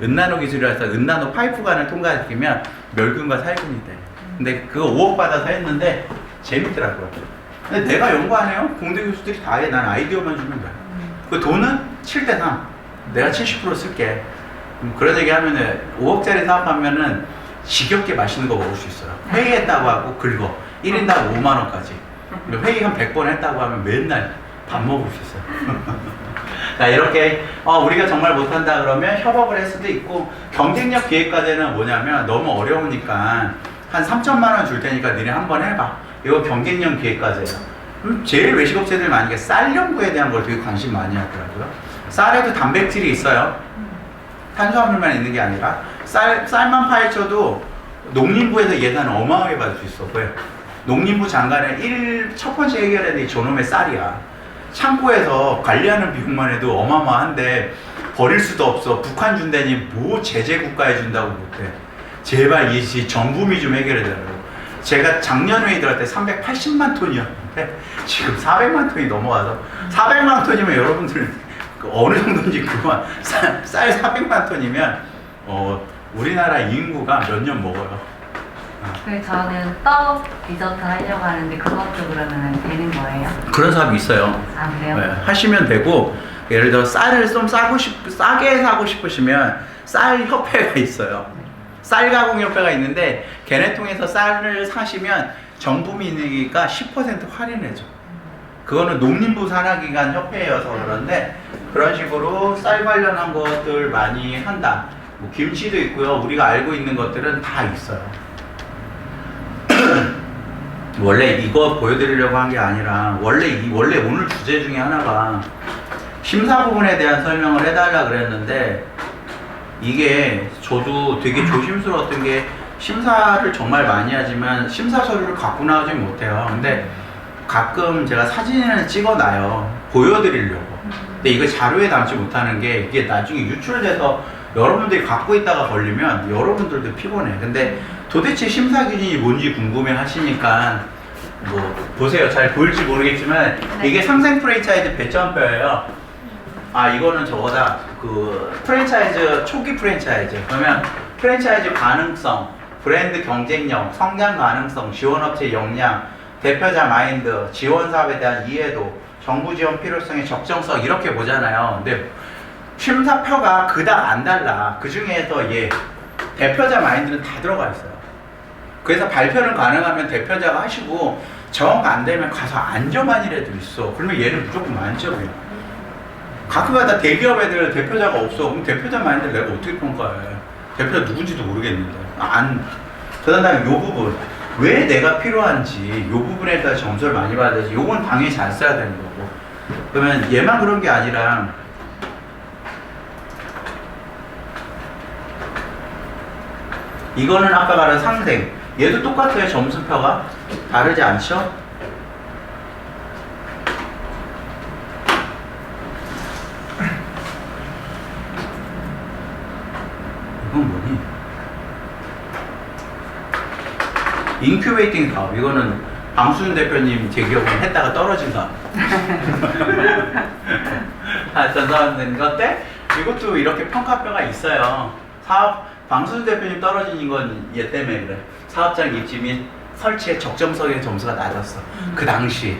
은나노 기술이라서 은나노 파이프관을 통과시키면 멸균과 살균이 돼. 근데 그거 5억 받아서 했는데 재밌더라고요. 근데 내가 연구 안 해요. 공대 교수들이 다 해. 난 아이디어만 주면 돼. 그 돈은 7대3. 내가 70% 쓸게. 그런 얘기 하면은 5억짜리 사업하면은 지겹게 맛있는 거 먹을 수 있어요. 회의했다고 하고 긁어. 1인당 5만 원까지. 회의 한 100번 했다고 하면 맨날 밥 먹을 수 있어요. 자, 이렇게 우리가 정말 못한다 그러면 협업을 할 수도 있고, 경쟁력 기획과제는 뭐냐면 너무 어려우니까 한 3천만 원 줄 테니까 너네 한번 해봐. 이거 경쟁력 기획과제예요. 제일 외식업체들 많이 게 쌀 연구에 대한 걸 되게 관심 많이 하더라고요. 쌀에도 단백질이 있어요. 탄수화물만 있는 게 아니라 쌀만 파헤쳐도 농림부에서 예산을 어마어마하게 받을 수 있어. 왜? 농림부 장관의 첫 번째 해결해야 저놈의 쌀이야. 창고에서 관리하는 비용만 해도 어마어마한데 버릴 수도 없어. 북한 준다니 뭐 제재 국가에 준다고 못해. 제발 이 전부미 좀 해결해달라고. 제가 작년 회의 들어갈 때 380만 톤이었는데 지금 400만 톤이 넘어와서 400만 톤이면 여러분들 어느 정도인지 그만. 쌀 400만 톤이면 우리나라 인구가 몇 년 먹어요. 그래서 저는 떡 디저트 하려고 하는데 그것도 그러면 되는 거예요? 그런 사람이 있어요. 아, 그래요? 네, 하시면 되고, 예를 들어 쌀을 좀 싸게 사고 싶으시면 쌀 협회가 있어요. 쌀 가공 협회가 있는데 걔네 통해서 쌀을 사시면 정부민이가 10% 할인해줘. 그거는 농림부 산하기관 협회여서 그런데 그런 식으로 쌀 관련한 것들 많이 한다. 뭐 김치도 있고요. 우리가 알고 있는 것들은 다 있어요. 원래 이거 보여드리려고 한 게 아니라 원래 오늘 주제 중에 하나가 심사 부분에 대한 설명을 해달라 그랬는데, 이게 저도 되게 조심스러웠던 게 심사를 정말 많이 하지만 심사 서류를 갖고 나오지 못해요. 근데 가끔 제가 사진을 찍어놔요. 보여드리려고. 근데 이거 자료에 담지 못하는 게 이게 나중에 유출돼서 여러분들이 갖고 있다가 걸리면 여러분들도 피곤해. 근데 도대체 심사 기준이 뭔지 궁금해 하시니까 뭐 보세요. 잘 보일지 모르겠지만 이게 상생 프랜차이즈 배점표예요. 이거는 저거다. 그 프랜차이즈 초기 프랜차이즈. 그러면 프랜차이즈 가능성, 브랜드 경쟁력, 성장 가능성, 지원업체 역량, 대표자 마인드, 지원 사업에 대한 이해도, 정부 지원 필요성의 적정성 이렇게 보잖아요. 근데 심사표가 그닥 안 달라. 그 중에서 대표자 마인드는 다 들어가 있어요. 그래서 발표는 가능하면 대표자가 하시고 정 안 되면 가서 앉아만이라도 있어. 그러면 얘는 무조건 만점이야. 가끔가다 대기업 애들 대표자가 없어. 그럼 대표자만인데 내가 어떻게 평가해? 대표자 누군지도 모르겠는데. 그다음에 요 부분. 왜 내가 필요한지 요 부분에 따라 점수를 많이 받아야지. 요건 당연히 잘 써야 되는 거고. 그러면 얘만 그런 게 아니라 이거는 아까 말한 상생. 얘도 똑같아요. 점수표가 다르지 않죠? 이건 뭐니? 인큐베이팅 사업. 이거는 방수준 대표님 제 기억은 했다가 떨어진 사업. 하여튼 사업된 건데 이것도 이렇게 평가표가 있어요. 사업 방수준 대표님 떨어진 건 얘 때문에 그래. 사업장 입지 및 설치의 적정성의 점수가 낮았어. 그 당시.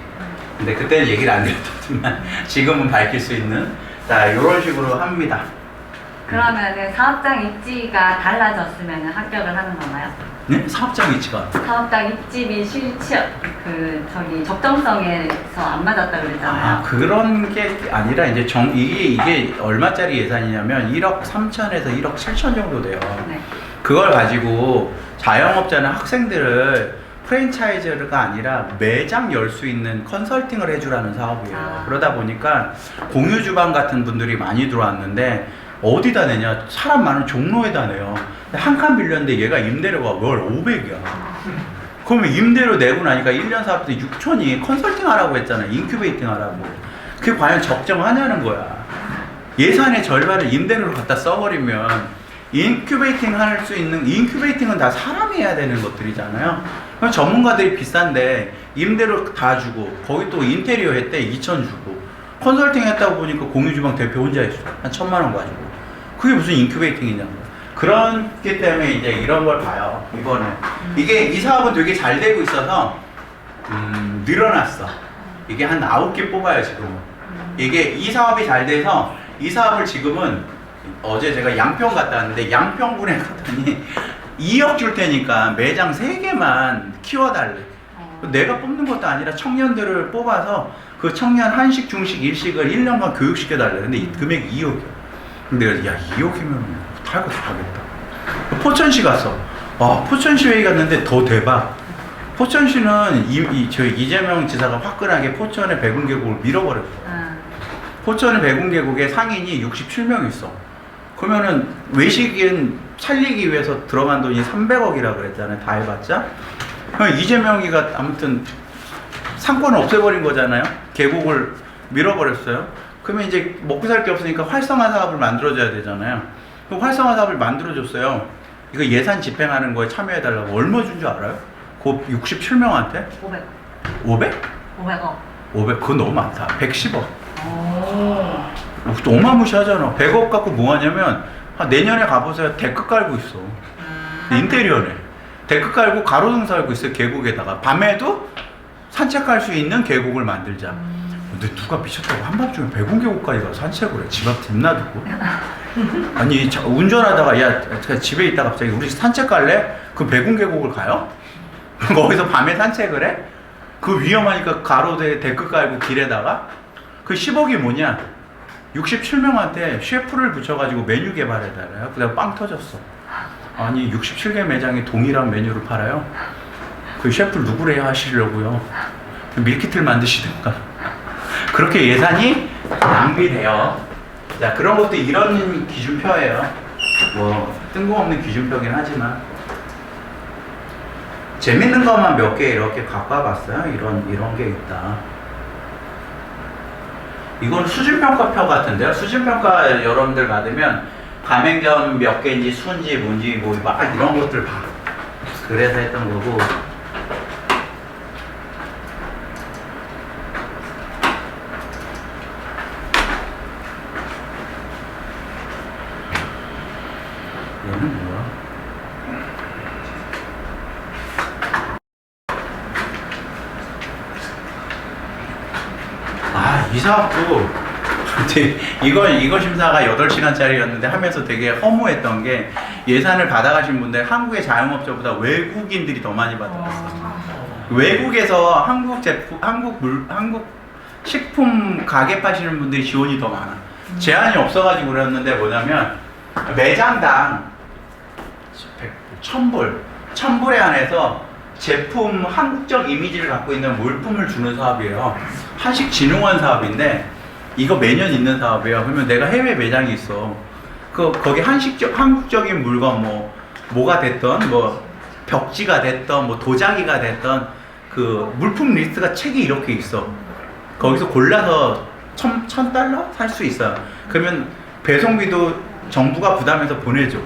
근데 그때는 얘기를 안 드렸지만 지금은 밝힐 수 있는 자 이런 식으로 합니다. 그러면은 사업장 입지가 달라졌으면 합격을 하는 건가요? 네? 사업장 위치가 사업장 입지 및 실치 적정성에서 안 맞았다 그랬잖아요. 그런 게 아니라 이제 이게 얼마짜리 예산이냐면 1억 3천에서 1억 7천 정도 돼요. 네. 그걸 가지고 자영업자나 학생들을 프랜차이즈가 아니라 매장 열 수 있는 컨설팅을 해주라는 사업이에요. 그러다 보니까 공유 주방 같은 분들이 많이 들어왔는데 어디다 내냐? 사람 많은 종로에다 내요. 한 칸 빌렸는데 얘가 임대료가 월 500이야. 그러면 임대료 내고 나니까 1년 사업 때 6천이 컨설팅 하라고 했잖아. 인큐베이팅 하라고. 그게 과연 적정하냐는 거야. 예산의 절반을 임대료로 갖다 써버리면 인큐베이팅 할 수 있는, 인큐베이팅은 다 사람이 해야 되는 것들이잖아요. 그럼 전문가들이 비싼데 임대료 다 주고 거기 또 인테리어 했대 2천 주고 컨설팅 했다고 보니까 공유주방 대표 혼자 있어. 한 1,000만 원 가지고. 그게 무슨 인큐베이팅이냐고. 그렇기 때문에 이제 이런 걸 봐요. 이번에 이게 이 사업은 되게 잘 되고 있어서 늘어났어. 이게 한 9개 뽑아요 지금은. 이게 이 사업이 잘 돼서 이 사업을 지금은 어제 제가 양평 갔다 왔는데 양평군에 갔더니 2억 줄 테니까 매장 3개만 키워달래. 내가 뽑는 것도 아니라 청년들을 뽑아서 그 청년 한식, 중식, 일식을 1년간 교육시켜달래. 근데 이 금액이 2억이야. 근데 내가 야 2억이면 탈 거 다 하겠다. 포천시 갔어. 포천시 회의 갔는데 더 대박. 포천시는 저희 이재명 지사가 화끈하게 포천의 백운 계곡을 밀어버렸어. 포천의 백운 계곡에 상인이 67명 있어. 그러면은 외식인 살리기 위해서 들어간 돈이 300억이라 그랬잖아요. 다 해봤자. 이재명이가 아무튼 상권을 없애버린 거잖아요. 계곡을 밀어버렸어요. 그러면 이제 먹고 살 게 없으니까 활성화 사업을 만들어줘야 되잖아요. 그 활성화 사업을 만들어줬어요. 이거 예산 집행하는 거에 참여해달라고. 얼마 준 줄 알아요? 그 67명한테? 500. 500? 500억. 500? 그건 너무 많다. 110억. 오. 어마무시하잖아. 100억 갖고 뭐 하냐면 내년에 가보세요. 데크 깔고 있어. 인테리어네. 데크 깔고 가로등 살고 있어요. 계곡에다가. 밤에도 산책할 수 있는 계곡을 만들자. 근데 누가 미쳤다고 한밤중에 백운 계곡까지 가서 산책을 해. 집 앞 집 놔두고. 아니 운전하다가 야 집에 있다 갑자기 우리 산책 갈래? 그 백운 계곡을 가요? 거기서 밤에 산책을 해? 그 위험하니까 가로등에 데크 깔고 길에다가. 그 10억이 뭐냐? 67명한테 셰프를 붙여가지고 메뉴 개발해달래요. 그다음 빵 터졌어. 아니 67개 매장에 동일한 메뉴를 팔아요? 그 셰프를 누구래야 하시려고요? 밀키트를 만드시든가. 그렇게 예산이 낭비돼요. 자, 그런 것도 이런 기준표예요. 뭐 뜬금없는 기준표긴 하지만 재밌는 것만 몇 개 이렇게 갖고 와봤어요. 이런 게 있다. 이건 수준평가표 같은데요. 수준평가 여러분들 받으면 가맹점 몇 개인지 수인지 뭔지 뭐 막 이런 것들 봐. 그래서 했던 거고. 얘는 뭐야? 이 사업도 이거 심사가 8시간짜리였는데 하면서 되게 허무했던 게 예산을 받아가신 분들 한국의 자영업자보다 외국인들이 더 많이 받아갔어. 외국에서 한국 제품, 한국 식품 가게 파시는 분들이 지원이 더 많아. 제한이 없어가지고 그랬는데 뭐냐면 매장당 1000불에 한해서 제품 한국적 이미지를 갖고 있는 물품을 주는 사업이에요. 한식진흥원 사업인데 이거 매년 있는 사업이에요. 그러면 내가 해외 매장이 있어. 거기 한국적인 물건 뭐가 됐던 뭐 벽지가 됐던 뭐 도자기가 됐던 그 물품 리스트가 책이 이렇게 있어. 거기서 골라서 $1,000 살 수 있어요. 그러면 배송비도 정부가 부담해서 보내줘.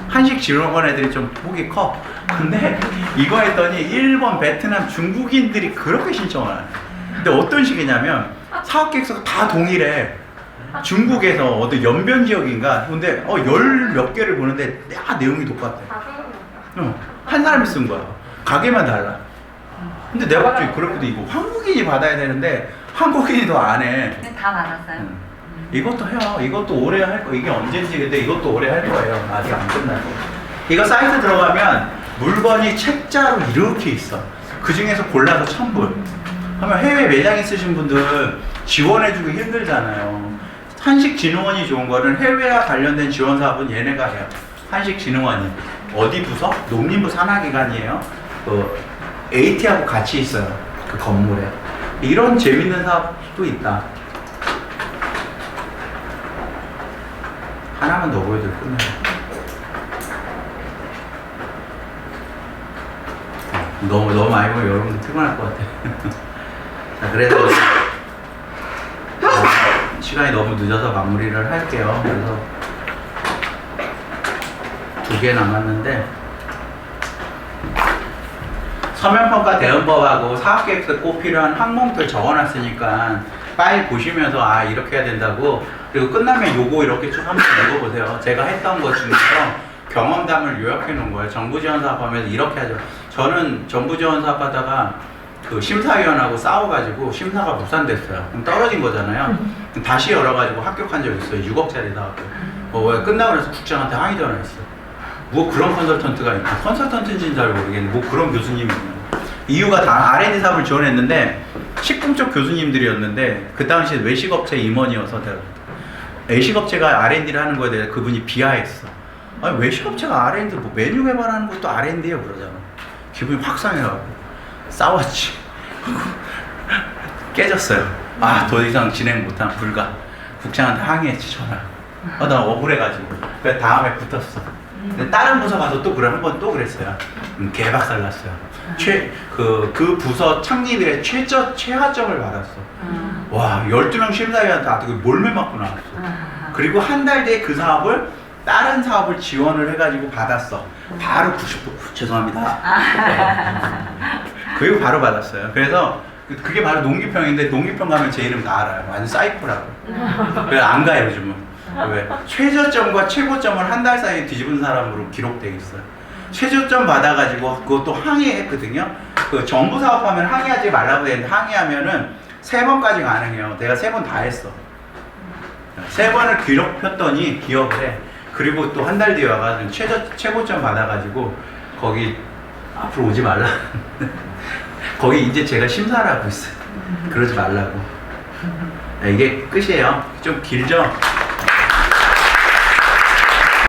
한식진흥원 애들이 좀 폭이 커. 근데 이거 했더니 일본, 베트남, 중국인들이 그렇게 신청을 하네. 근데 어떤 식이냐면 사업 계획서가 다 동일해. 중국에서 어떤 연변 지역인가. 근데 열 몇 개를 보는데 다 내용이 똑같아. 한 사람이 쓴 거야. 가게만 달라. 근데 내가 갑자기 그렇거든. 이거 한국인이 받아야 되는데 한국인이 더 안 해. 근데 다 받았어요. 이것도 해요. 이것도 올해 할 거. 이게 언제인지 근데 이것도 올해 할 거예요. 아직 안 끝나고. 이거 사이트 들어가면 물건이 책자로 이렇게 있어. 그 중에서 골라서 1000불. 하면 해외 매장 있으신 분들 지원해주기 힘들잖아요. 한식진흥원이 좋은 거는 해외와 관련된 지원 사업은 얘네가 해요. 한식진흥원이 어디 부서? 농림부 산하기관이에요. AT하고 같이 있어요. 그 건물에. 이런 재밌는 사업도 있다. 하나만 더 보여줄 거면 너무 많이 보면 여러분들 피곤할 것 같아. 자, 그래서 시간이 너무 늦어서 마무리를 할게요. 그래서 2개 남았는데 서면평가 대응법하고 사업계획서 꼭 필요한 항목들 적어놨으니까 파일 보시면서 이렇게 해야 된다고. 그리고 끝나면 요거 이렇게 쭉 한번 읽어보세요. 제가 했던 것 중에서 경험담을 요약해 놓은 거예요. 정부지원사업 하면서 이렇게 하죠. 저는 정부지원사업 하다가 그 심사위원하고 싸워가지고 심사가 무산됐어요. 그럼 떨어진 거잖아요. 다시 열어가지고 합격한 적 있어요. 6억짜리 사업. 끝나고 나서 국장한테 항의 전화했어. 뭐 그런 컨설턴트가 있나? 컨설턴트인지는 잘 모르겠는데 뭐 그런 교수님이 있나? 이유가 다 R&D 사업을 지원했는데 식품 쪽 교수님들이었는데 그 당시에 외식업체 임원이어서 외식업체가 R&D를 하는 거에 대해 그분이 비하했어. 아니 외식업체가 R&D 뭐 메뉴 개발하는 것도 R&D예요 그러잖아. 기분이 확 상해가지고 싸웠지. 깨졌어요. 더 이상 진행 못한 불가. 국장한테 항의했지 전화. 나 억울해가지고. 그래서 다음에 붙었어. 근데 다른 부서 가서 또 한번 또 그랬어요. 개박살 났어요. 그 부서 창립일에 최하점을 받았어. 와, 12명 심사위원한테 몰매 맞고 나왔어. 그리고 한 달 뒤에 그 사업을 다른 사업을 지원을 해가지고 받았어. 바로 90도 죄송합니다. 그리고 바로 받았어요. 그래서 그게 바로 농기평인데 농기평 가면 제 이름 다 알아요. 완전 사이코라고. 그래서 안 가요 요즘은. 왜? 최저점과 최고점을 한 달 사이에 뒤집은 사람으로 기록되어 있어요. 최저점 받아가지고 그것도 항의했거든요. 그 정부 사업하면 항의하지 말라고 되는데 항의하면은 3번까지 가능해요. 내가 3번 다 했어. 3번을 기록했더니 기억을 해. 그리고 또 한 달 뒤에 와가지고 최고점 받아가지고 거기 앞으로 오지 말라. 거기 이제 제가 심사를 하고 있어요. 그러지 말라고. 이게 끝이에요. 좀 길죠?